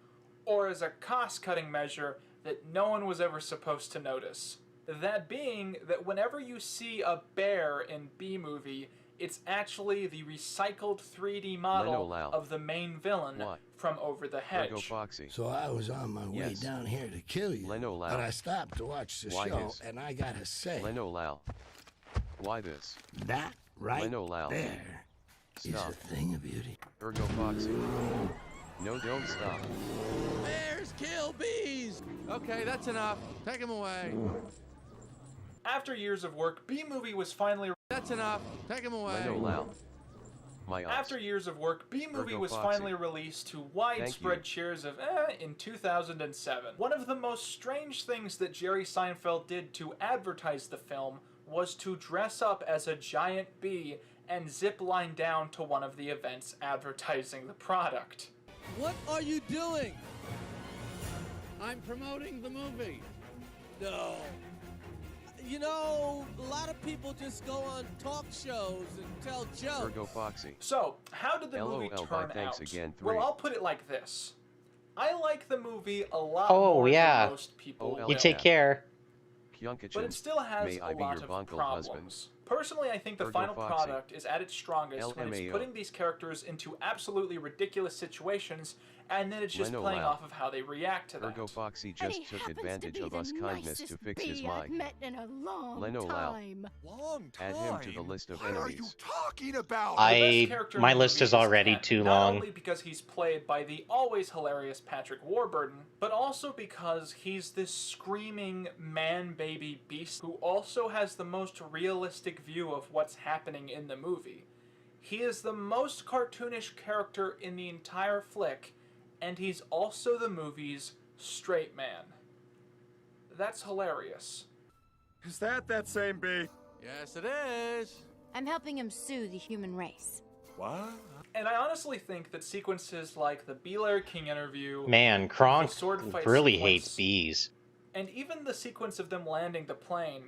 or as a cost-cutting measure that no one was ever supposed to notice. That being that whenever you see a bear in B-Movie, it's actually the recycled 3D model of the main villain from Over the Hedge. So I was on my way down here to kill you, but I stopped to watch the show, and I gotta say... Why this? That right there is a thing of beauty. No, don't stop. Bears kill bees! Okay, that's enough. Take him away. After years of work, B-Movie was finally... That's enough. Take him away. After years of work, B-Movie was finally released to widespread cheers of in 2007. One of the most strange things that Jerry Seinfeld did to advertise the film was to dress up as a giant bee and zip line down to one of the events advertising the product. What are you doing? I'm promoting the movie. No. You know, a lot of people just go on talk shows and tell jokes. So, how did the movie turn out? Well, I'll put it like this. I like the movie a lot more than most people You take care. But it still has a lot of problems. Personally, I think the final product is at its strongest when it's putting these characters into absolutely ridiculous situations, and then it's just playing off of how they react to that. Foxy just took advantage of us kindness to fix his mind. Met in a long time. Add him to the list of enemies. What are you talking about? My list is already too long. Not only because he's played by the always hilarious Patrick Warburton, but also because he's this screaming man-baby beast who also has the most realistic view of what's happening in the movie. He is the most cartoonish character in the entire flick, and he's also the movie's straight man. That's hilarious. Is that same bee? Yes, it is. I'm helping him sue the human race. What? And I honestly think that sequences like the Belair King interview... Man, Kronk really hates bees. And even the sequence of them landing the plane...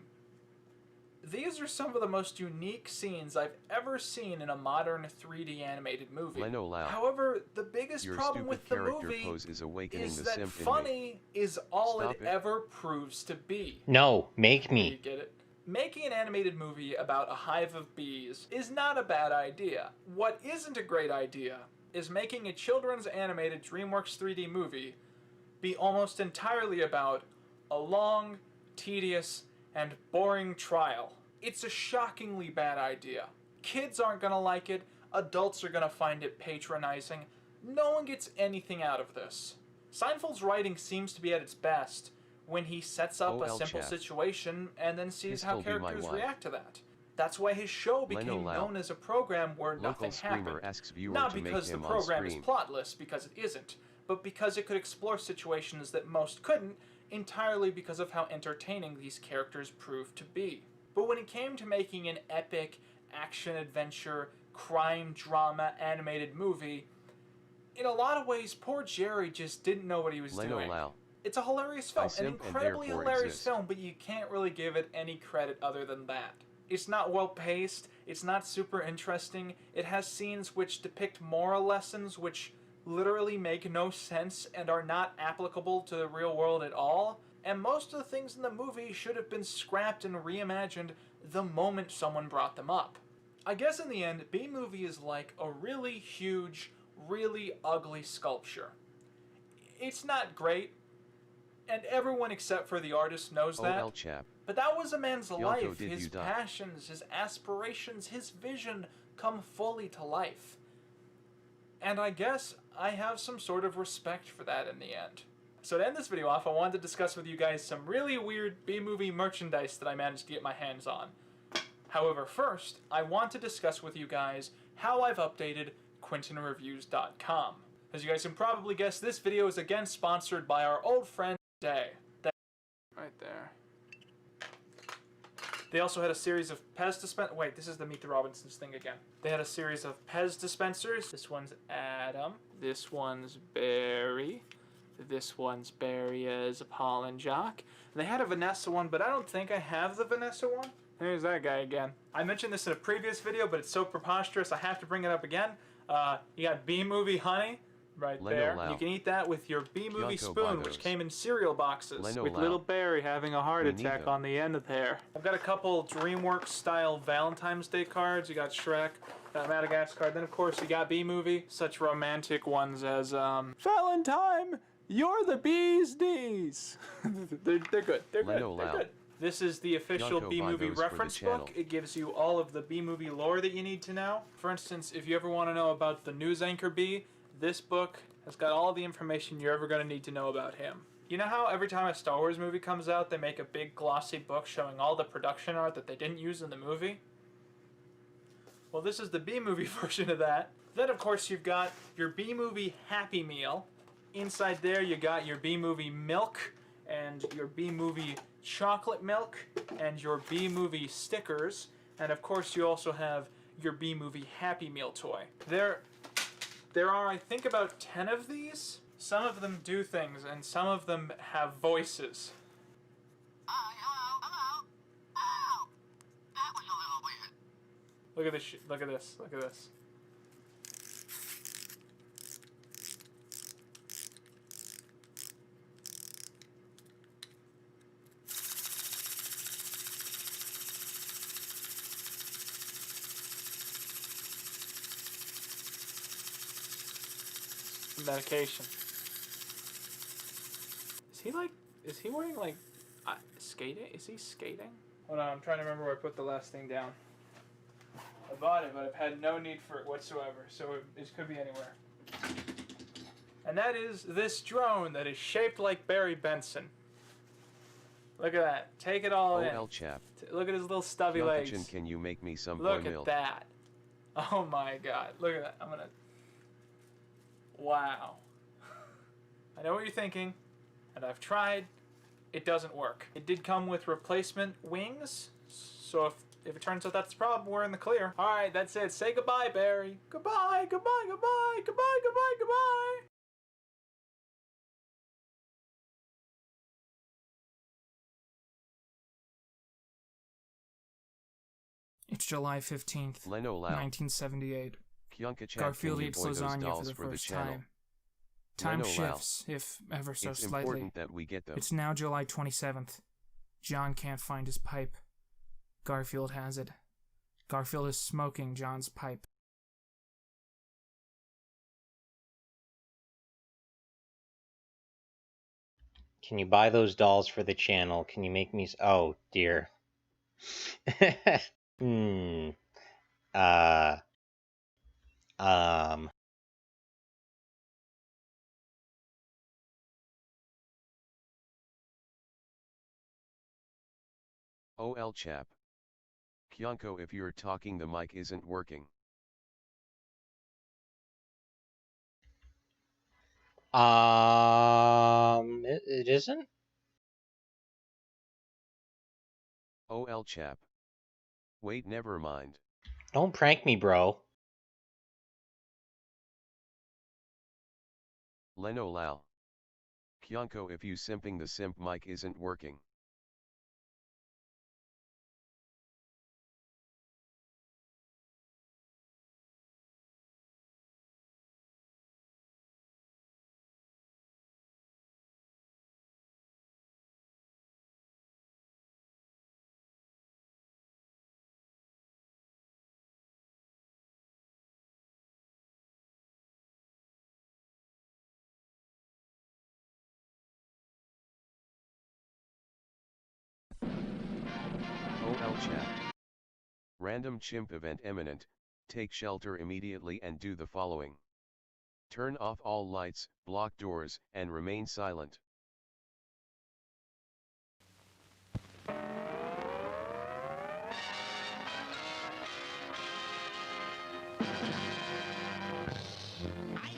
These are some of the most unique scenes I've ever seen in a modern 3D animated movie. However, the biggest problem with the movie is that funny is all it ever proves to be. No, make me. You get it? Making an animated movie about a hive of bees is not a bad idea. What isn't a great idea is making a children's animated DreamWorks 3D movie be almost entirely about a long, tedious, and boring trial. It's a shockingly bad idea. Kids aren't gonna like it, adults are gonna find it patronizing. No one gets anything out of this. Seinfeld's writing seems to be at its best when he sets up a simple situation and then sees how characters react to that. That's why his show became known as a program where nothing happened. Not because the program is plotless, because it isn't, but because it could explore situations that most couldn't, entirely because of how entertaining these characters proved to be. But when it came to making an epic, action-adventure, crime drama animated movie, in a lot of ways, poor Jerry just didn't know what he was doing. It's a hilarious film, an incredibly hilarious film, but you can't really give it any credit other than that. It's not well paced, it's not super interesting, it has scenes which depict moral lessons which literally make no sense and are not applicable to the real world at all, and most of the things in the movie should have been scrapped and reimagined the moment someone brought them up. I guess in the end, B-Movie is like a really huge, really ugly sculpture. It's not great, and everyone except for the artist knows that. But that was a man's life, his passions, his aspirations, his vision come fully to life. And I guess I have some sort of respect for that in the end. So to end this video off, I wanted to discuss with you guys some really weird B-Movie merchandise that I managed to get my hands on. However, first, I want to discuss with you guys how I've updated QuentinReviews.com. As you guys can probably guess, this video is again sponsored by our old friend Day. Right there. They also had a series of Pez dispensers. Wait, this is the Meet the Robinsons thing again. They had a series of Pez dispensers. This one's Adam. This one's Barry. This one's Barry as a pollen jock. They had a Vanessa one, but I don't think I have the Vanessa one. There's that guy again. I mentioned this in a previous video, but it's so preposterous I have to bring it up again. You got B-Movie honey. Right there. You can eat that with your B-Movie spoon, which came in cereal boxes, with little Barry having a heart attack on the end of there. I've got a couple DreamWorks-style Valentine's Day cards. You got Shrek, Madagascar, then of course you got B-Movie. Such romantic ones as, Valentine, you're the bee's knees. they're good. They're good. They're good. This is the official B-Movie reference book. It gives you all of the B-Movie lore that you need to know. For instance, if you ever want to know about the news anchor bee, this book has got all the information you're ever going to need to know about him. You know how every time a Star Wars movie comes out, they make a big glossy book showing all the production art that they didn't use in the movie? Well, this is the B-Movie version of that. Then, of course, you've got your B-Movie Happy Meal. Inside there, you got your B-Movie milk and your B-Movie chocolate milk and your B-Movie stickers. And, of course, you also have your B-Movie Happy Meal toy. There are, I think, about 10 of these. Some of them do things, and some of them have voices. Look at this look at this. Look at this. Medication. Is he wearing like, skating? Is he skating? Hold on, I'm trying to remember where I put the last thing down. I bought it, but I've had no need for it whatsoever, so it could be anywhere. And that is this drone that is shaped like Barry Benson. Look at that. Take it all in. Look at his little stubby legs. Can you make me some Look at that. Oh my god. Look at that. I'm gonna... Wow. I know what you're thinking, and I've tried. It doesn't work. It did come with replacement wings, so if it turns out that's the problem, we're in the clear. Alright, that's it. Say goodbye, Barry. Goodbye, goodbye, goodbye, goodbye, goodbye, goodbye. It's July 15th, 1978. Garfield eats lasagna for the first time. Time shifts, if ever so slightly. It's now July 27th. John can't find his pipe. Garfield has it. Garfield is smoking John's pipe. Can you buy those dolls for the channel? Can you make me... Oh, dear. OL chap. Kyonko, if you're talking, the mic isn't working. It isn't? OL chap. Wait, never mind. Don't prank me, bro. Leno Lal. Kyonko, if you simping, the simp mic isn't working. OL chat. Random chimp event imminent, take shelter immediately and do the following. Turn off all lights, block doors, and remain silent. I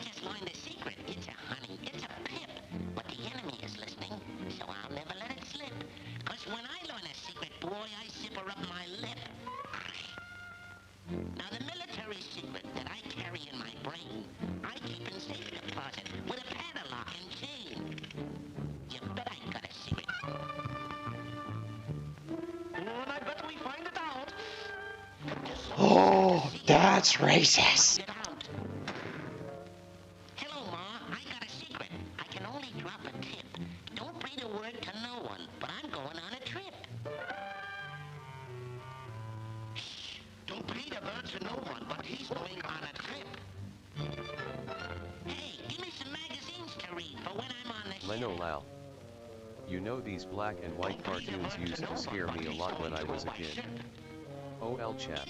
just learned a secret. It's a honey, it's a pip. But the enemy is listening, so I'll never let it slip. 'Cause when I learn a secret, boy, I zipper up my lip. Now the military secret that I carry in my brain, I keep in safe deposit with a padlock and chain. You bet I got a secret. And I bet we find it out. Oh, that's racist. Hello, Ma. I got a secret. I can only drop a tip. Don't breathe a word to no one, but I'm going on a trip. Shh. Don't breathe a word to no one, but he's going on a trip. Hey, give me some magazines to read for when I'm on the ship. Leno Lal. You know these black and white cartoons used to scare me a lot when I was a kid. OL chap.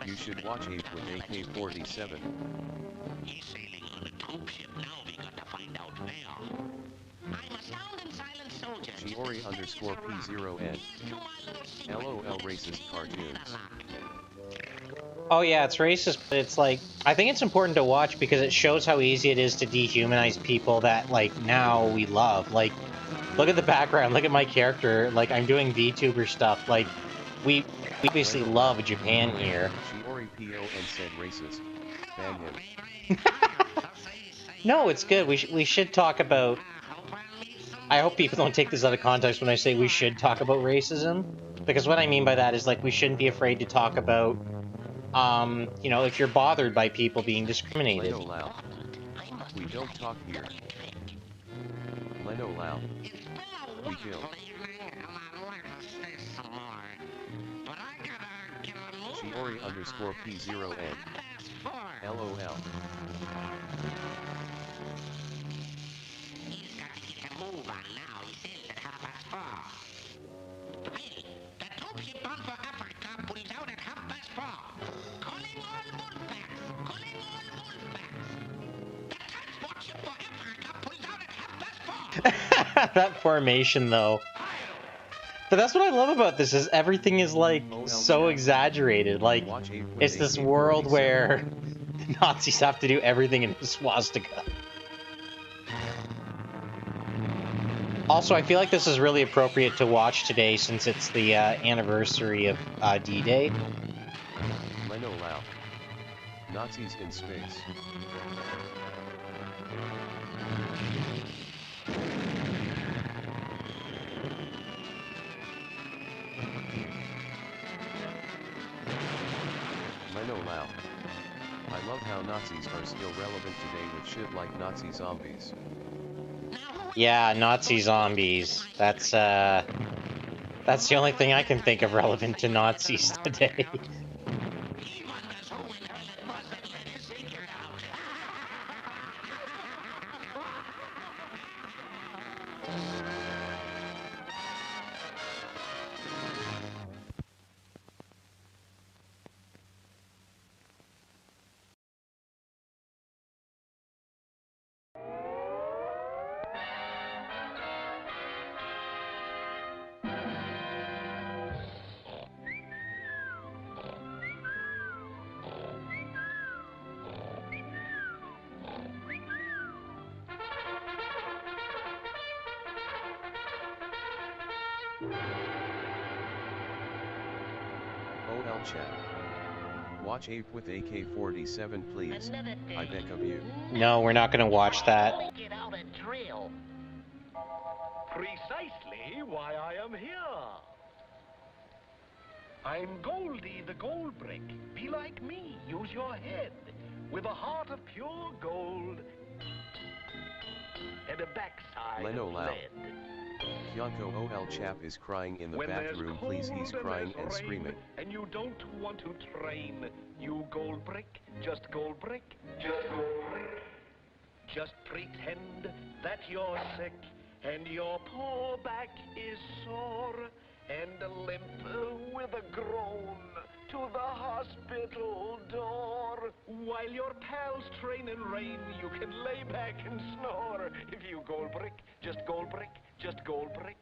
You should watch Ape with AK-47. He's sailing on a troop ship. Now we got to find out where. I'm a sound and silent soldier. Shiori_P0N. LOL racist cartoons. Oh yeah, it's racist, but it's like, I think it's important to watch because it shows how easy it is to dehumanize people that, like, now we love. Like, look at the background, look at my character, like, I'm doing VTuber stuff, like, we obviously love Japan here. Shiori PON said racist. Ban him. No, it's good, we should talk about... I hope people don't take this out of context when I say we should talk about racism, because what I mean by that is, like, we shouldn't be afraid to talk about, you know, if you're bothered by people being discriminated. Leno Lao. We don't talk here. Leno Lao. We kill. Shiori_P0N. LOL. He's got to get a move on now. He says at 4:30. Hey, the troop ship bound for Africa pulls out at 4:30. Calling all wolfpacks. Calling all wolfpacks. The transport ship for Africa pulls out at 4:30. That formation, though. But that's what I love about this, is everything is, like, so exaggerated. Like, it's this world where Nazis have to do everything in a swastika. Also, I feel like this is really appropriate to watch today since it's the anniversary of D-Day. Leno Lao. Nazis in space. Leno Lao. I love how Nazis are still relevant today with shit like Nazi zombies. Yeah, Nazi zombies. That's the only thing I can think of relevant to Nazis today. OL chat. Watch Ape with AK-47 please, I beg of you. No, we're not gonna watch that. Get out a drill. Precisely why I am here. I'm Goldie the Gold Brick. Be like me, use your head. With a heart of pure gold and a backside Leno of Lau. lead. Kyonko OL chap is crying in the When there's bathroom cold please, he's and crying there's and rain, screaming. and you don't want to train, you Gold Brick, just Gold Brick, just Gold Brick. Just pretend that you're sick and your poor back is sore and limp with a groan to the hospital door. While your pals train and rain, you can lay back and snore. If you Gold Brick, just Gold Brick, just Gold Brick.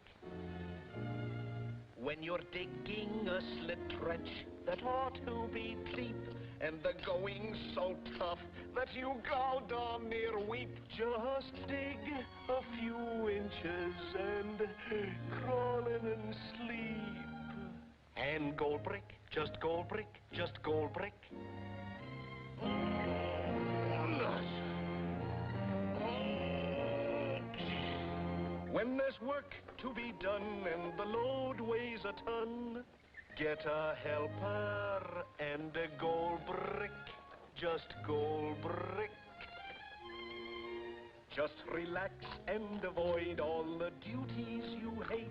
When you're digging a slit trench that ought to be deep, and the going's so tough that you go darn near weep, just dig a few inches and crawl in and sleep. And Gold Brick, just Gold Brick, just Gold Brick. When there's work to be done and the load weighs a ton, get a helper and a Gold Brick, just Gold Brick. Just relax and avoid all the duties you hate.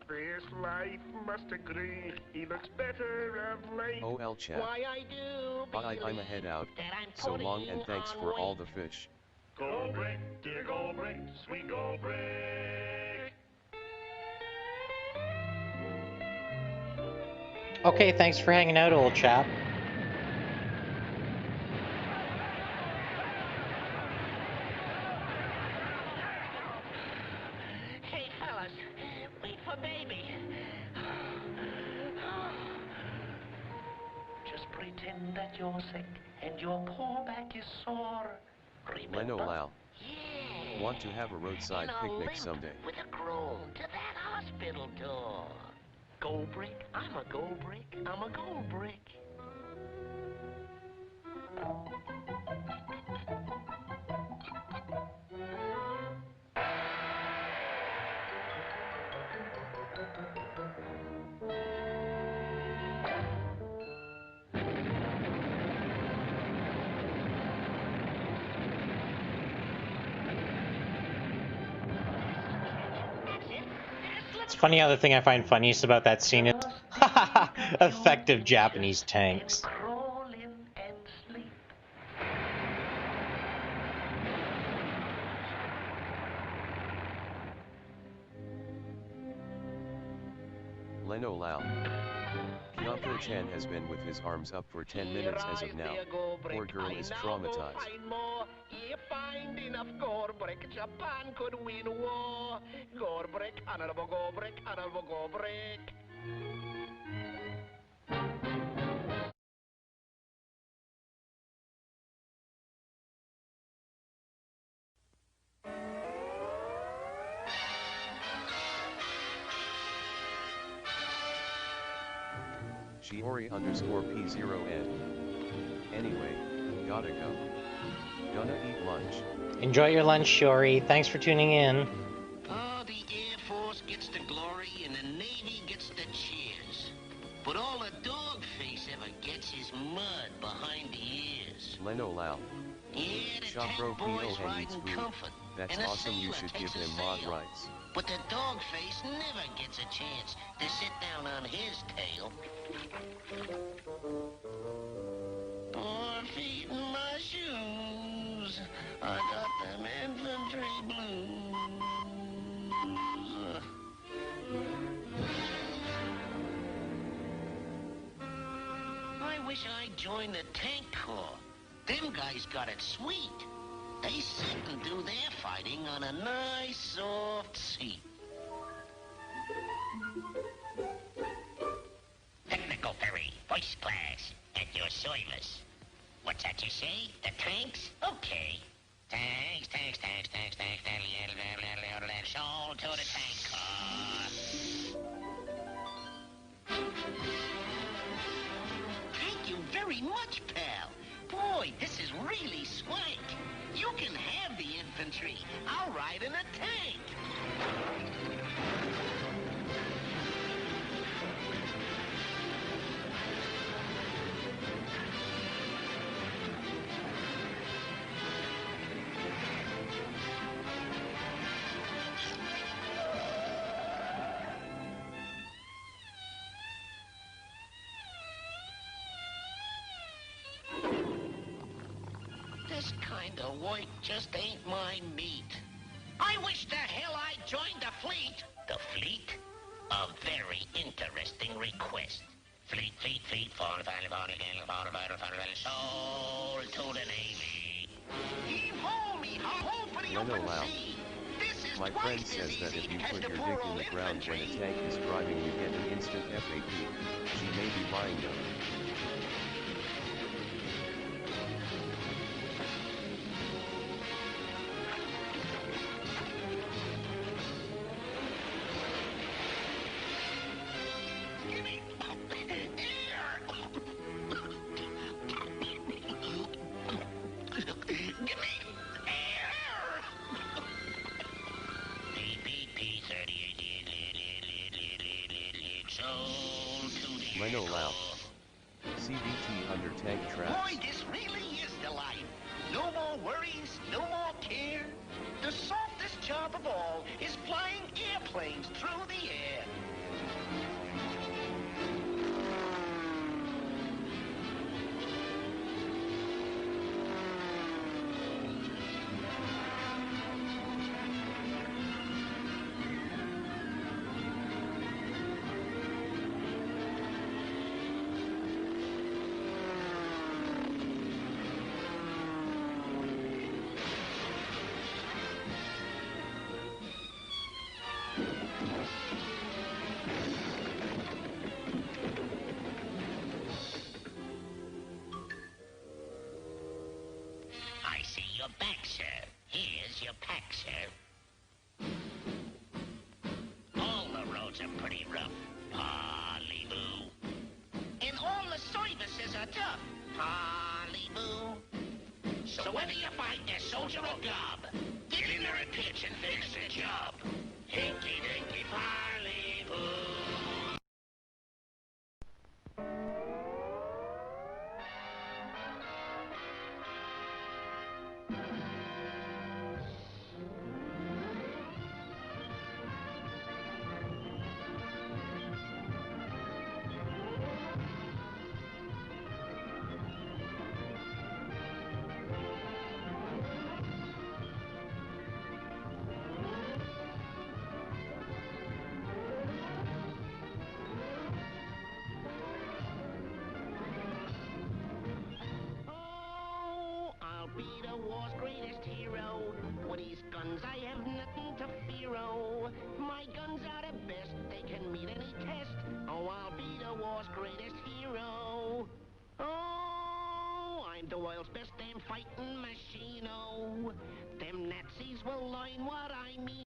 This life must agree, he looks better of late. OL chat. Why I do I'm a head out, that I'm so long and putting thanks on for all weight. the fish. Gold Brick, dear Gold Brick, sweet Gold Brick. Okay, thanks for hanging out, old chap. Hey fellas, wait for baby. Just pretend that you're sick and your poor back is sore. Leno Remember? Lau. Want to have a roadside And a picnic limp someday. with a groan to that hospital door. Gold Brick, I'm a Gold Brick, I'm a Gold Brick. It's funny how the thing I find funniest about that scene is effective Japanese tanks. Crawl in and sleep. Leno Lau. Kyonkochan has been with his arms up for 10 minutes as of now. Poor girl is traumatized. You find enough Gold Brick, Japan could win war. Gold Brick, honorable Gold Brick, honorable Gold Brick. Shiori_P0N. Anyway, gotta go. Gonna eat lunch. Enjoy your lunch, Shiori. Thanks for tuning in. Oh, the Air Force gets the glory and the Navy gets the cheers. But all a dog face ever gets is mud behind the ears. Leno Lau. Yeah, the Shopro tank boys P.O. ride eats in food. comfort. That's and a awesome, you sailor should give takes a him mod sail. rights. But the dog face never gets a chance to sit down on his tail. 4 feet in my shoes, I got them infantry blues. I wish I'd joined the tank corps. Them guys got it sweet. They sit and do their fighting on a nice soft seat. Technical ferry, first class, at your service. What's that you say? The tanks? Okay. Tanks, tanks, tanks, tanks, tanks, tanks, all to the tank car. infantry. I'll ride in a tank. This kind of work just ain't my meat. I wish the hell I'd joined the fleet. The fleet? A very interesting request. Fleet, sold to the Navy. Heave ho, me ho, for the open sea. This is My friend says that if you put your dick in the ground when a tank is driving, you get an instant FAP. She may be lying though. Leno Lau. CVT under tank traps. Boy, this really is the life. No more worries, no more care. The softest job of all is flying airplanes through the air. I see you're back, sir. Here's your pack, sir. All the roads are pretty rough. Parley-boo. And all the services are tough. Parley-boo. So whether you fight a soldier or gob, get in there and pitch and fix the job. Hinky-dinky parley-boo. Be the war's greatest hero. With these guns I have nothing to fear-o. My guns are the best, they can meet any test. Oh, I'll be the war's greatest hero. Oh, I'm the world's best damn fighting machine-o. Them Nazis will learn what I mean.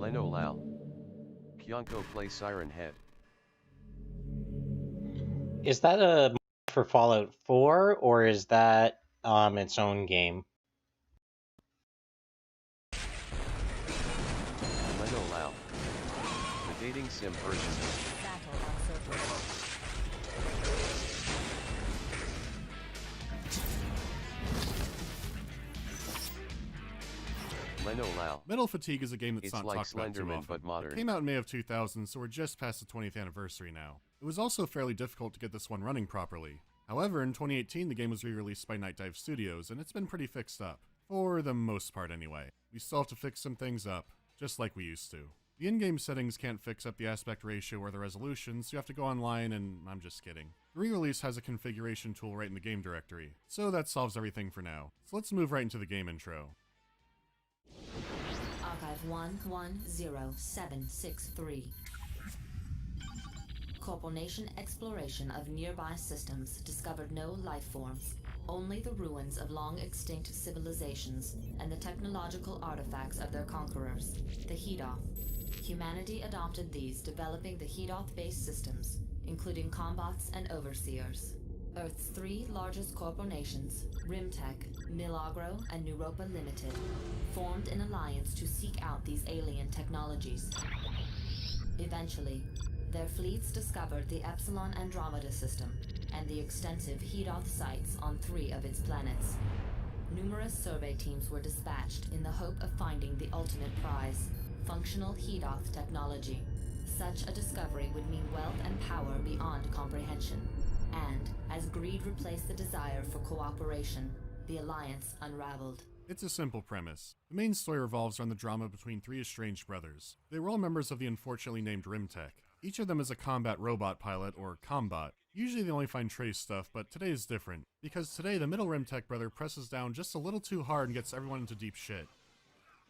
Leno Lal. Kyonko play Siren Head. Is that a for Fallout 4 or is that its own game? Leno Lal. The dating sim version. Leno Lal. Metal Fatigue is a game that's It's not like talked about too Slenderman, often. but modern. It came out in May of 2000, so we're just past the 20th anniversary now. It was also fairly difficult to get this one running properly. However, in 2018 the game was re-released by Night Dive Studios, and it's been pretty fixed up. For the most part anyway. We still have to fix some things up, just like we used to. The in-game settings can't fix up the aspect ratio or the resolution, so you have to go online and I'm just kidding. The re-release has a configuration tool right in the game directory, so that solves everything for now. So let's move right into the game intro. Archive 110763. Corporation exploration of nearby systems discovered no life forms, only the ruins of long-extinct civilizations and the technological artifacts of their conquerors, the Hedoth. Humanity adopted these, developing the Hedoth-based systems, including combots and overseers. Earth's three largest corporations, Rimtech, Milagro, and Europa Limited, formed an alliance to seek out these alien technologies. Eventually, their fleets discovered the Epsilon Andromeda system and the extensive Hedoth sites on 3 of its planets. Numerous survey teams were dispatched in the hope of finding the ultimate prize, functional Hedoth technology. Such a discovery would mean wealth and power beyond comprehension. And, as greed replaced the desire for cooperation, the alliance unraveled. It's a simple premise. The main story revolves around the drama between 3 estranged brothers. They were all members of the unfortunately named Rimtech. Each of them is a combat robot pilot, or combot. Usually they only find trace stuff, but today is different, because today the middle Rimtech brother presses down just a little too hard and gets everyone into deep shit.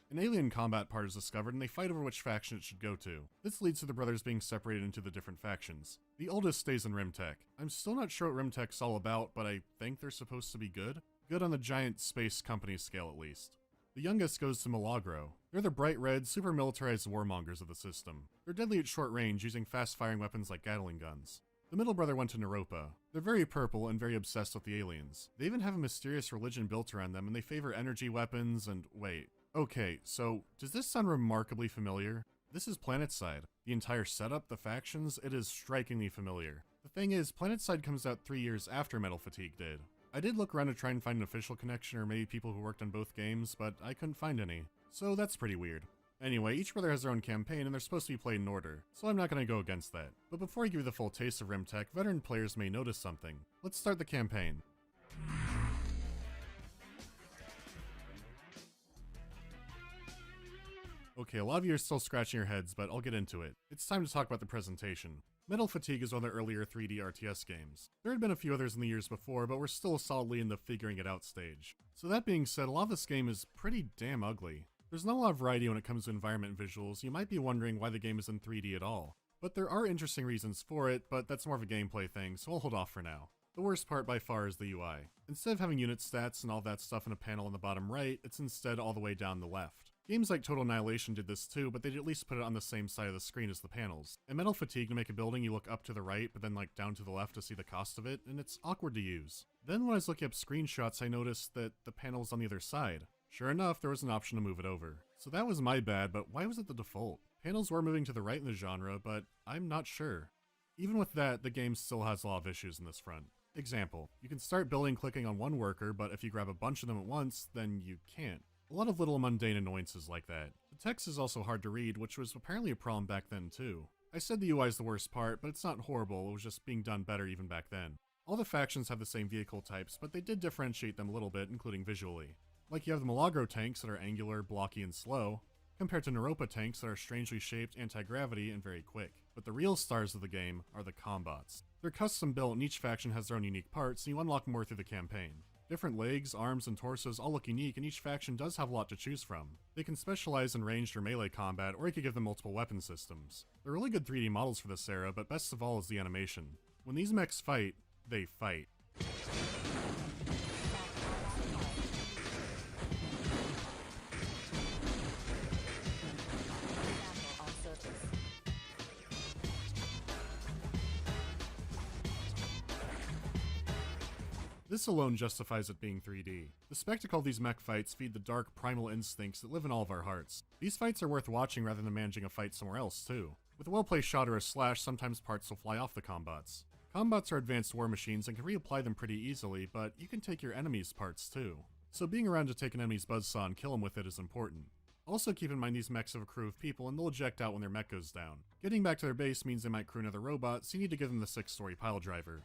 An alien combat part is discovered and they fight over which faction it should go to. This leads to the brothers being separated into the different factions. The oldest stays in Rimtech. I'm still not sure what Rimtech's all about, but I think they're supposed to be good. Good on the giant space company scale at least. The youngest goes to Milagro. They're the bright red, super militarized warmongers of the system. They're deadly at short range, using fast-firing weapons like Gatling guns. The middle brother went to Europa. They're very purple and very obsessed with the aliens. They even have a mysterious religion built around them, and they favor energy weapons and wait. Okay, so does this sound remarkably familiar? This is PlanetSide. The entire setup, the factions, it is strikingly familiar. The thing is, PlanetSide comes out 3 years after Metal Fatigue did. I did look around to try and find an official connection or maybe people who worked on both games, but I couldn't find any. So that's pretty weird. Anyway, each brother has their own campaign and they're supposed to be played in order, so I'm not going to go against that. But before I give you the full taste of Rimtech, veteran players may notice something. Let's start the campaign. Okay, a lot of you are still scratching your heads, but I'll get into it. It's time to talk about the presentation. Metal Fatigue is one of the earlier 3D RTS games. There had been a few others in the years before, but we're still solidly in the figuring it out stage. So that being said, a lot of this game is pretty damn ugly. There's not a lot of variety when it comes to environment visuals. You might be wondering why the game is in 3D at all. But there are interesting reasons for it, but that's more of a gameplay thing, so I'll hold off for now. The worst part by far is the UI. Instead of having unit stats and all that stuff in a panel on the bottom right, it's instead all the way down the left. Games like Total Annihilation did this too, but they'd at least put it on the same side of the screen as the panels. In Metal Fatigue, to make a building, you look up to the right, but then like down to the left to see the cost of it, and it's awkward to use. Then when I was looking up screenshots, I noticed that the panel's on the other side. Sure enough, there was an option to move it over. So that was my bad, but why was it the default? Panels were moving to the right in the genre, but I'm not sure. Even with that, the game still has a lot of issues in this front. Example, you can start building clicking on one worker, but if you grab a bunch of them at once, then you can't. A lot of little mundane annoyances like that. The text is also hard to read, which was apparently a problem back then too. I said the UI is the worst part, but it's not horrible, it was just being done better even back then. All the factions have the same vehicle types, but they did differentiate them a little bit, including visually. Like you have the Milagro tanks that are angular, blocky, and slow, compared to Europa tanks that are strangely shaped, anti-gravity, and very quick. But the real stars of the game are the combots. They're custom built and each faction has their own unique parts, and you unlock more through the campaign. Different legs, arms, and torsos all look unique, and each faction does have a lot to choose from. They can specialize in ranged or melee combat, or you could give them multiple weapon systems. They're really good 3D models for this era, but best of all is the animation. When these mechs fight, they fight. This alone justifies it being 3D. The spectacle of these mech fights feed the dark, primal instincts that live in all of our hearts. These fights are worth watching rather than managing a fight somewhere else, too. With a well-placed shot or a slash, sometimes parts will fly off the combots. Combots are advanced war machines and can reapply them pretty easily, but you can take your enemy's parts too. So being around to take an enemy's buzzsaw and kill him with it is important. Also keep in mind these mechs have a crew of people and they'll eject out when their mech goes down. Getting back to their base means they might crew another robot, so you need to give them the 6-story pile driver.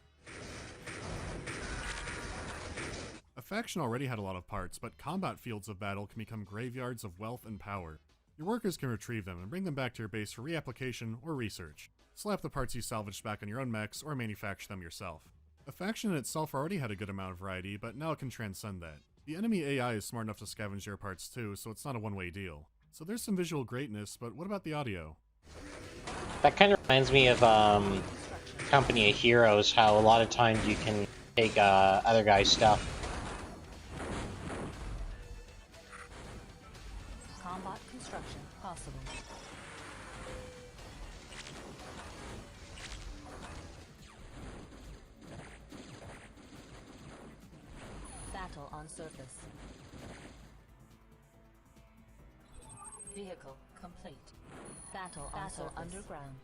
A faction already had a lot of parts, but combat fields of battle can become graveyards of wealth and power. Your workers can retrieve them and bring them back to your base for reapplication or research. Slap the parts you salvaged back on your own mechs or manufacture them yourself. A faction in itself already had a good amount of variety, but now it can transcend that. The enemy AI is smart enough to scavenge your parts too, so it's not a one-way deal. So there's some visual greatness, but what about the audio? That kind of reminds me of Company of Heroes, how a lot of times you can take other guys' stuff. Combat construction possible. Battle on surface. Vehicle complete. Battle underground.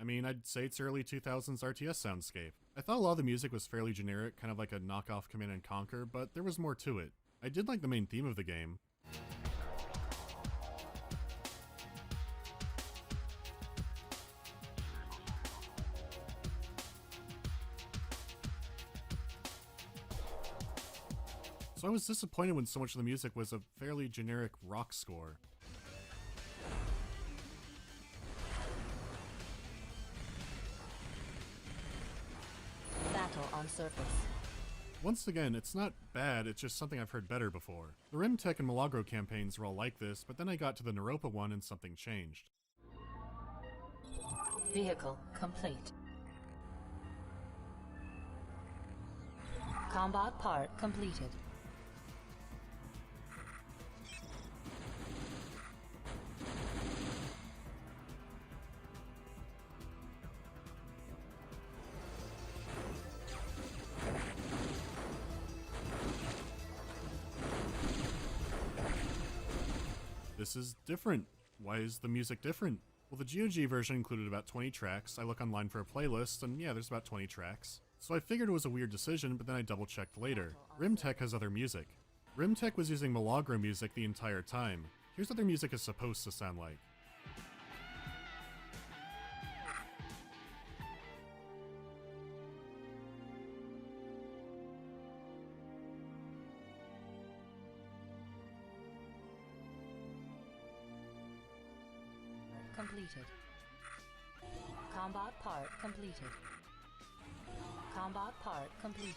I mean, I'd say it's early 2000s RTS soundscape. I thought a lot of the music was fairly generic, kind of like a knockoff Command & Conquer, but there was more to it. I did like the main theme of the game. So I was disappointed when so much of the music was a fairly generic rock score. Battle on surface. Once again, it's not bad, it's just something I've heard better before. The Rimtech and Milagro campaigns were all like this, but then I got to the Naropa one and something changed. Vehicle complete. Combat part completed. This is different. Why is the music different? Well, the GOG version included about 20 tracks. I look online for a playlist, and yeah, there's about 20 tracks. So I figured it was a weird decision, but then I double-checked later. Rimtech has other music. Rimtech was using Milagro music the entire time. Here's what their music is supposed to sound like. Completed. Combat part completed. Combat part completed.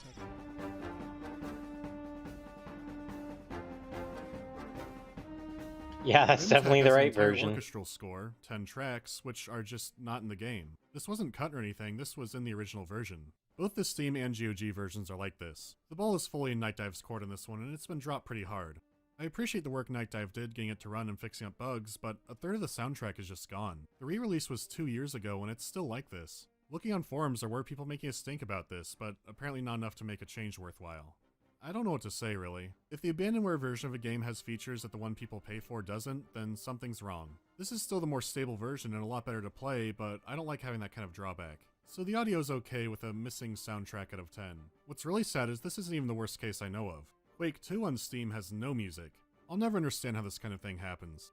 Yeah, that's definitely the right version. Orchestral score, 10 tracks, which are just not in the game. This wasn't cut or anything, this was in the original version. Both the Steam and GOG versions are like this. The ball is fully in Night Dive's court in this one, and it's been dropped pretty hard. I appreciate the work Night Dive did getting it to run and fixing up bugs, but a third of the soundtrack is just gone. The re-release was 2 years ago and it's still like this. Looking on forums, there were people making a stink about this, but apparently not enough to make a change worthwhile. I don't know what to say, really. If the abandonware version of a game has features that the one people pay for doesn't, then something's wrong. This is still the more stable version and a lot better to play, but I don't like having that kind of drawback. So the audio's okay with a missing soundtrack out of 10. What's really sad is this isn't even the worst case I know of. Quake 2 on Steam has no music. I'll never understand how this kind of thing happens.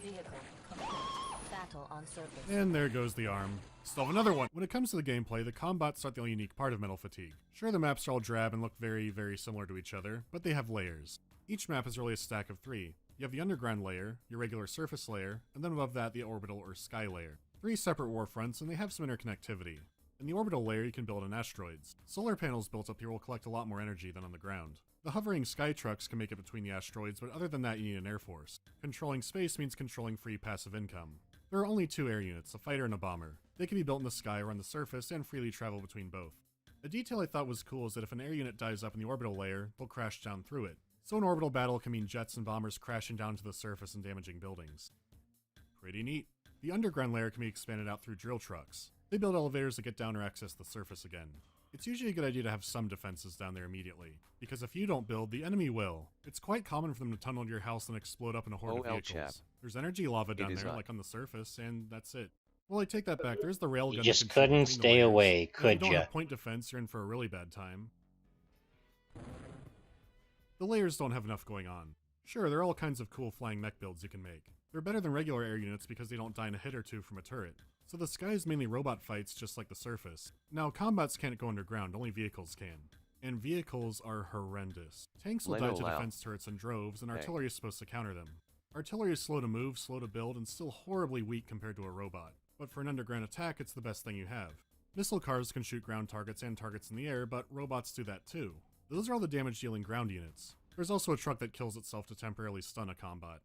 Vehicle complete. Battle on surface. And there goes the arm. Still have another one! When it comes to the gameplay, the combats aren't the only unique part of Metal Fatigue. Sure, the maps are all drab and look very, very similar to each other, but they have layers. Each map is really a stack of 3. You have the underground layer, your regular surface layer, and then above that the orbital or sky layer. 3 separate warfronts, and they have some interconnectivity. In the orbital layer, you can build on asteroids. Solar panels built up here will collect a lot more energy than on the ground. The hovering sky trucks can make it between the asteroids, but other than that you need an air force. Controlling space means controlling free passive income. There are only 2 air units, a fighter and a bomber. They can be built in the sky or on the surface and freely travel between both. A detail I thought was cool is that if an air unit dies up in the orbital layer, they'll crash down through it. So an orbital battle can mean jets and bombers crashing down to the surface and damaging buildings. Pretty neat. The underground layer can be expanded out through drill trucks. They build elevators to get down or access the surface again. It's usually a good idea to have some defenses down there immediately, because if you don't build, the enemy will. It's quite common for them to tunnel into your house and explode up in a horde of vehicles. Chap. There's energy lava down there, like on the surface, and that's it. Well, I take that back. There's the railgun. You just couldn't stay away, could If you don't have point defense, you're in for a really bad time. The layers don't have enough going on. Sure, there are all kinds of cool flying mech builds you can make. They're better than regular air units because they don't die in a hit or two from a turret. So the sky is mainly robot fights, just like the surface. Now, combats can't go underground, only vehicles can. And vehicles are horrendous. Tanks will die to defense turrets in droves, and artillery is supposed to counter them. Artillery is slow to move, slow to build, and still horribly weak compared to a robot. But for an underground attack, it's the best thing you have. Missile cars can shoot ground targets and targets in the air, but robots do that too. Those are all the damage-dealing ground units. There's also a truck that kills itself to temporarily stun a combat.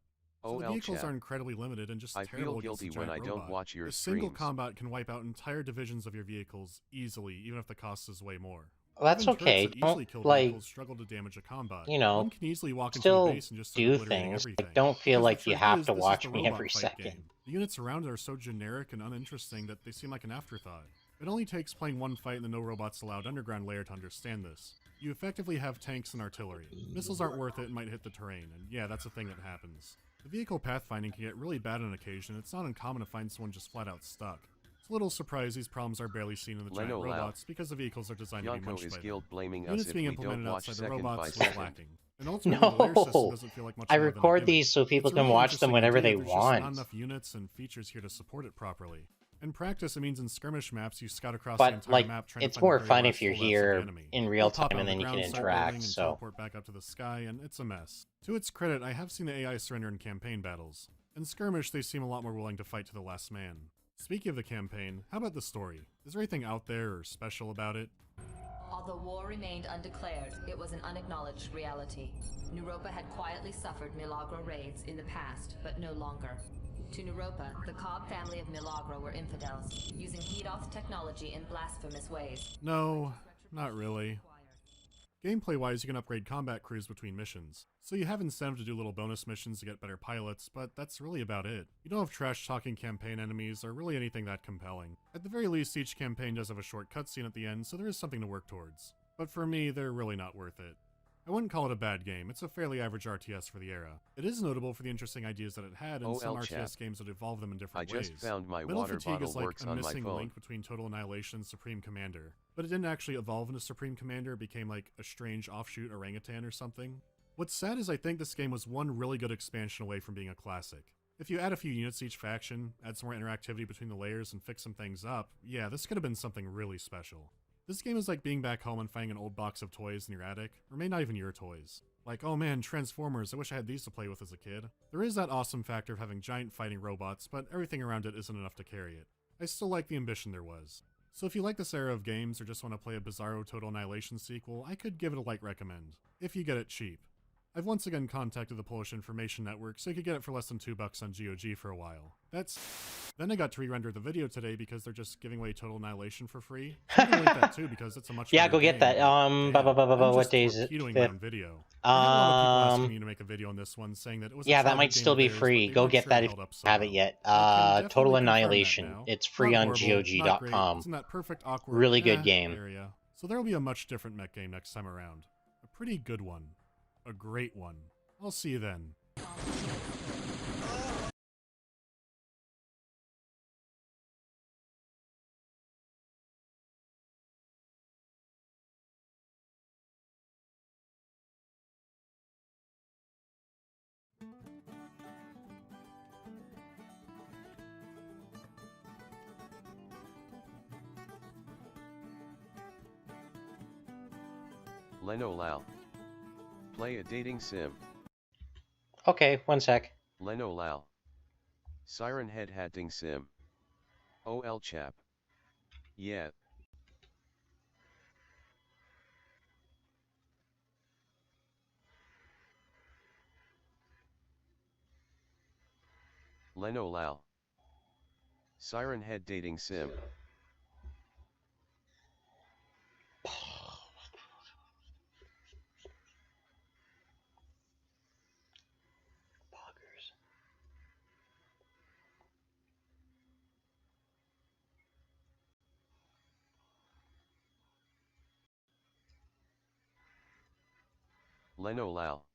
So the vehicles are incredibly limited and just terrible against a giant robot. Don't watch your a single combat can wipe out entire divisions of your vehicles easily, even if the cost is way more. Well, that's okay. Don't, like, struggle to damage a combat. You know, can easily walk still into a base and just do things. Like, don't feel like you have to watch me every second. Game. The units around it are so generic and uninteresting that they seem like an afterthought. It only takes playing one fight in the No Robots Allowed underground layer to understand this. You effectively have tanks and artillery. Missiles aren't worth it and might hit the terrain, and yeah, that's a thing that happens. The vehicle pathfinding can get really bad on occasion. It's not uncommon to find someone just flat out stuck. It's a little surprised these problems are barely seen in the giant robots because the vehicles are designed to be munched by them. Units being implemented outside the robots was lacking. And ultimately, the layer system doesn't feel like much I more record than a these so people can watch them whenever they want. There's not enough units and features here to support it properly. In practice, it means in skirmish maps, you scout across the entire map trying it's to find more the fun very if you're last full here enemy. in real They'll pop time out and then of the you can ground, start interact, building, and so... teleport back up to the sky, and it's a mess. To its credit, I have seen the AI surrender in campaign battles. In skirmish, they seem a lot more willing to fight to the last man. Speaking of the campaign, how about the story? Is there anything out there or special about it? Although war remained undeclared, it was an unacknowledged reality. Nuropa had quietly suffered Milagro raids in the past, but no longer. To Nuropa, the Cobb family of Milagro were infidels, using Hedoth technology in blasphemous ways. No, not really. Gameplay-wise, you can upgrade combat crews between missions, so you have incentive to do little bonus missions to get better pilots, but that's really about it. You don't have trash-talking campaign enemies or really anything that compelling. At the very least, each campaign does have a short cutscene at the end, so there is something to work towards. But for me, they're really not worth it. I wouldn't call it a bad game, it's a fairly average RTS for the era. It is notable for the interesting ideas that it had, and some RTS games would evolve them in different ways. I just found my Metal water Fatigue bottle is like works a on my missing phone. link between Total Annihilation and Supreme Commander, but it didn't actually evolve into Supreme Commander, it became like a strange offshoot orangutan or something. What's sad is I think this game was one really good expansion away from being a classic. If you add a few units to each faction, add some more interactivity between the layers, and fix some things up, yeah, this could have been something really special. This game is like being back home and finding an old box of toys in your attic, or maybe not even your toys. Like, oh man, Transformers, I wish I had these to play with as a kid. There is that awesome factor of having giant fighting robots, but everything around it isn't enough to carry it. I still like the ambition there was. So if you like this era of games or just want to play a Bizarro Total Annihilation sequel, I could give it a light recommend, if you get it cheap. I've once again contacted the Polish Information Network so you could get it for less than $2 on GOG for a while. Then I got to re-render the video today because they're just giving away Total Annihilation for free. I'm gonna link that too because it's a much Yeah, better go get game. that. What day is it? My own video. I had a lot of people asking me to make a video on this one saying that it was yeah, that might still be free. Go get that if you haven't yet. Total Annihilation. It's free on GOG.com. It's in that perfect awkward really good game. Area. So there will be a much different mech game next time around. A pretty good one. A great one. I'll see you then. Leno Lao. Play a dating sim. Okay, one sec. Leno Lao. Siren head hatting sim. OL chap. Yeah. Leno Lao. Siren head dating sim. Leno Lal.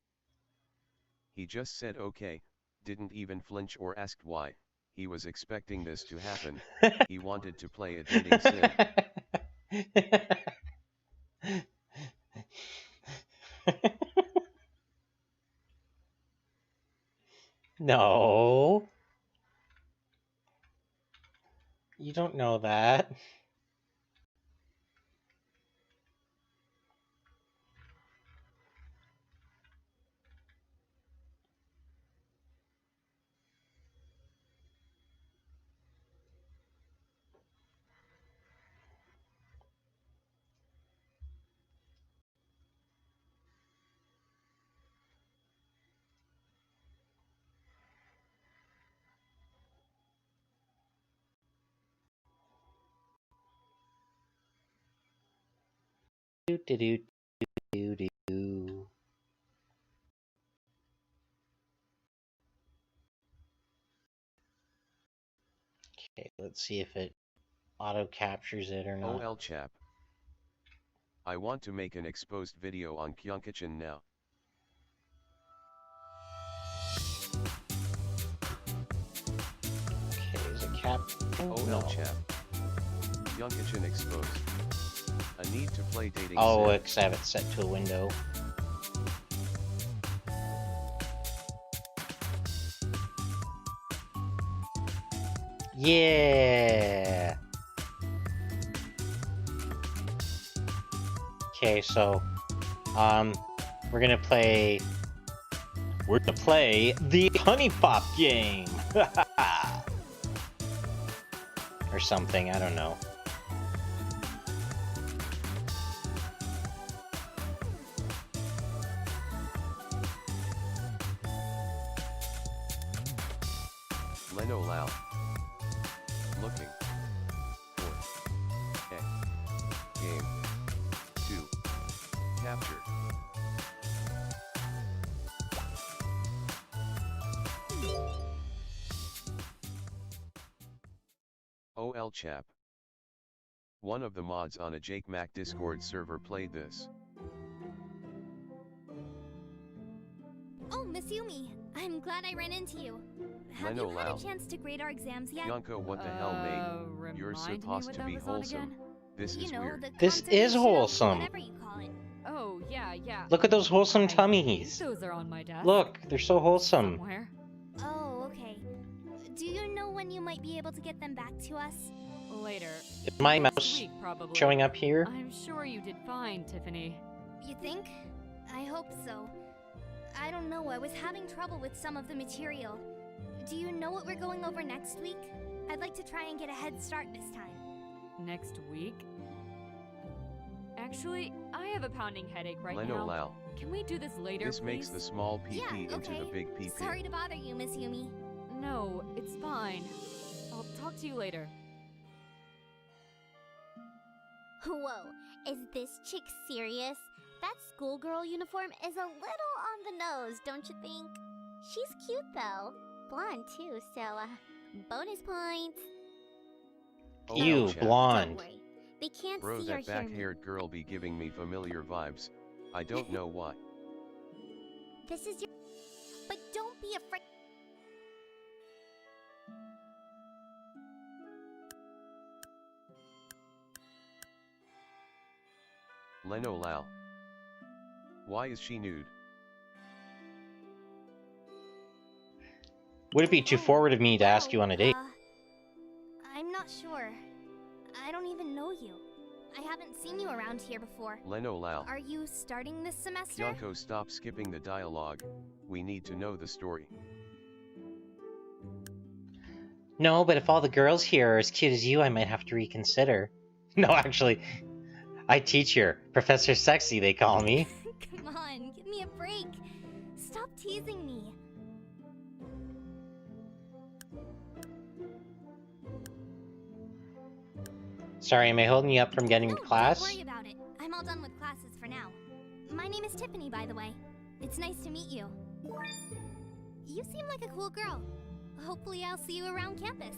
He just said okay, didn't even flinch or asked why. He was expecting this to happen. He wanted to play a dating sim. No. You don't know that. Do-do-do-do-do. Okay, let's see if it auto captures it or not. OL chap. I want to make an exposed video on Kyonkochan now. Okay, is it cap? OL No. chap. Kyonkochan exposed. A need to play dating Oh, sim. because I have it set to a window. Yeah. Okay, so we're gonna play the Honey Pop game. Or something, I don't know. Leno Lal. Looking for a game to capture. OL chap. One of the mods on a Jake Mac Discord server played this. Oh, Miss Yumi, I'm glad I ran into you. Have Leno you had Lal. a chance to grade our exams yet? Yonko, what the hell, mate? You're supposed to be wholesome. This is weird. This is wholesome. Whatever you call it. Oh, yeah. Look at those wholesome tummies. Those are on my desk. Look, they're so wholesome. Somewhere. Oh, okay. Do you know when you might be able to get them back to us? Later. Is my Next mouse week, probably. showing up here? I'm sure you did fine, Tiffany. You think? I hope so. I don't know, I was having trouble with some of the material. Do you know what we're going over next week? I'd like to try and get a head start this time. Next week? Actually, I have a pounding headache right Leno now. Lal. Can we do this later, This please? makes the small PP Yeah, into okay. the big PP. Sorry to bother you, Miss Yumi. No, it's fine. I'll talk to you later. Whoa, is this chick serious? That schoolgirl uniform is a little on the nose, don't you think? She's cute though. Blonde too, so, bonus points. Ew, blonde. Don't worry. They can't Bro, see or that hear me. back-haired girl be giving me familiar vibes. I don't know why. This is your... But don't be afraid... Leno Lal. Why is she nude? Would it be too forward of me to ask you on a date? I'm not sure. I don't even know you. I haven't seen you around here before. Leno Lal. Are you starting this semester? Kyonko, stop skipping the dialogue. We need to know the story. No, but if all the girls here are as cute as you, I might have to reconsider. No, actually, I teach here. Professor Sexy, they call me. Come on, give me a break. Stop teasing me. Sorry, am I holding you up from getting to class? Don't worry about it. I'm all done with classes for now. My name is Tiffany, by the way. It's nice to meet you. You seem like a cool girl. Hopefully I'll see you around campus.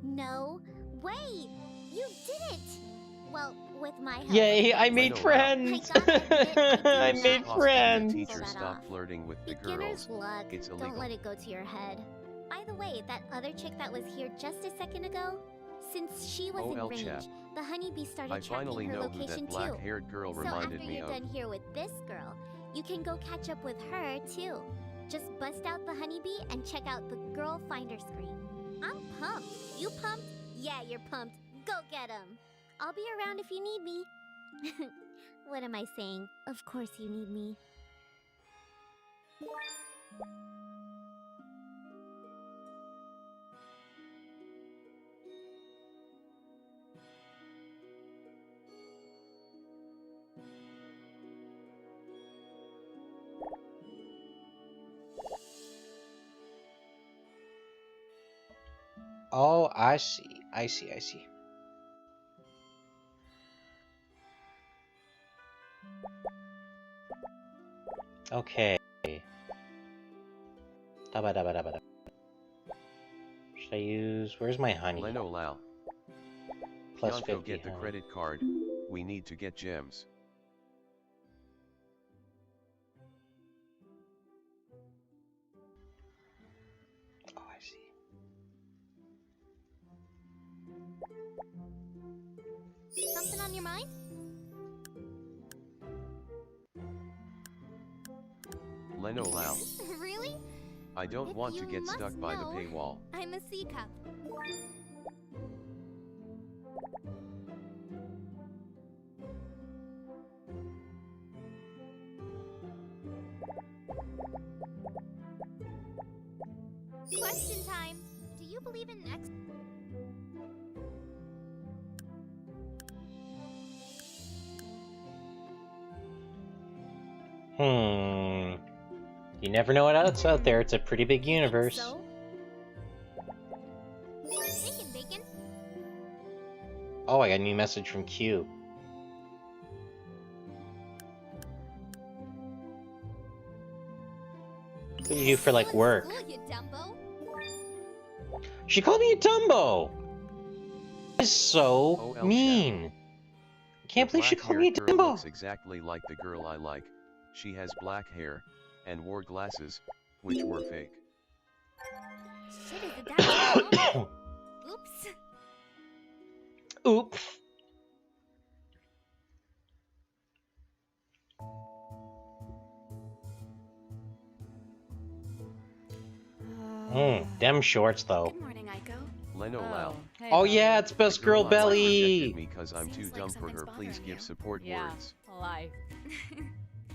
No. Wait! You did it! Well, With my help. Yay, I made friends! I made friends! The teacher stopped flirting with the girls. Luck. It's illegal. Don't let it go to your head. By the way, that other chick that was here just a second ago, since she was in range, chap. the honeybee started I tracking finally her know who location that too. black-haired girl So reminded after me you're of. done here with this girl, you can go catch up with her too. Just bust out the honeybee and check out the girl finder screen. I'm pumped. You pumped? Yeah, you're pumped. Go get 'em. I'll be around if you need me. What am I saying? Of course you need me. Oh, I see. I see. Okay. Dabba dabba dabba dabba. Should I use... Where's my honey? Leno Lao. Plus Kyonko, 50 get the honey. credit card. We need to get gems. Oh, I see. Something on your mind? Leno Lao. Really? I don't want to get stuck by the paywall. I'm a C cup. Question time. Do you believe in X? You never know what else out there. It's a pretty big universe. So? Bacon, bacon. Oh, I got a new message from Q. What do you do for, like, work? School, you Dumbo. She called me a Dumbo! That is so mean. I can't believe she called me a Girl Dumbo. looks exactly like the girl I like. She has black hair and wore glasses, which were fake. Shit, is it that? Oops. Oops. Them shorts though. Good morning, Aiko. Leno Lao. Hey, Oh yeah, it's best girl The girl I like Belly. rejected me 'cause I'm too dumb for her. Please give support Yeah, words. life.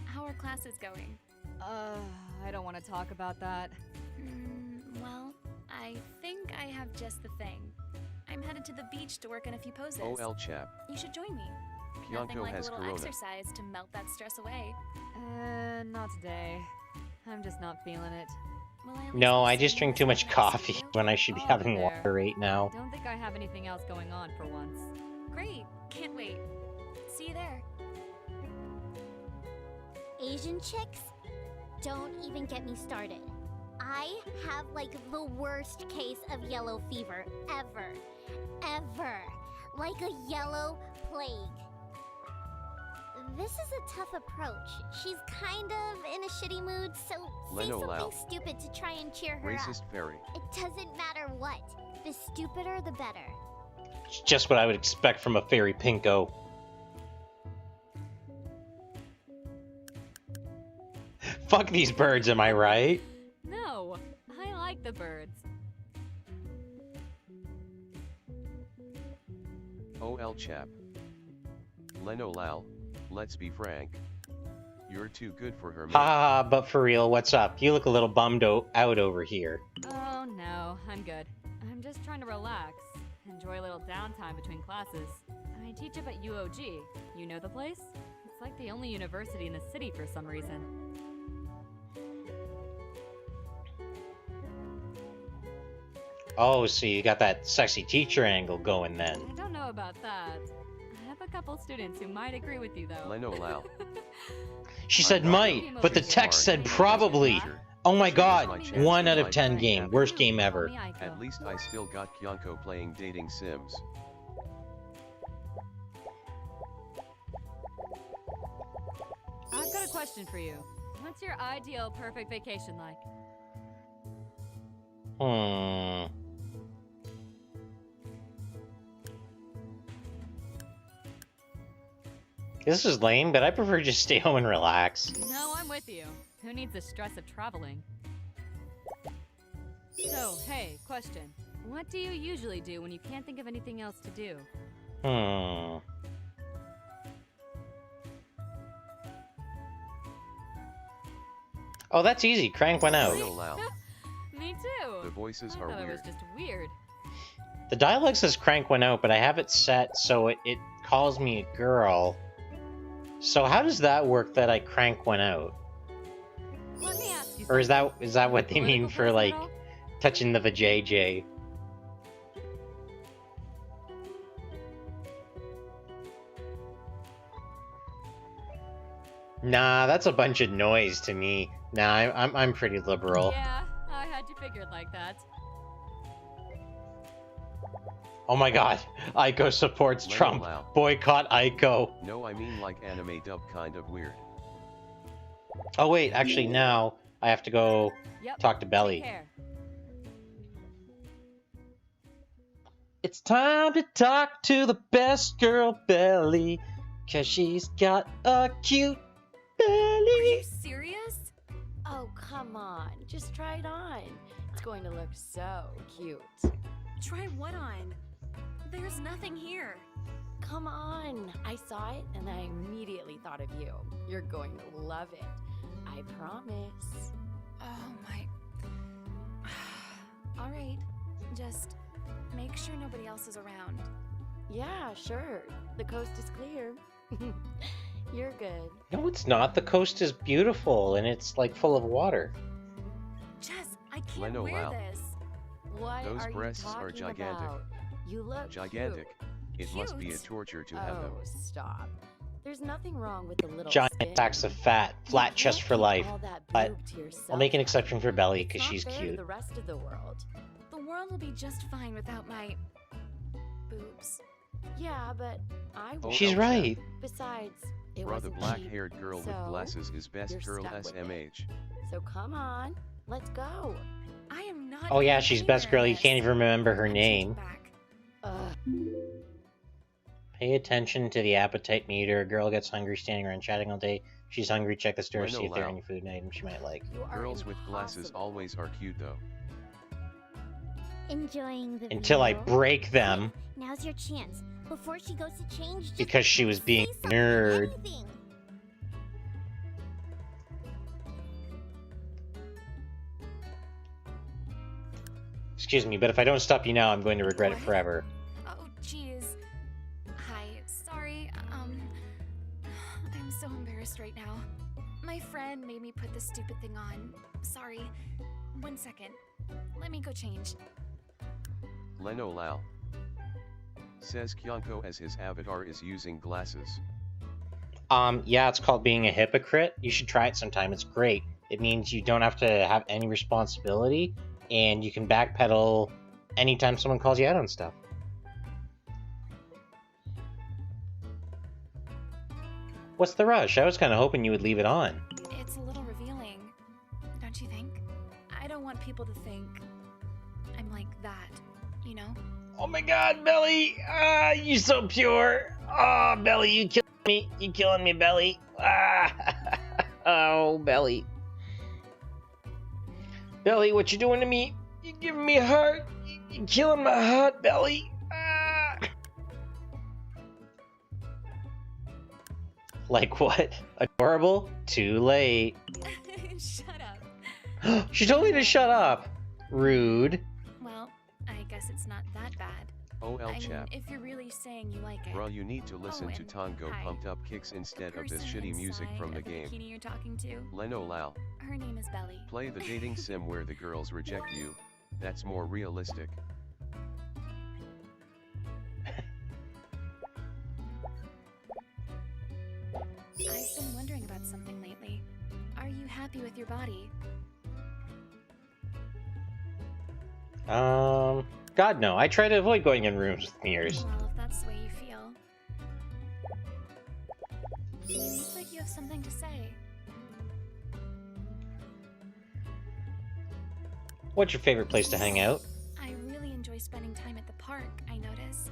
How are classes going? I don't want to talk about that. Well, I think I have just the thing. I'm headed to the beach to work on a few poses. OL chap. You should join me. Nothing Kyonko like a has little corona. exercise to melt that stress away. Not today. I'm just not feeling it. Well, No, I just drink too much coffee when I should be having water right now. Don't think I have anything else going on for once. Great. Can't wait. See you there. Asian chicks? Don't even get me started. I have like the worst case of yellow fever ever. Ever. Like a yellow plague. This is a tough approach. She's kind of in a shitty mood, so say Leno something Lao. stupid to try and cheer her Racist up. fairy. It doesn't matter what. The stupider, the better. It's just what I would expect from a fairy pinko. Fuck these birds, am I right? No, I like the birds. OL chap. Leno Lao, let's be frank. You're too good for her, man. Haha, but for real, what's up? You look a little bummed out over here. Oh no, I'm good. I'm just trying to relax. Enjoy a little downtime between classes. I teach up at UOG. You know the place? It's like the only university in the city for some reason. Oh, so you got that sexy teacher angle going then. I don't know about that. I have a couple students who might agree with you though. Leno Lao. She said might, but the text said probably. Oh my god, 1 out of 10 game, worst game ever. At least I still got Kyonko playing dating sims. I've got a question for you. What's your ideal perfect vacation like? This is lame, but I prefer just stay home and relax. No, I'm with you. Who needs the stress of traveling? So, hey, question. What do you usually do when you can't think of anything else to do? Oh, that's easy. Crank went out. Me too. The voices I are thought weird. It was just weird. The dialogue says crank went out, but I have it set so it calls me a girl. So how does that work that I crank went out? Let me ask you Or is that what they mean for, like, touching the vajayjay? Nah, that's a bunch of noise to me. Nah, I'm pretty liberal. Yeah, I had you figured like that. Oh my god, Aiko supports Trump. Boycott Aiko. No, I mean like anime dub kind of weird. Oh wait, actually now I have to go talk to Belly. It's time to talk to the best girl, Belly, 'cause she's got a cute belly. Are you serious? Oh, come on. Just try it on. It's going to look so cute. Try what on? There's nothing here. Come on. I saw it and I immediately thought of you. You're going to love it. I promise. Oh my... Alright, just make sure nobody else is around. Yeah, sure. The coast is clear. You're good. No, it's not. The coast is beautiful and it's like full of water. Jess, I can't wear this. What Those are you breasts talking are gigantic. about? You look Gigantic. Cute. It must be a torture to have them. Oh, stop. There's nothing wrong with the little Giant spin. sacks of fat, flat chest for life. All that But boob to yourself. I'll make an exception for Belly because It's not she's fair to cute. the rest of the world. The world will be just fine without my... boobs. Yeah, but I won't. She's right. Besides, it Bro, the wasn't black-haired cheap, girl with so glasses is best you're girl stuck with it. SMH. So come on, let's go. I am not... Oh yeah, going she's best anywhere girl. in You can't this. even remember her I'm name. taking back. Pay attention to the appetite meter. A girl gets hungry standing around chatting all day. She's hungry, check the store, Why no see if there are loud? any food items she might like. Girls with glasses always are cute though. Enjoying the Until I view? break them Now's your chance. Before she goes to change, just because she was being a nerd. anything. Excuse me, but if I don't stop you now, I'm going to regret it forever. Oh, jeez. Hi, sorry. I'm so embarrassed right now. My friend made me put this stupid thing on. Sorry. 1 second. Let me go change. Leno Lao says Kyonko as his avatar is using glasses. Yeah, it's called being a hypocrite. You should try it sometime. It's great. It means you don't have to have any responsibility, and you can backpedal anytime someone calls you out on stuff. What's the rush? I was kind of hoping you would leave it on. It's a little revealing, don't you think? I don't want people to think I'm like that, you know? Oh my god, Belly! Ah, you're so pure! Oh, Belly, you killing me! You killing me, Belly! Ah! Oh, Belly. Belly, what you doing to me? You giving me a heart? You killing my heart, Belly! Ah! Like what? Adorable? Too late. Shut up. She told me to shut up. Rude. Well, I guess it's not that bad. OL I mean, chap. if you're really saying you like it. Bro, you need to listen to and Tango hi. pumped up kicks instead of this Person shitty music inside from the of game. bikini you're talking to. Leno Lao. Her name is Belly. Play the dating sim where the girls reject you. That's more realistic. I've been wondering about something lately. Are you happy with your body? God no. I try to avoid going in rooms with mirrors. Well, if that's the way you feel. You look like like you have something to say. What's your favorite place to hang out? I really enjoy spending time at the park, I notice.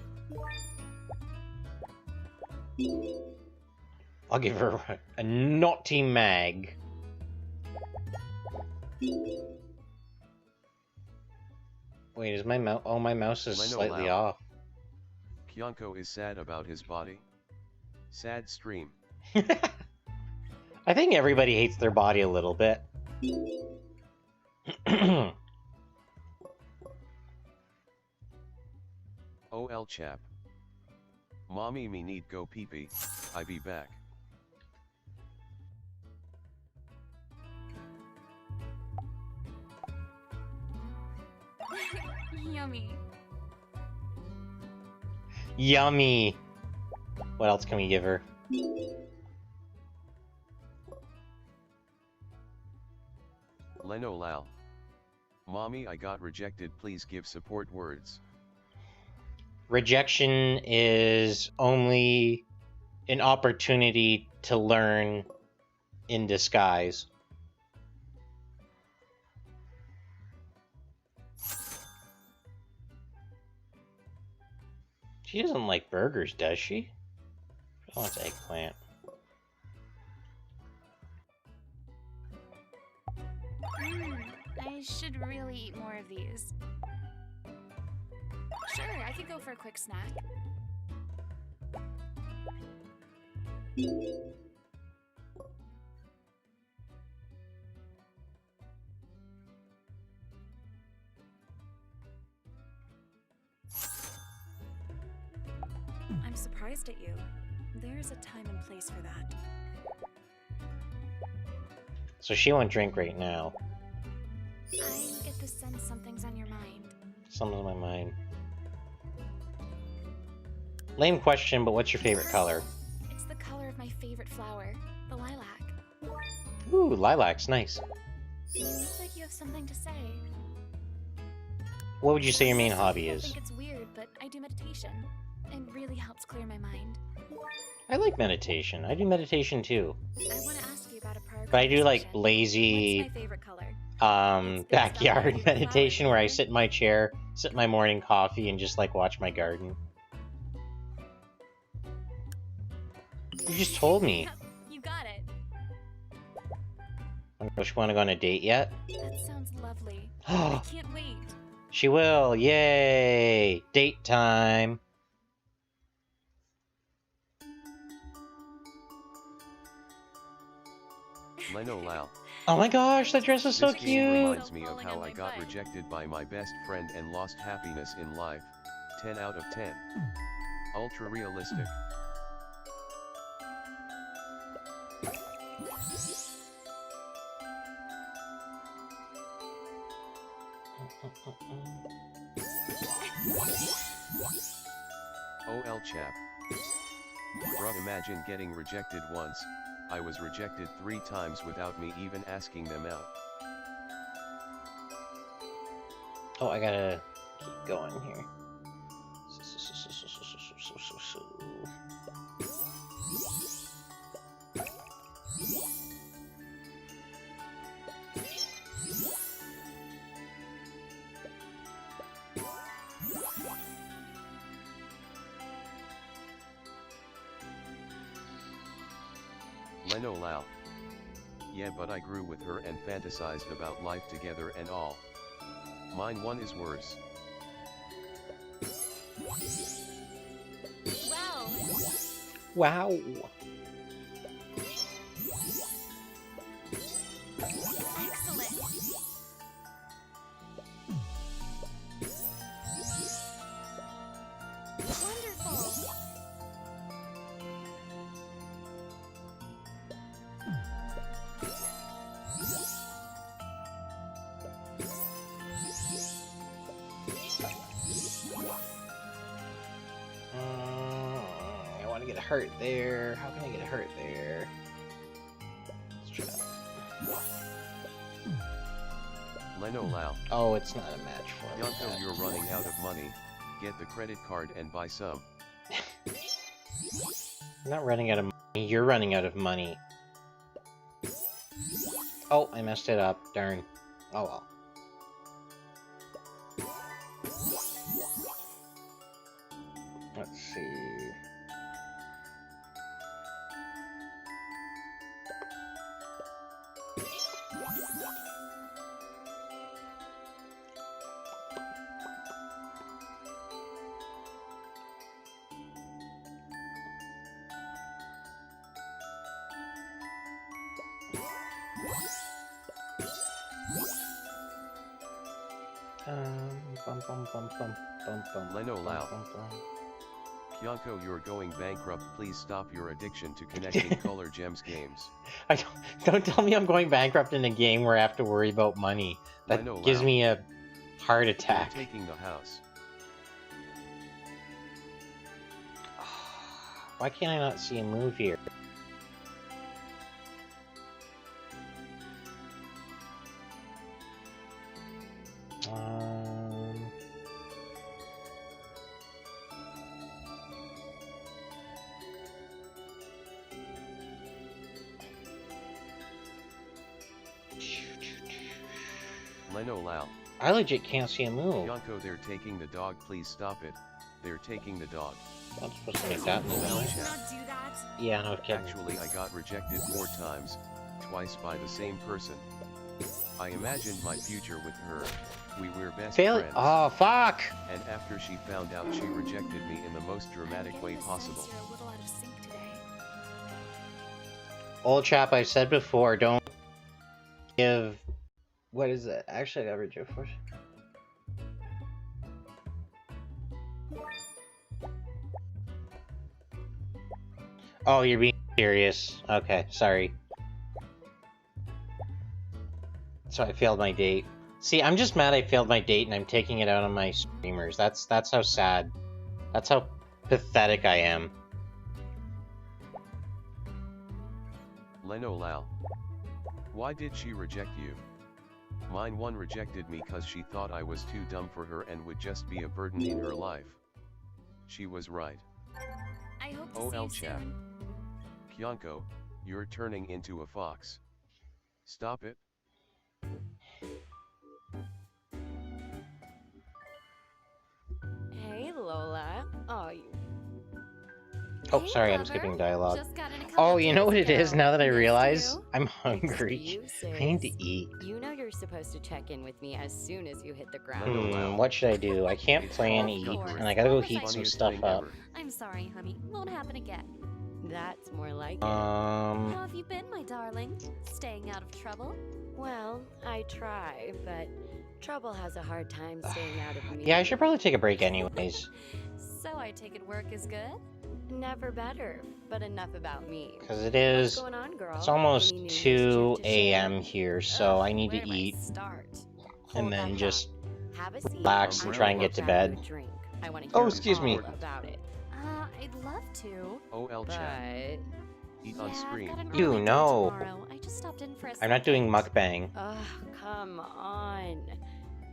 I'll give her a naughty mag. Wait, is my mouse? Oh, my mouse is slightly off. Kyonko is sad about his body. Sad stream. I think everybody hates their body a little bit. OL chap. Mommy me need go pee pee. I be back. Yummy. Yummy. What else can we give her? Leno Lal. Mommy, I got rejected. Please give support words. Rejection is only an opportunity to learn in disguise. She doesn't like burgers, does she? She wants eggplant. I should really eat more of these. Sure, I could go for a quick snack. I'm surprised at you. There's a time and place for that. So she won't drink right now. I get the sense something's on your mind. Something's on my mind. Lame question, but what's your favorite color? It's the color of my favorite flower, the lilac. Ooh, lilac's nice. You look like you have something to say. What would you say your main hobby I is? think it's weird, but I do meditation. It really helps clear my mind. I like meditation. I do meditation too. I want to ask you about a prior But I do like conversation. lazy What's my favorite color? backyard meditation where I sit in my chair, sip my morning coffee, and just like watch my garden. You just told me. You got it. Does she want to go on a date yet? That sounds lovely. I can't wait. She will. Yay! Date time. Leno Lal. Oh my gosh, that dress is so This game cute. reminds me of how I got rejected by my best friend and lost happiness in life. 10 out of 10. Ultra realistic. OL chap. Bruh, imagine getting rejected once. I was rejected 3 times without me even asking them out. Oh, I gotta keep going here. Leno Lao. Yeah, but I grew with her and fantasized about life together and all. Mine one is worse. Wow. Wow. Excellent. Wonderful. I want to get a hurt there. How can I get a hurt there? Let's try. Leno Lao. Oh, it's not a match for me. Yonko, you're running out of money. Get the credit card and buy some. I'm not running out of money. You're running out of money. Oh, I messed it up. Darn. Oh well. Let's see. Leno Lau. Kyonko, you're going bankrupt. Please stop your addiction to connecting color gems games. Don't tell me I'm going bankrupt in a game where I have to worry about money. That gives me a heart attack. You're taking the house. Why can't I not see a move here? Leno Lau. I legit can't see a move. Kyonko, they're taking the dog. Please stop it. They're taking the dog. I'm supposed to make that move. Yeah, no kidding. Actually, I got rejected 4 times, twice by the same person. I imagined my future with her. We were best friends. Oh, fuck! And after she found out, she rejected me in the most dramatic way possible. Old chap, I've said before, don't give... What is it? Actually, I got rejected for. Oh, you're being serious. Okay, sorry. So I failed my date. See, I'm just mad I failed my date and I'm taking it out on my streamers. That's how sad. That's how pathetic I am. Leno Lau. Why did she reject you? Mine one rejected me cause she thought I was too dumb for her and would just be a burden in her life. She was right. I hope to OL see you chap. soon. Kyonko, you're turning into a fox. Stop it. Hey, Lola. Oh, you... Oh, sorry, I'm skipping dialogue. Oh, you know what it is now that I realize? I'm hungry. I need to eat. You know you're supposed to check in with me as soon as you hit the ground. What should I do? I can't play and eat, and I gotta go heat some stuff up. I'm sorry, honey. Won't happen again. That's more like it. How have you been, my darling? Staying out of trouble? Well, I try, but trouble has a hard time staying out of me. Yeah, I should probably take a break anyways. So I take it work is good? Never better, but enough about me. Because it is... What's going on, girl? It's almost 2 a.m. here, so I need to eat. And then just relax and try and get to bed. Oh, excuse me. About it. I'd love to. OL chat. Eat on screen. You know. I just stopped in for a I'm not doing mukbang. Ugh, come on.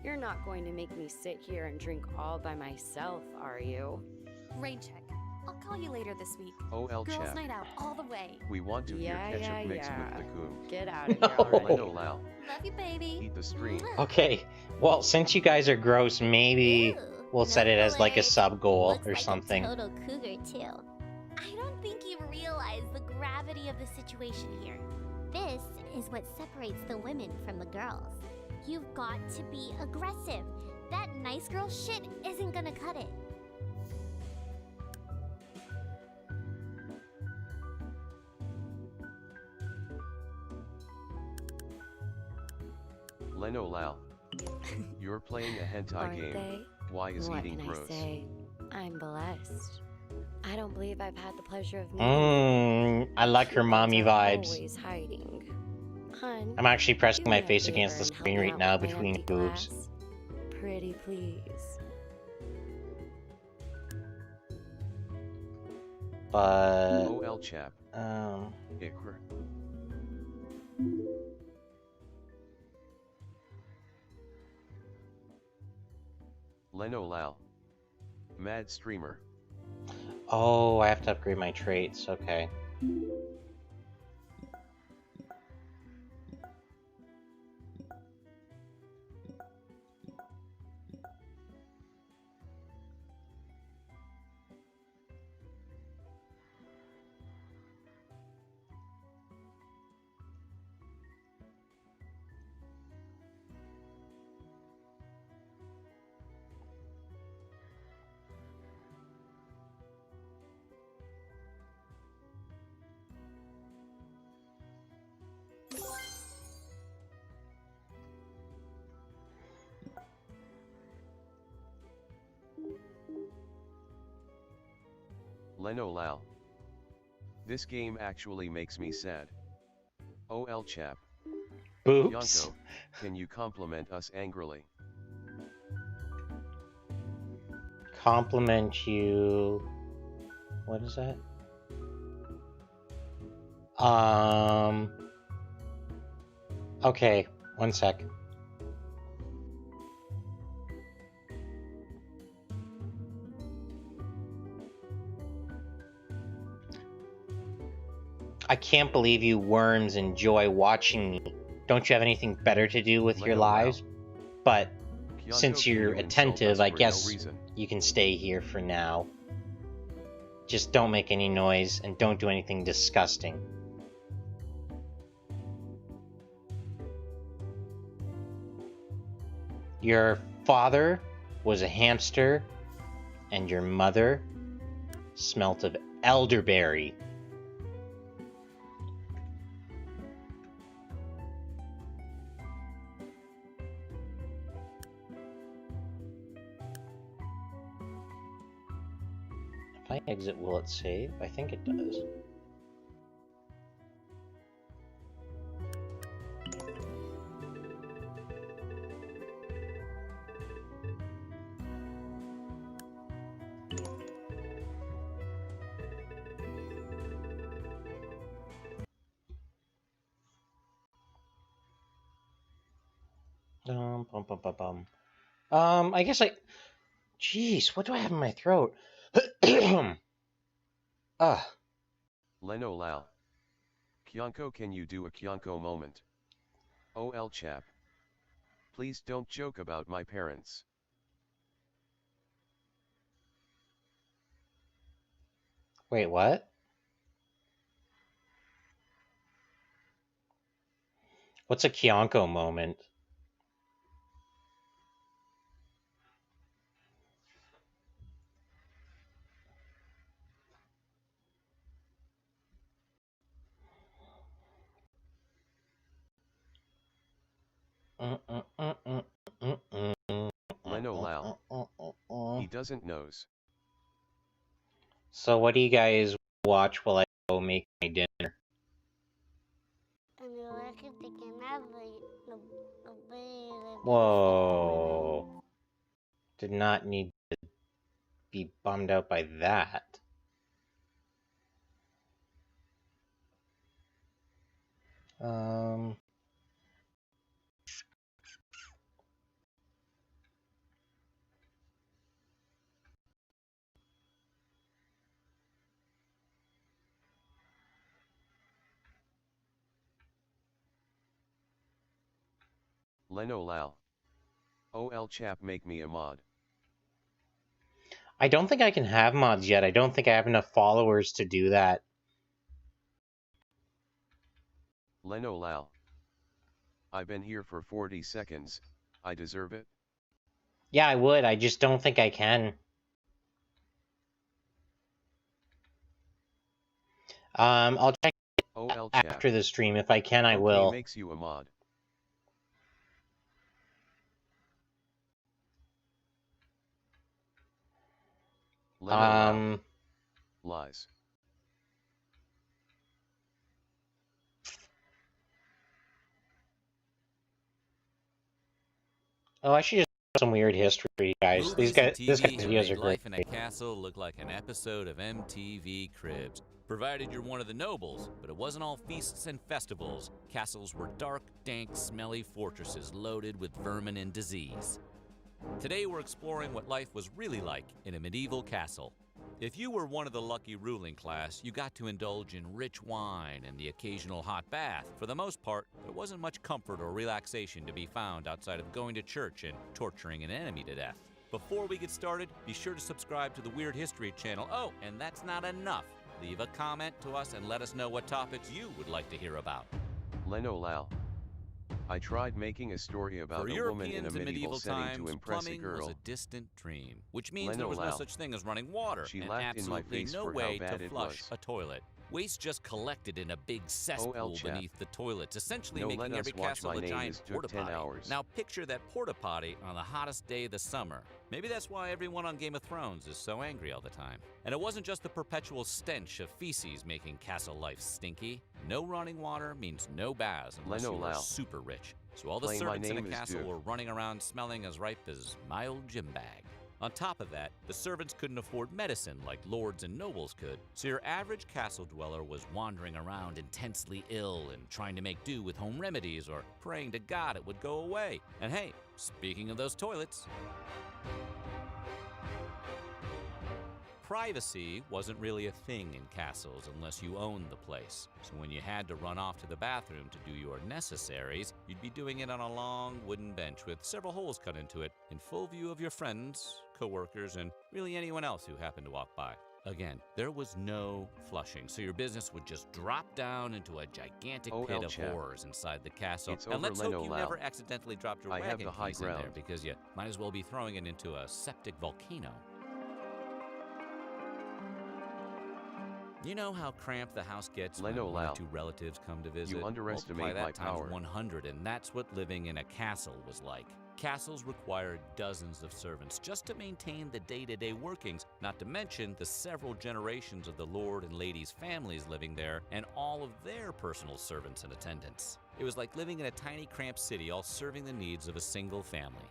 You're not going to make me sit here and drink all by myself, are you? Rain check. I'll call you later this week. OL Girls' chat. night out all the way. We want to hear ketchup mixed with the coom. Get out of here already. Leno Lau. Love you, baby. Eat the stream. Okay, well, since you guys are gross, maybe we'll set it as like a sub goal or something. Total cougar too. I don't think you realize the gravity of the situation here. This is what separates the women from the girls. You've got to be aggressive. That nice girl shit isn't gonna cut it. Leno Lau. You're playing a hentai game. They? Why is what eating can gross? I say? I'm blessed. I don't believe I've had the pleasure of meeting. I like her mommy vibes. Always hiding. Hun, I'm actually pressing do my me a face against the favor and help screen me right out now with my between empty boobs. glass. Pretty please. But... OL chap. Ikr. Leno Lau. Mad streamer. Oh, I have to upgrade my traits, okay. Leno Lal. This game actually makes me sad. OL chap. Oops. Kyonko, can you compliment us angrily? Compliment you... What is that? Okay, one sec. I can't believe you worms enjoy watching me. Don't you have anything better to do with your lives? But since you're attentive, I guess you can stay here for now. Just don't make any noise and don't do anything disgusting. Your father was a hamster, and your mother smelt of elderberry. If I exit, will it save? I think it does. I guess I... Jeez, what do I have in my throat? Leno Lal. Kyonko, can you do a Kyonko moment? OL chap. Please don't joke about my parents. Wait, what? What's a Kyonko moment? Leno Lal. He doesn't knows. So what do you guys watch while I go make my dinner? Whoa. Did not need to be bummed out by that. Leno Lal. OL chap, make me a mod. I don't think I can have mods yet. I don't think I have enough followers to do that. Leno Lal. I've been here for 40 seconds. I deserve it? Yeah, I would. I just don't think I can. I'll check OL after the stream. If I can, I will. Makes you a mod. Leno lies. Oh, I should just do some weird history, guys. This guy's videos are great. Life in a castle looked like an episode of MTV Cribs. Provided you're one of the nobles, but it wasn't all feasts and festivals. Castles were dark, dank, smelly fortresses loaded with vermin and disease. Today we're exploring what life was really like in a medieval castle. If you were one of the lucky ruling class, you got to indulge in rich wine and the occasional hot bath. For the most part, there wasn't much comfort or relaxation to be found outside of going to church and torturing an enemy to death. Before we get started, be sure to subscribe to the Weird History channel. Oh, and that's not enough. Leave a comment to us and let us know what topics you would like to hear about. Leno Lal. I tried making a story about a woman in a medieval setting to impress a girl. Was a distant dream, which means there was no such thing as running water and absolutely no way to flush a toilet. Waste just collected in a big cesspool beneath the toilets, essentially No, making let every us watch. castle My a name giant is took porta 10 potty. hours. Now picture that porta potty on the hottest day of the summer. Maybe that's why everyone on Game of Thrones is so angry all the time. And it wasn't just the perpetual stench of feces making castle life stinky. No running water means no baths unless you are super rich. So all the servants in a castle were running around smelling as ripe as my old gym bag. On top of that, the servants couldn't afford medicine like lords and nobles could, so your average castle dweller was wandering around intensely ill and trying to make do with home remedies or praying to God it would go away. And hey, speaking of those toilets, privacy wasn't really a thing in castles unless you owned the place. So when you had to run off to the bathroom to do your necessaries, you'd be doing it on a long wooden bench with several holes cut into it in full view of your friends, co-workers, and really anyone else who happened to walk by. Again, there was no flushing, so your business would just drop down into a gigantic pit of horrors inside the castle. And let's hope you never accidentally dropped your wagon keys in there, because you might as well be throwing it into a septic volcano. You know how cramped the house gets when one or two relatives come to visit? You underestimate Multiply my that times power. 100, and that's what living in a castle was like. Castles required dozens of servants just to maintain the day-to-day workings, not to mention the several generations of the lord and lady's families living there and all of their personal servants and attendants. It was like living in a tiny cramped city, all serving the needs of a single family.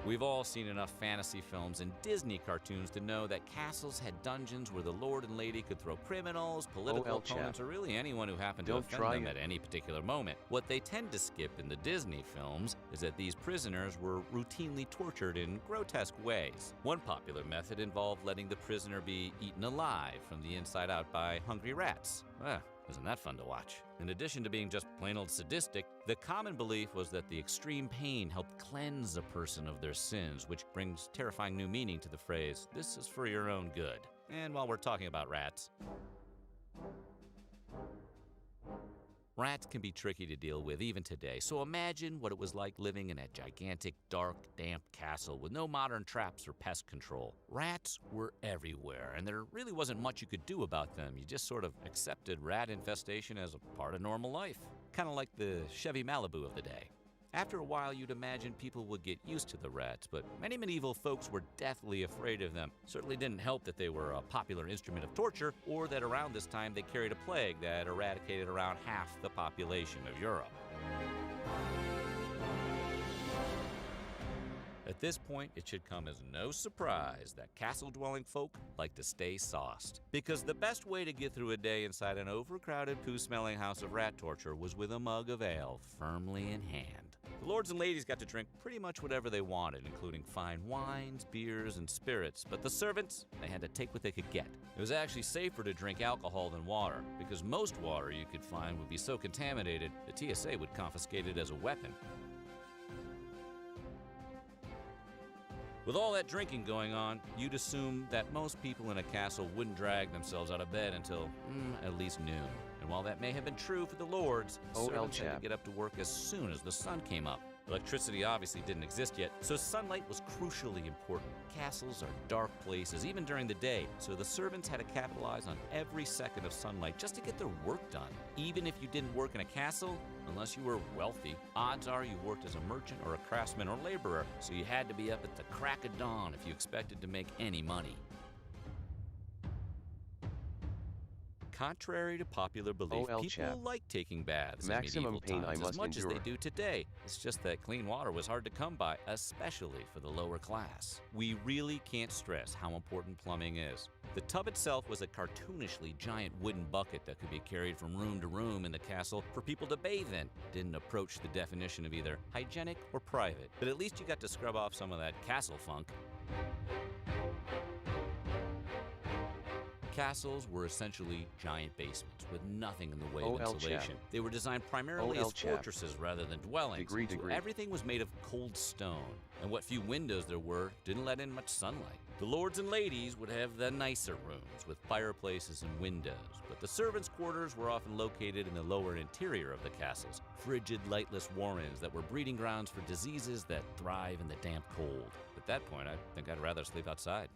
We've all seen enough fantasy films and Disney cartoons to know that castles had dungeons where the lord and lady could throw criminals, political opponents, or really anyone who happened to offend them at any particular moment. What they tend to skip in the Disney films is that these prisoners were routinely tortured in grotesque ways. One popular method involved letting the prisoner be eaten alive from the inside out by hungry rats. Isn't that fun to watch? In addition to being just plain old sadistic, the common belief was that the extreme pain helped cleanse a person of their sins, which brings terrifying new meaning to the phrase, "This is for your own good." And while we're talking about rats, rats can be tricky to deal with even today, so imagine what it was like living in a gigantic, dark, damp castle with no modern traps or pest control. Rats were everywhere, and there really wasn't much you could do about them. You just sort of accepted rat infestation as a part of normal life, kind of like the Chevy Malibu of the day. After a while, you'd imagine people would get used to the rats, but many medieval folks were deathly afraid of them. Certainly didn't help that they were a popular instrument of torture, or that around this time they carried a plague that eradicated around half the population of Europe. At this point, it should come as no surprise that castle-dwelling folk like to stay sauced. Because the best way to get through a day inside an overcrowded, poo-smelling house of rat torture was with a mug of ale firmly in hand. The lords and ladies got to drink pretty much whatever they wanted, including fine wines, beers, and spirits, but the servants, they had to take what they could get. It was actually safer to drink alcohol than water, because most water you could find would be so contaminated, the TSA would confiscate it as a weapon. With all that drinking going on, you'd assume that most people in a castle wouldn't drag themselves out of bed until at least noon. And while that may have been true for the lords, servants had to get up to work as soon as the sun came up. Electricity obviously didn't exist yet, so sunlight was crucially important. Castles are dark places, even during the day, so the servants had to capitalize on every second of sunlight just to get their work done. Even if you didn't work in a castle, unless you were wealthy, odds are you worked as a merchant or a craftsman or laborer, so you had to be up at the crack of dawn if you expected to make any money. Contrary to popular belief, people like taking baths in medieval times as much as they do today. It's just that clean water was hard to come by, especially for the lower class. We really can't stress how important plumbing is. The tub itself was a cartoonishly giant wooden bucket that could be carried from room to room in the castle for people to bathe in. Didn't approach the definition of either hygienic or private, but at least you got to scrub off some of that castle funk. Castles were essentially giant basements with nothing in the way of insulation. They were designed primarily as fortresses rather than dwellings. So everything was made of cold stone, and what few windows there were didn't let in much sunlight. The lords and ladies would have the nicer rooms with fireplaces and windows, but the servants' quarters were often located in the lower interior of the castles, frigid, lightless warrens that were breeding grounds for diseases that thrive in the damp cold. At that point, I think I'd rather sleep outside.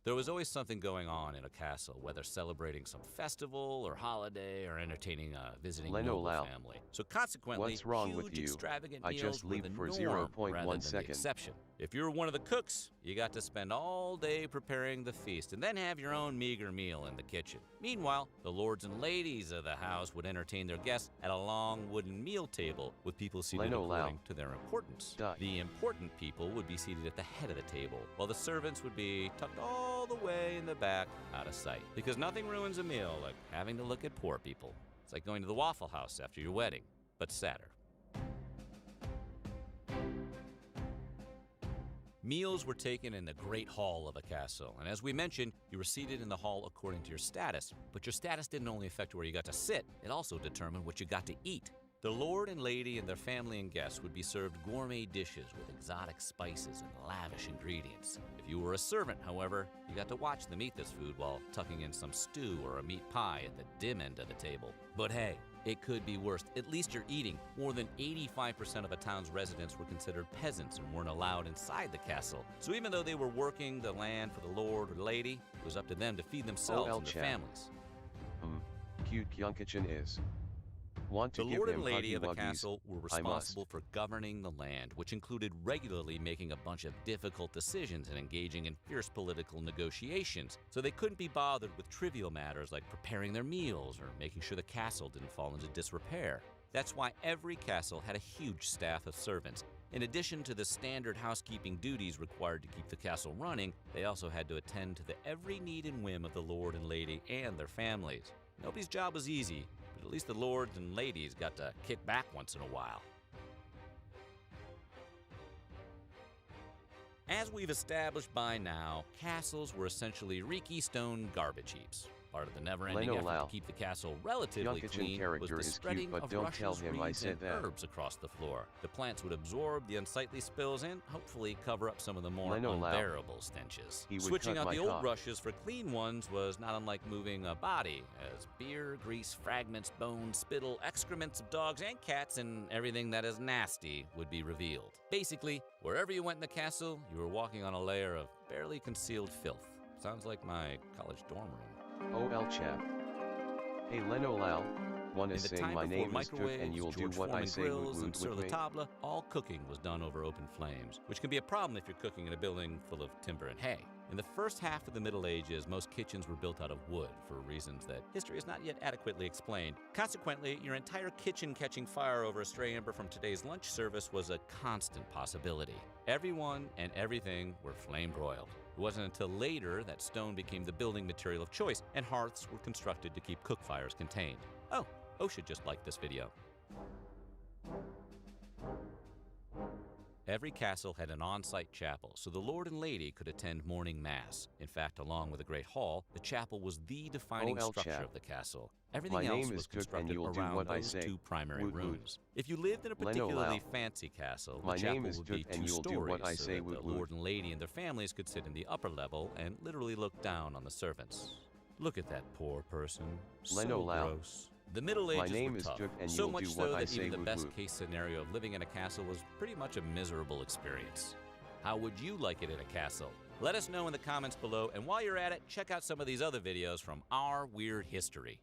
There was always something going on in a castle, whether celebrating some festival or holiday or entertaining a visiting noble family. So consequently, what's wrong huge, with you? extravagant I meals just were leaped the for norm 0.1 rather than the second. exception. If you were one of the cooks, you got to spend all day preparing the feast and then have your own meager meal in the kitchen. Meanwhile, the lords and ladies of the house would entertain their guests at a long wooden meal table with people seated according to their importance. The important people would be seated at the head of the table, while the servants would be tucked all the way in the back, out of sight. Because nothing ruins a meal like having to look at poor people. It's like going to the Waffle House after your wedding, but sadder. Meals were taken in the Great Hall of a castle, and as we mentioned, you were seated in the hall according to your status. But your status didn't only affect where you got to sit, it also determined what you got to eat. The lord and lady and their family and guests would be served gourmet dishes with exotic spices and lavish ingredients. If you were a servant, however, you got to watch them eat this food while tucking in some stew or a meat pie at the dim end of the table. But hey, it could be worse. At least you're eating. More than 85% of a town's residents were considered peasants and weren't allowed inside the castle. So even though they were working the land for the lord or lady, it was up to them to feed themselves and their families. Cute Kyonkochan is. Want to the give lord him and lady huggy of a wuggies? castle were responsible for governing the land, which included regularly making a bunch of difficult decisions and engaging in fierce political negotiations. So they couldn't be bothered with trivial matters like preparing their meals or making sure the castle didn't fall into disrepair. That's why every castle had a huge staff of servants. In addition to the standard housekeeping duties required to keep the castle running, they also had to attend to the every need and whim of the lord and lady and their families. Nobody's job was easy, but at least the lords and ladies got to kick back once in a while. As we've established by now, castles were essentially reeky stone garbage heaps. Part of the never-ending effort to keep the castle relatively clean was the spreading of rushes, reeds, and herbs across the floor. The plants would absorb the unsightly spills and hopefully cover up some of the more unbearable stenches. Switching out the old rushes for clean ones was not unlike moving a body, as beer, grease, fragments, bones, spittle, excrements of dogs and cats, and everything that is nasty would be revealed. Basically, wherever you went in the castle, you were walking on a layer of barely concealed filth. Sounds like my college dorm room. OL chap. Hey Leno Lal, wanna sing my name is Cook and you'll do what I say woot woot sur with la me? table, all cooking was done over open flames, which can be a problem if you're cooking in a building full of timber and hay. In the first half of the Middle Ages, most kitchens were built out of wood for reasons that history has not yet adequately explained. Consequently, your entire kitchen catching fire over a stray ember from today's lunch service was a constant possibility. Everyone and everything were flame-broiled. It wasn't until later that stone became the building material of choice, and hearths were constructed to keep cook fires contained. Oh, OSHA just liked this video. Every castle had an on-site chapel, so the lord and lady could attend morning mass. In fact, along with the Great Hall, the chapel was the defining structure of the castle. Everything else was constructed around those two primary rooms. If you lived in a particularly fancy castle, the chapel would be 2 stories, so that the lord and lady and their families could sit in the upper level and literally look down on the servants. Look at that poor person. So gross. The Middle Ages were tough, so much so that even the best-case scenario of living in a castle was pretty much a miserable experience. How would you like it in a castle? Let us know in the comments below, and while you're at it, check out some of these other videos from our weird history.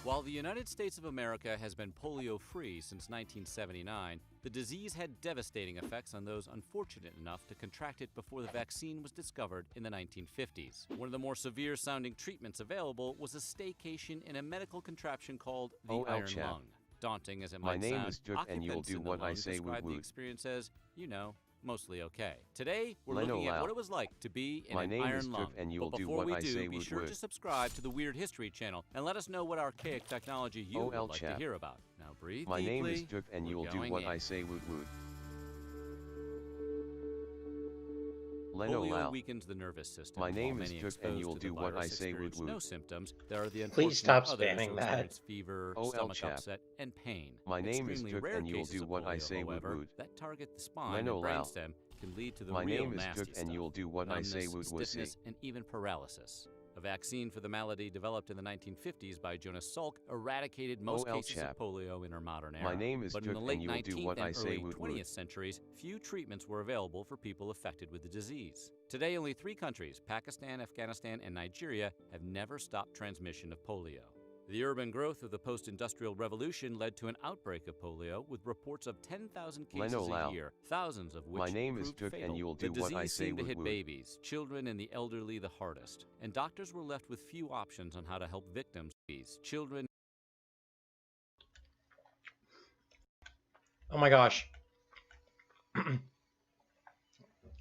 While the United States of America has been polio-free since 1979, the disease had devastating effects on those unfortunate enough to contract it before the vaccine was discovered in the 1950s. One of the more severe-sounding treatments available was a staycation in a medical contraption called the iron lung. Daunting as it might sound, occupants in the lungs describe the experience as, you know, mostly okay. Today, we're looking at what it was like to be in an iron lung. But before we do, be sure to subscribe to the Weird History channel and let us know what archaic technology you would like to hear about. Now breathe deeply. My name is Duke and you'll do what I say woot woot. Polio weakens the nervous system. My name is Duke and you'll do what I say woot woot. No symptoms. There are the Please stop others spamming that. Fever, stomach upset, and pain. My name is Extremely Duke rare and you'll cases do of what I polio, say woot however, woot. that target the spine and brainstem can lead to the My real name is nasty Cook, and stuff. you'll do what I say. Numbness, stiffness, and even paralysis. A vaccine for the malady developed in the 1950s by Jonas Salk eradicated most cases of polio in our modern era. My name is But in Cook, the late and you'll 19th do what and I say. early 20th centuries, few treatments were available for people affected with the disease. Today, only 3 countries, Pakistan, Afghanistan, and Nigeria, have never stopped transmission of polio. The urban growth of the post-industrial revolution led to an outbreak of polio, with reports of 10,000 cases a year, thousands of which My name is proved Cook, fatal. and you'll do what I say. The disease seemed to hit babies, children, and the elderly the hardest, and doctors were left with few options on how to help victims. Children. Oh my gosh.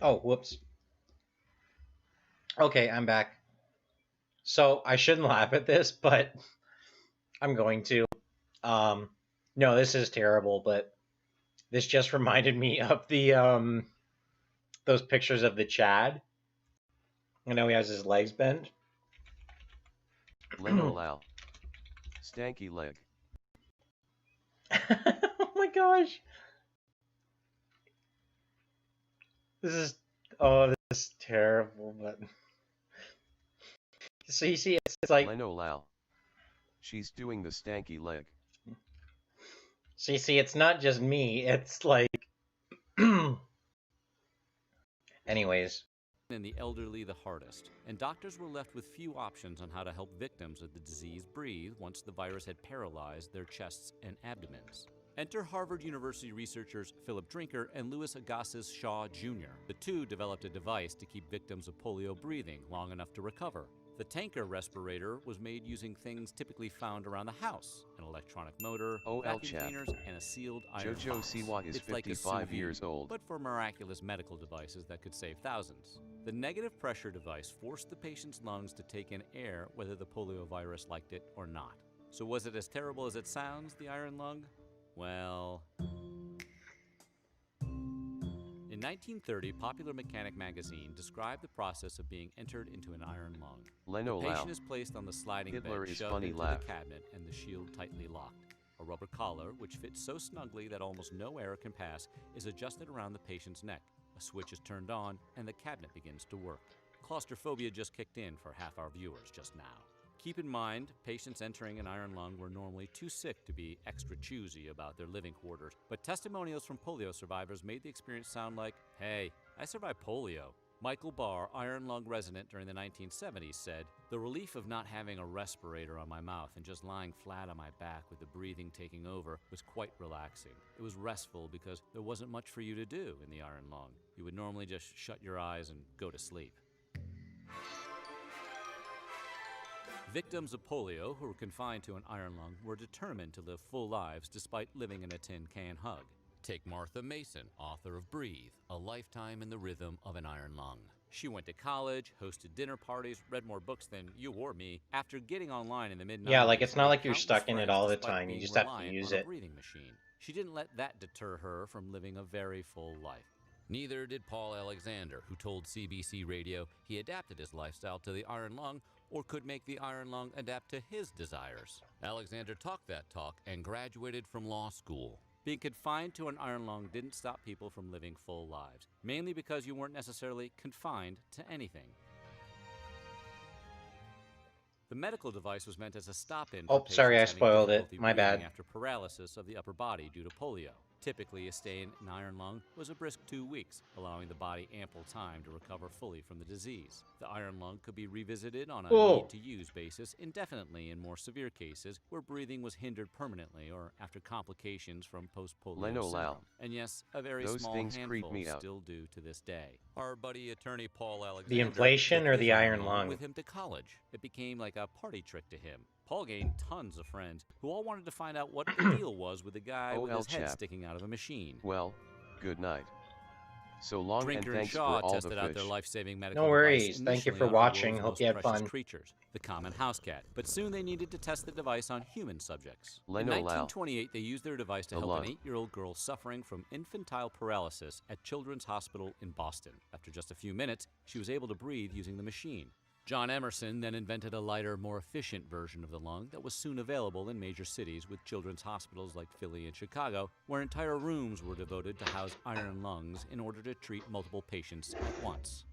Oh, whoops. Okay, I'm back. So I shouldn't laugh at this, but I'm going to. No, this is terrible, but this just reminded me of the those pictures of the Chad. I know he has his legs bent. Leno Lal. Stanky leg. Oh my gosh. This is terrible, but so you see it's like Leno Lal. She's doing the stanky leg. So you see it's not just me, it's like anyways. And the elderly the hardest, and doctors were left with few options on how to help victims of the disease breathe once the virus had paralyzed their chests and abdomens. Enter Harvard University researchers Philip Drinker and Louis Agassiz Shaw Jr. The two developed a device to keep victims of polio breathing long enough to recover. The tanker respirator was made using things typically found around the house: an electronic motor, vacuum cleaners, and a sealed iron Jojo box. Siwa is It's like a 55 sous vide, years old. but for miraculous medical devices that could save thousands. The negative pressure device forced the patient's lungs to take in air whether the polio virus liked it or not. So was it as terrible as it sounds, the iron lung? Well... In 1930, Popular Mechanic magazine described the process of being entered into an iron lung. Leno The patient Lau. is placed on the sliding Hitler bed, is shoved funny into laugh. the cabinet, and the shield tightly locked. A rubber collar, which fits so snugly that almost no air can pass, is adjusted around the patient's neck. A switch is turned on, and the cabinet begins to work. Claustrophobia just kicked in for half our viewers just now. Keep in mind, patients entering an iron lung were normally too sick to be extra choosy about their living quarters, but testimonials from polio survivors made the experience sound like, "Hey, I survived polio." Michael Barr, iron lung resident during the 1970s, said, "The relief of not having a respirator on my mouth and just lying flat on my back with the breathing taking over was quite relaxing. It was restful because there wasn't much for you to do in the iron lung. You would normally just shut your eyes and go to sleep." Victims of polio who were confined to an iron lung were determined to live full lives despite living in a tin can hug. Take Martha Mason, author of Breathe, A Lifetime in the Rhythm of an Iron Lung. She went to college, hosted dinner parties, read more books than you or me. After getting online in the mid-90s, Yeah, like it's not like you're countless stuck in it friends all the despite time. You being just have to reliant use on a it. breathing machine. She didn't let that deter her from living a very full life. Neither did Paul Alexander, who told CBC Radio he adapted his lifestyle to the iron lung or could make the iron lung adapt to his desires. Alexander talked that talk and graduated from law school. Being confined to an iron lung didn't stop people from living full lives, mainly because you weren't necessarily confined to anything. The medical device was meant as a stop-in for Oh, sorry, I patients having spoiled it. difficulty My breathing bad. after paralysis of the upper body due to polio. Typically, a stay in an iron lung was a brisk 2 weeks, allowing the body ample time to recover fully from the disease. The iron lung could be revisited on a need-to-use basis indefinitely in more severe cases where breathing was hindered permanently or after complications from post-polio Leno Lau. syndrome. And yes, a very Those small things creep handful me out. still do to this day. Our buddy attorney Paul Alexander The inflation took or the his iron lung? with him to college. It became like a party trick to him. Paul gained tons of friends who all wanted to find out what the deal was with the guy with his head chap. sticking out of a machine. Well, good night. So long, Drinker and and thanks Shaw for all tested the out fish. their life-saving medical No worries. device Thank you initially for on the watching. world's Hope most you had precious fun. creatures, the common house cat. But soon they needed to test the device on human subjects. In Leno Lau. 1928, they used their device to A help lung. an 8-year-old girl suffering from infantile paralysis at Children's Hospital in Boston. After just a few minutes, she was able to breathe using the machine. John Emerson then invented a lighter, more efficient version of the lung that was soon available in major cities with children's hospitals like Philly and Chicago, where entire rooms were devoted to house iron lungs in order to treat multiple patients at once.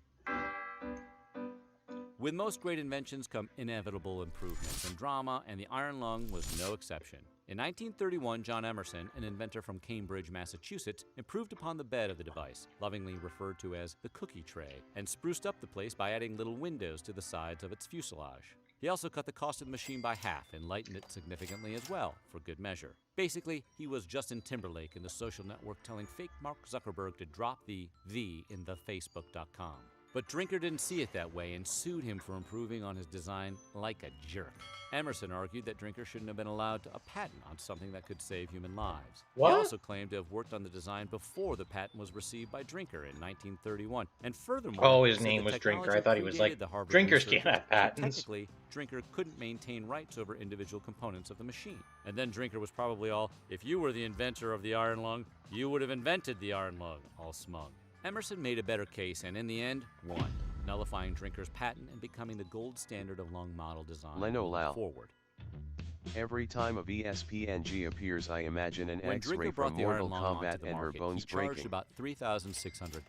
With most great inventions come inevitable improvements in drama, and the iron lung was no exception. In 1931, John Emerson, an inventor from Cambridge, Massachusetts, improved upon the bed of the device, lovingly referred to as the cookie tray, and spruced up the place by adding little windows to the sides of its fuselage. He also cut the cost of the machine by half and lightened it significantly as well, for good measure. Basically, he was Justin Timberlake in the social network telling fake Mark Zuckerberg to drop the V in the Facebook.com. But Drinker didn't see it that way and sued him for improving on his design like a jerk. Emerson argued that Drinker shouldn't have been allowed a patent on something that could save human lives. What? He also claimed to have worked on the design before the patent was received by Drinker in 1931. And furthermore, Oh, his name was Drinker. I thought he was like, drinkers can't have patents. Technically, Drinker couldn't maintain rights over individual components of the machine. And then Drinker was probably all, if you were the inventor of the iron lung, you would have invented the iron lung, all smug. Emerson made a better case and in the end, won, nullifying Drinker's patent and becoming the gold standard of lung model design forward. Every time a VSPNG appears, I imagine an X-ray from Mortal Kombat and her bones breaking. He charged about $3,600.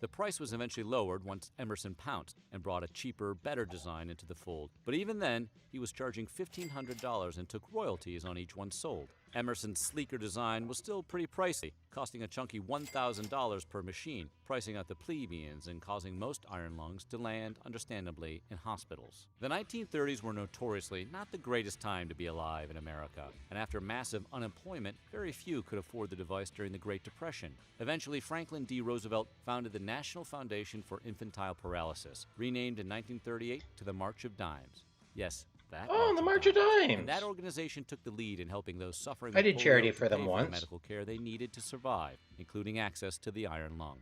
The price was eventually lowered once Emerson pounced and brought a cheaper, better design into the fold. But even then, he was charging $1,500 and took royalties on each one sold. Emerson's sleeker design was still pretty pricey, costing a chunky $1,000 per machine, pricing out the plebeians and causing most iron lungs to land, understandably, in hospitals. The 1930s were notoriously not the greatest time to be alive in America, and after massive unemployment, very few could afford the device during the Great Depression. Eventually, Franklin D. Roosevelt founded the National Foundation for Infantile Paralysis, renamed in 1938 to the March of Dimes. Yes, the March of Dimes. And that organization took the lead in helping those suffering I did with charity polio for them pay once. The medical care they needed to survive, including access to the iron lung.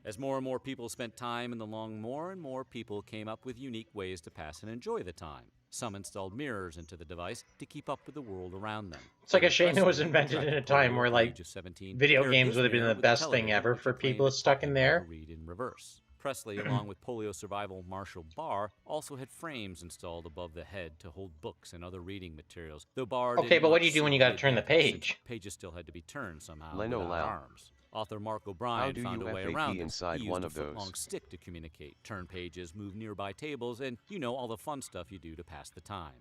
As more and more people spent time in the lung, more and more people came up with unique ways to pass and enjoy the time. Some installed mirrors into the device to keep up with the world around them. It's like a shame it was invented in a time where, like, video games would have been the best thing ever for people stuck in there. Read in reverse. Presley, along with polio survival Marshall Barr, also had frames installed above the head to hold books and other reading materials. Though Barr okay, but what do you do when you got to turn the page? Pages still had to be turned somehow Leno without Lau. arms. Author Mark O'Brien found a way around it. Inside He used one a of those. foot-long stick to communicate, turn pages, move nearby tables, and you know all the fun stuff you do to pass the time.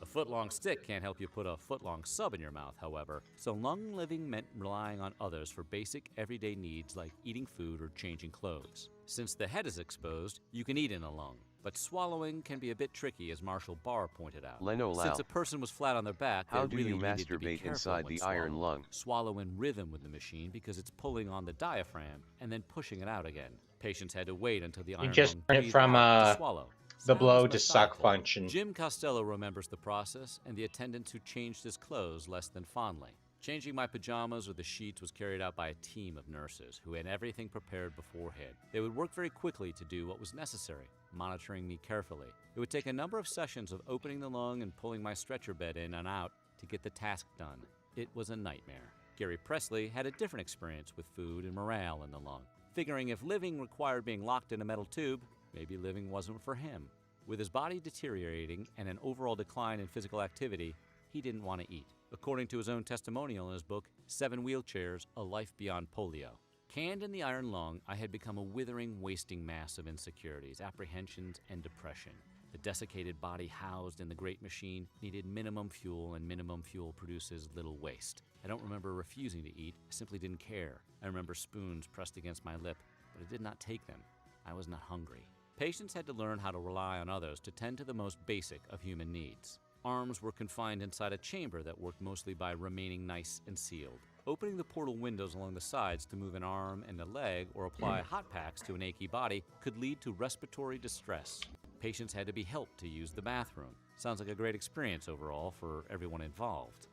A foot-long stick can't help you put a foot-long sub in your mouth, however, so lung living meant relying on others for basic everyday needs like eating food or changing clothes. Since the head is exposed, you can eat in a lung, but swallowing can be a bit tricky, as Marshall Barr pointed out. Leno Lau. Since a person was flat on their back, How they do really you needed to be masturbate careful inside when the iron swallowing. lung? Swallow in rhythm with the machine because it's pulling on the diaphragm and then pushing it out again. Patients had to wait until the iron You just lung turn it breathed from out to swallow. the blow Sounds to suck methodical. function. Jim Costello remembers the process and the attendants who changed his clothes less than fondly. Changing my pajamas or the sheets was carried out by a team of nurses who had everything prepared beforehand. They would work very quickly to do what was necessary, monitoring me carefully. It would take a number of sessions of opening the lung and pulling my stretcher bed in and out to get the task done. It was a nightmare. Gary Presley had a different experience with food and morale in the lung, figuring if living required being locked in a metal tube, maybe living wasn't for him. With his body deteriorating and an overall decline in physical activity, he didn't want to eat. According to his own testimonial in his book, 7 Wheelchairs, A Life Beyond Polio. Canned in the iron lung, I had become a withering, wasting mass of insecurities, apprehensions, and depression. The desiccated body housed in the great machine needed minimum fuel, and minimum fuel produces little waste. I don't remember refusing to eat, I simply didn't care. I remember spoons pressed against my lip, but I did not take them. I was not hungry. Patients had to learn how to rely on others to tend to the most basic of human needs. Arms were confined inside a chamber that worked mostly by remaining nice and sealed. Opening the portal windows along the sides to move an arm and a leg or apply hot packs to an achy body could lead to respiratory distress. Patients had to be helped to use the bathroom. Sounds like a great experience overall for everyone involved.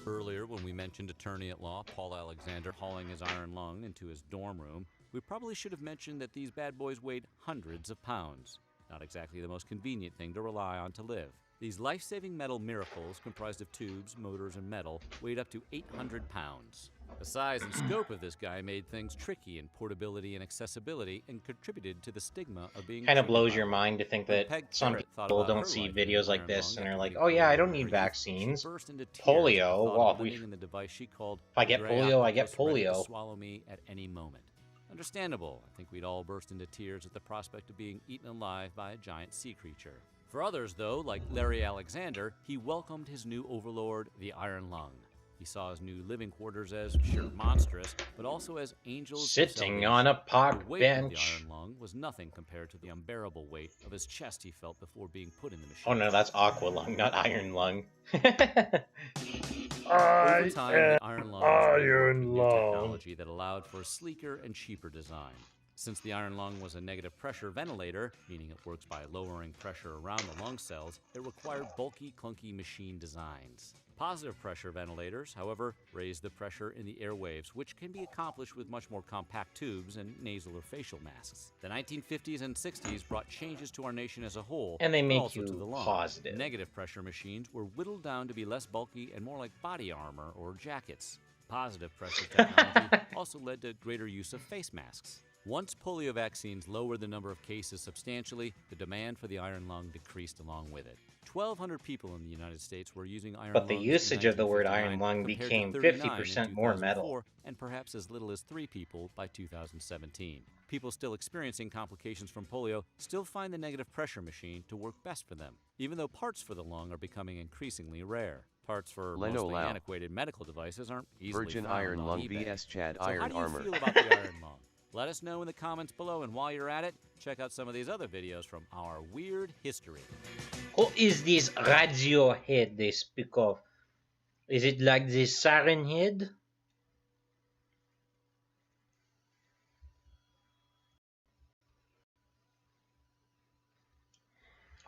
Earlier, when we mentioned attorney at law Paul Alexander hauling his iron lung into his dorm room, we probably should have mentioned that these bad boys weighed hundreds of pounds. Not exactly the most convenient thing to rely on to live. These life-saving metal miracles, comprised of tubes, motors, and metal, weighed up to 800 pounds. The size and scope of this guy made things tricky in portability and accessibility and contributed to the stigma of being Kind of treated blows by your one. mind to think When that Peg some Parrott thought people about her don't see life in videos the like iron this lung and after are like, getting oh yeah, I polio don't in need her youth, vaccines. she burst into tears at the Polio, thought well, of living in the device she called if I the get gray polio, I get octopus ready to polio. swallow me at any moment. Understandable. I think we'd all burst into tears at the prospect of being eaten alive by a giant sea creature. For others, though, like Larry Alexander, he welcomed his new overlord, the Iron Lung. He saw his new living quarters as sure monstrous, but also as angels Sitting on a park the weight bench. of the Iron Lung was nothing compared to the unbearable weight of his chest he felt before being put in the machine. Oh no, that's Aqua Lung, not Iron Lung. Over time, the Iron Lung was reworked with new technology that allowed for a sleeker and cheaper design. Since the Iron Lung was a negative pressure ventilator, meaning it works by lowering pressure around the lung cells, it required bulky, clunky machine designs. Positive pressure ventilators, however, raise the pressure in the airwaves, which can be accomplished with much more compact tubes and nasal or facial masks. The 1950s and 60s brought changes to our nation as a whole, And they but make also you to the lung. positive. Negative pressure machines were whittled down to be less bulky and more like body armor or jackets. Positive pressure technology also led to greater use of face masks. Once polio vaccines lowered the number of cases substantially, the demand for the Iron Lung decreased along with it. 1,200 people in the United States were using iron But the lungs usage in of the word 1959 Iron Lung compared to became 39 in 50% more metal. 2004, and perhaps as little as 3 people by 2017. People still experiencing complications from polio still find the negative pressure machine to work best for them, even though parts for the lung are becoming increasingly rare. Parts for mostly antiquated medical devices aren't easily Virgin found Iron on Lung eBay. vs Chad So Iron how do you Armor. feel about the Iron Lung? Let us know in the comments below, and while you're at it, check out some of these other videos from our weird history. Who is this radio head they speak of? Is it like the siren head?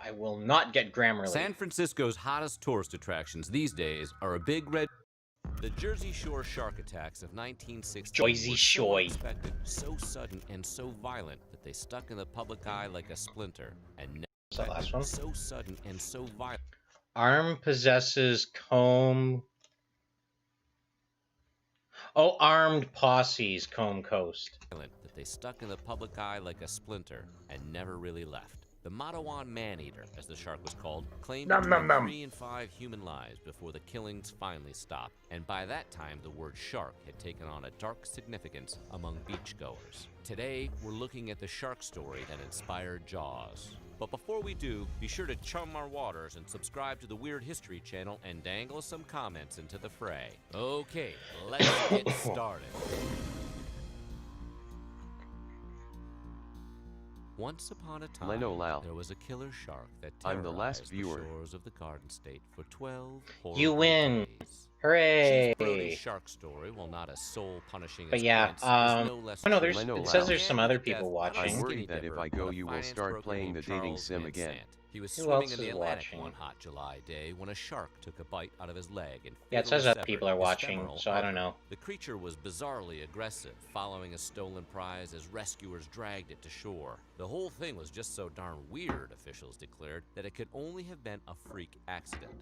I will not get Grammarly. San Francisco's hottest tourist attractions these days are a big red... The Jersey Shore shark attacks of 1960 Jersey were Shore. so unexpected, so sudden, and so violent that they stuck in the public eye like a splinter. And What's that last one? So sudden and so violent. Arm possesses comb. Oh, armed posses comb coast. That they stuck in the public eye like a splinter and never really left. The Matawan man-eater, as the shark was called, claimed between 3 and 5 human lives before the killings finally stopped. And by that time, the word shark had taken on a dark significance among beachgoers. Today, we're looking at the shark story that inspired Jaws. But before we do, be sure to chum our waters and subscribe to the Weird History channel and dangle some comments into the fray. Okay, let's get started. Once upon a time, there was a killer shark that I'm the last terrorized viewer. the shores of the Garden State for 12 You horrible win! days. Hooray! Chief Brody's shark story, while not as soul-punishing But as yeah, Clint's, is no less oh no, true. there's, it says there's some other people I'm watching. worried that if I go, you will start playing the dating sim again. He was Who swimming else in the is Atlantic watching? one hot July day when a shark took a bite out of his leg and Yeah, it fatally says that severed people are his watching, femoral so I don't artery. know. The creature was bizarrely aggressive, following a stolen prize as rescuers dragged it to shore. The whole thing was just so darn weird, officials declared, that it could only have been a freak accident.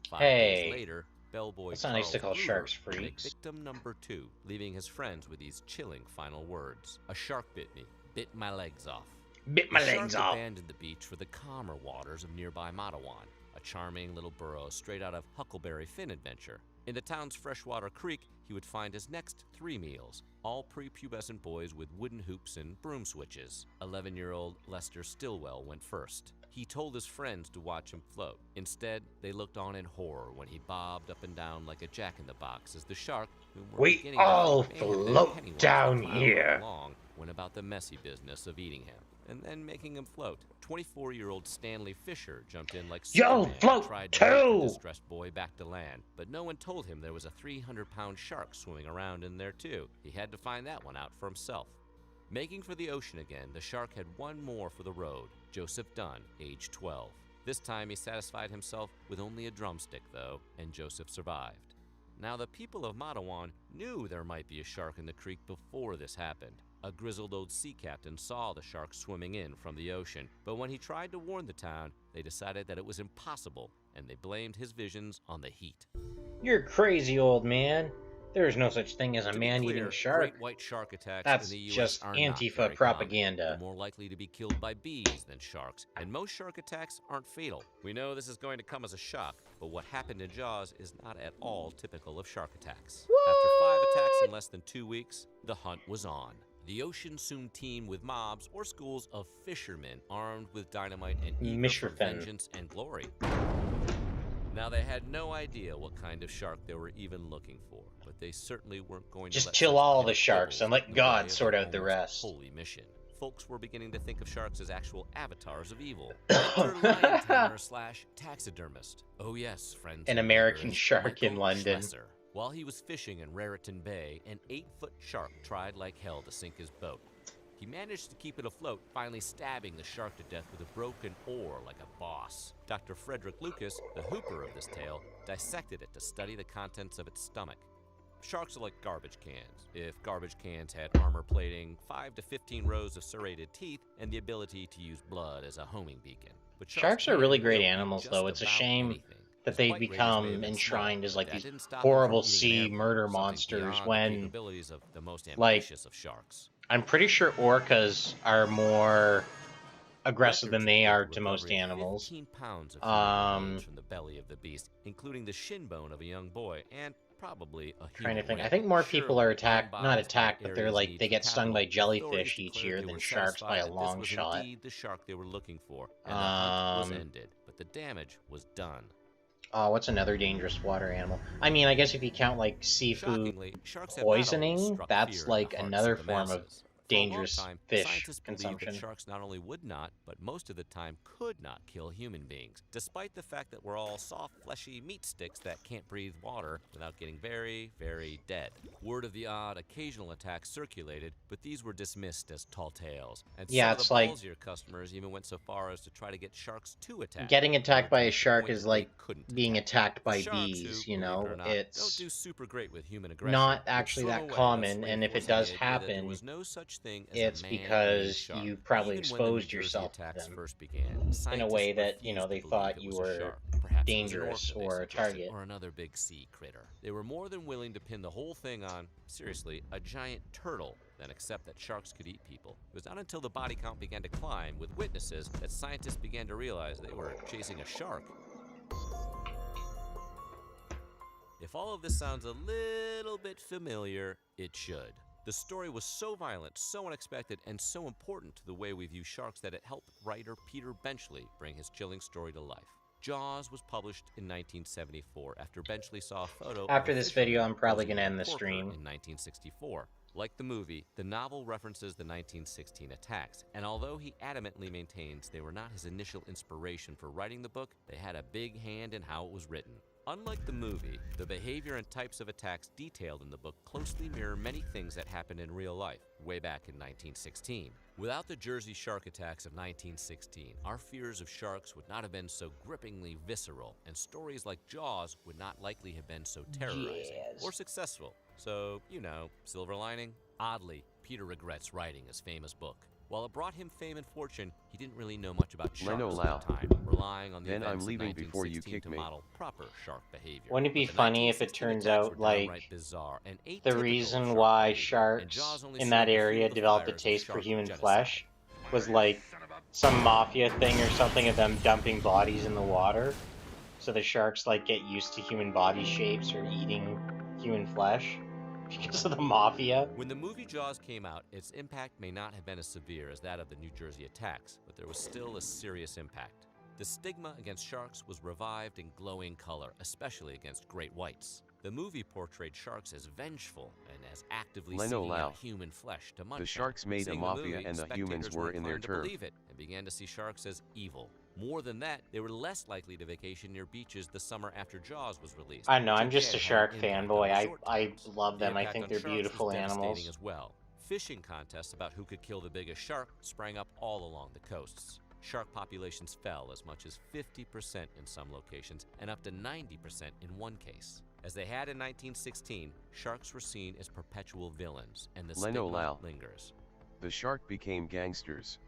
5 Hey, days later, bellboy it's not nice to call Charles sharks Brewer met freaks. victim number 2, leaving his friends with these chilling final words. A shark bit me, bit my legs off. Bit my The legs shark off. abandoned the beach for the calmer waters of nearby Matawan, a charming little burrow straight out of Huckleberry Finn adventure. In the town's freshwater creek, he would find his next 3 meals, all prepubescent boys with wooden hoops and broom switches. 11-year-old Lester Stillwell went first. He told his friends to watch him float. Instead, they looked on in horror when he bobbed up and down like a jack-in-the-box as the shark, whom we're We beginning to all think may have been float Pennywise the down Clown all here. along, went about the messy business of eating him and then making him float. 24-year-old Stanley Fisher jumped in like Yo, Superman float and tried to help the too! distressed boy back to land, but no one told him there was a 300-pound shark swimming around in there too. He had to find that one out for himself. Making for the ocean again, the shark had one more for the road, Joseph Dunn, age 12. This time he satisfied himself with only a drumstick though, and Joseph survived. Now the people of Matawan knew there might be a shark in the creek before this happened. A grizzled old sea captain saw the sharks swimming in from the ocean, but when he tried to warn the town, they decided that it was impossible, and they blamed his visions on the heat. You're crazy, old man. There is no such thing as a man-eating shark. Great white shark attacks That's in the U.S. just are Antifa not very propaganda. common. They're more likely to be killed by bees than sharks, and most shark attacks aren't fatal. We know this is going to come as a shock, but what happened in Jaws is not at all typical of shark attacks. After 5 attacks in less than 2 weeks, the hunt was on. The ocean soon teemed with mobs or schools of fishermen armed with dynamite and eager for vengeance and glory. Now, they had no idea what kind of shark they were even looking for, but they certainly weren't going to just kill all the sharks and let God sort out the rest. Holy mission. Folks were beginning to think of sharks as actual avatars of evil. Lion tamer / taxidermist. Oh yes, friends. An American shark in London. Schlesser. While he was fishing in Raritan Bay, an 8-foot shark tried like hell to sink his boat. He managed to keep it afloat, finally stabbing the shark to death with a broken oar like a boss. Dr. Frederick Lucas, the hooper of this tale, dissected it to study the contents of its stomach. Sharks are like garbage cans. If garbage cans had armor plating, 5 to 15 rows of serrated teeth, and the ability to use blood as a homing beacon. But sharks are really great animals, though. It's a shame that they become enshrined as like these horrible sea murder monsters when, like, I'm pretty sure orcas are more aggressive than they are to most animals. 15 pounds of from the belly of the beast, including the shin bone of a young boy and probably a trying to think. I think more people are not attacked, but they're like they get stung by jellyfish each year than sharks by a long shot. Indeed the shark they were looking for, and the hunt was ended, but the damage was done. Oh, what's another dangerous water animal? I mean, I guess if you count like seafood poisoning, that's like another form of dangerous fish consumption. That sharks not only would not, but most of the time could not kill human beings, despite the fact that we're all soft, fleshy meat sticks that can't breathe water without getting very, very dead. Word of the odd occasional attacks circulated, but these were dismissed as tall tales. And yeah, it's like ballsier customers even went so far as to try to get sharks to attack. Getting attacked by a shark is like being attacked by bees, you know? It's don't do super great with human aggression. Not actually that common, and if it does happen, it's because you probably exposed yourself to them in a way that, you know, they thought you were dangerous or a target. Or another big sea critter. They were more than willing to pin the whole thing on, seriously, a giant turtle than accept that sharks could eat people. It was not until the body count began to climb with witnesses that scientists began to realize they were chasing a shark. If all of this sounds a little bit familiar, it should. The story was so violent, so unexpected, and so important to the way we view sharks that it helped writer Peter Benchley bring his chilling story to life. Jaws was published in 1974 after Benchley saw a photo. After this video, I'm probably going to end the stream. In 1964. Like the movie, the novel references the 1916 attacks, and although he adamantly maintains they were not his initial inspiration for writing the book, they had a big hand in how it was written. Unlike the movie, the behavior and types of attacks detailed in the book closely mirror many things that happened in real life, way back in 1916. Without the Jersey shark attacks of 1916, our fears of sharks would not have been so grippingly visceral, and stories like Jaws would not likely have been so terrorizing or successful. So, you know, silver lining? Oddly, Peter regrets writing his famous book. While it brought him fame and fortune, he didn't really know much about sharks at the time, relying on the events of 1916 to model proper shark behavior. Wouldn't it be funny if it turns out, like, the reason why sharks in that area developed a taste for human flesh was, like, some mafia thing or something of them dumping bodies in the water? So the sharks, like, get used to human body shapes or eating human flesh? Because of the mafia. When the movie Jaws came out, its impact may not have been as severe as that of the New Jersey attacks, but there was still a serious impact. The stigma against sharks was revived in glowing color, especially against great whites. The movie portrayed sharks as vengeful and as actively seeking out human flesh to munch. The sharks made a mafia and the humans were in their turf. Believe it and began to see sharks as evil. More than that, they were less likely to vacation near beaches the summer after Jaws was released. I know, I'm just a shark fanboy. I love them. I think they're beautiful animals. As well. Fishing contests about who could kill the biggest shark sprang up all along the coasts. Shark populations fell as much as 50% in some locations and up to 90% in one case. As they had in 1916, sharks were seen as perpetual villains, and the stigma lingers. The shark became gangsters.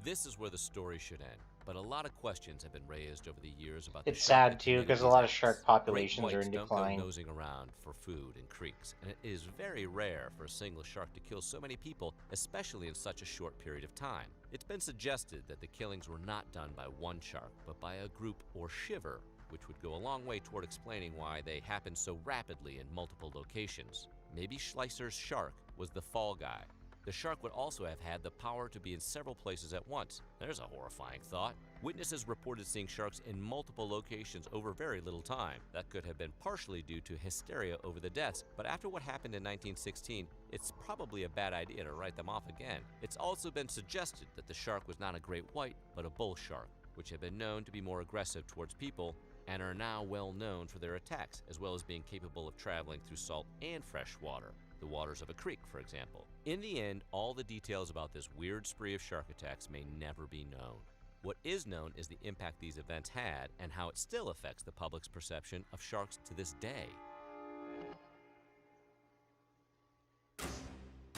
This is where the story should end, but a lot of questions have been raised over the years about the It's shark sad that too, committed because a these lot of acts. shark populations Great are whites in don't decline. go nosing around for food in creeks, and it is very rare for a single shark to kill so many people, especially in such a short period of time. It's been suggested that the killings were not done by one shark, but by a group or shiver, which would go a long way toward explaining why they happened so rapidly in multiple locations. Maybe Schleicher's shark was the fall guy. The shark would also have had the power to be in several places at once. There's a horrifying thought. Witnesses reported seeing sharks in multiple locations over very little time. That could have been partially due to hysteria over the deaths, but after what happened in 1916, it's probably a bad idea to write them off again. It's also been suggested that the shark was not a great white, but a bull shark, which have been known to be more aggressive towards people and are now well known for their attacks, as well as being capable of traveling through salt and fresh water. The waters of a creek, for example. In the end, all the details about this weird spree of shark attacks may never be known. What is known is the impact these events had and how it still affects the public's perception of sharks to this day.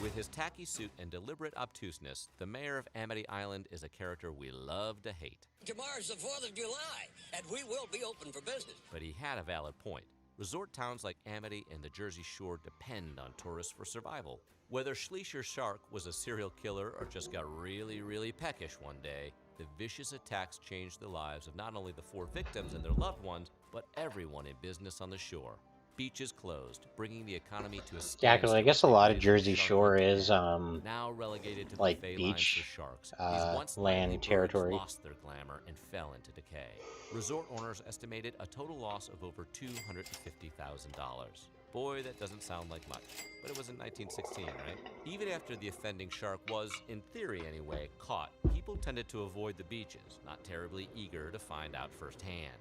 With his tacky suit and deliberate obtuseness, the mayor of Amity Island is a character we love to hate. Tomorrow's the 4th of July, and we will be open for business. But he had a valid point. Resort towns like Amity and the Jersey Shore depend on tourists for survival. Whether Schleicher's shark was a serial killer or just got really peckish one day, the vicious attacks changed the lives of not only the 4 victims and their loved ones, but everyone in business on the shore. Beaches closed, bringing the economy to a standstill. Yeah, because I guess a lot of Jersey Shore is now relegated to like buffet beach lines for sharks. These once land territory. lost their glamour and fell into decay. Resort owners estimated a total loss of over $250,000. Boy, that doesn't sound like much, but it was in 1916, right? Even after the offending shark was, in theory anyway, caught, people tended to avoid the beaches, not terribly eager to find out firsthand.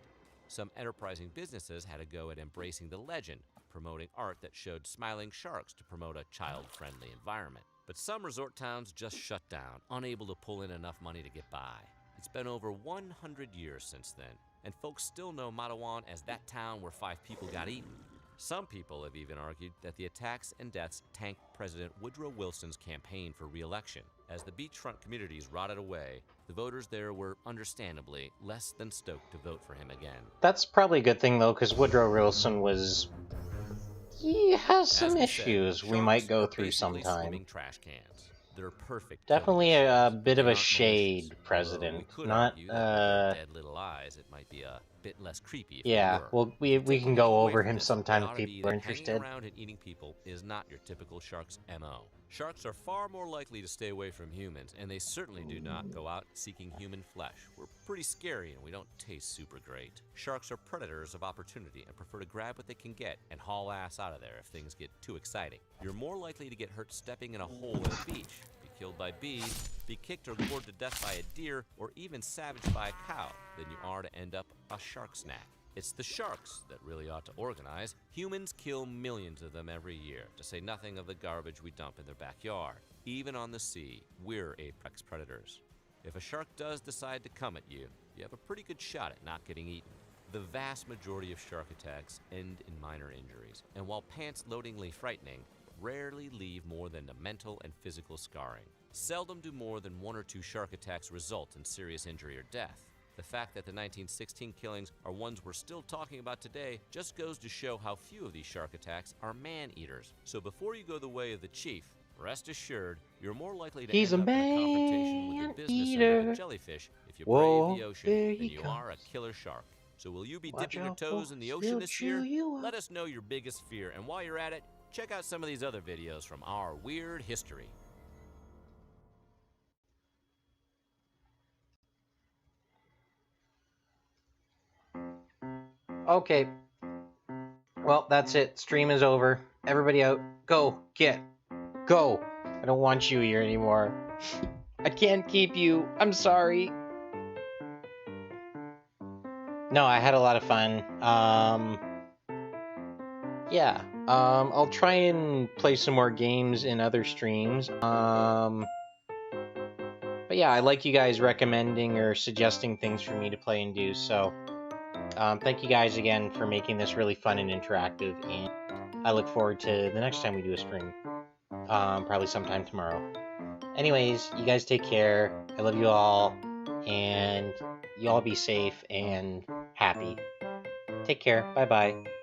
Some enterprising businesses had a go at embracing the legend, promoting art that showed smiling sharks to promote a child-friendly environment. But some resort towns just shut down, unable to pull in enough money to get by. It's been over 100 years since then, and folks still know Matawan as that town where 5 people got eaten. Some people have even argued that the attacks and deaths tanked President Woodrow Wilson's campaign for re-election. As the beachfront communities rotted away, the voters there were understandably less than stoked to vote for him again. That's probably a good thing though, because Woodrow Wilson he has some issues we might go through sometime. Trash cans. They're perfect. Definitely a bit of a shade president, not dead little eyes. It might be a bit less creepy. Yeah, well, we can go over him sometime if people are interested. Hanging around and eating people is not your typical shark's MO. Sharks are far more likely to stay away from humans, and they certainly do not go out seeking human flesh. We're pretty scary and we don't taste super great. Sharks are predators of opportunity and prefer to grab what they can get and haul ass out of there if things get too exciting. You're more likely to get hurt stepping in a hole at a beach, be killed by bees, be kicked or gored to death by a deer, or even savaged by a cow than you are to end up a shark snack. It's the sharks that really ought to organize. Humans kill millions of them every year, to say nothing of the garbage we dump in their backyard. Even on the sea, we're apex predators. If a shark does decide to come at you, you have a pretty good shot at not getting eaten. The vast majority of shark attacks end in minor injuries, and while pants-loadingly frightening, rarely leave more than a mental and physical scarring. Seldom do more than 1 or 2 shark attacks result in serious injury or death. The fact that the 1916 killings are ones we're still talking about today just goes to show how few of these shark attacks are man-eaters. So before you go the way of the chief, rest assured, you're more likely to end up in a confrontation with the business end of the jellyfish if you brave the ocean than you are a killer shark. So will you be dipping your toes in the ocean this year? Let us know your biggest fear, and while you're at it, check out some of these other videos from our weird history. Okay. Well, that's it. Stream is over. Everybody out. Go. Go. I don't want you here anymore. I can't keep you. I'm sorry. No, I had a lot of fun. Yeah. I'll try and play some more games in other streams. But yeah, I like you guys recommending or suggesting things for me to play and do, so thank you guys again for making this really fun and interactive, and I look forward to the next time we do a stream. probably sometime tomorrow. Anyways, you guys take care. I love you all, and you all be safe and happy. Take care. Bye-bye.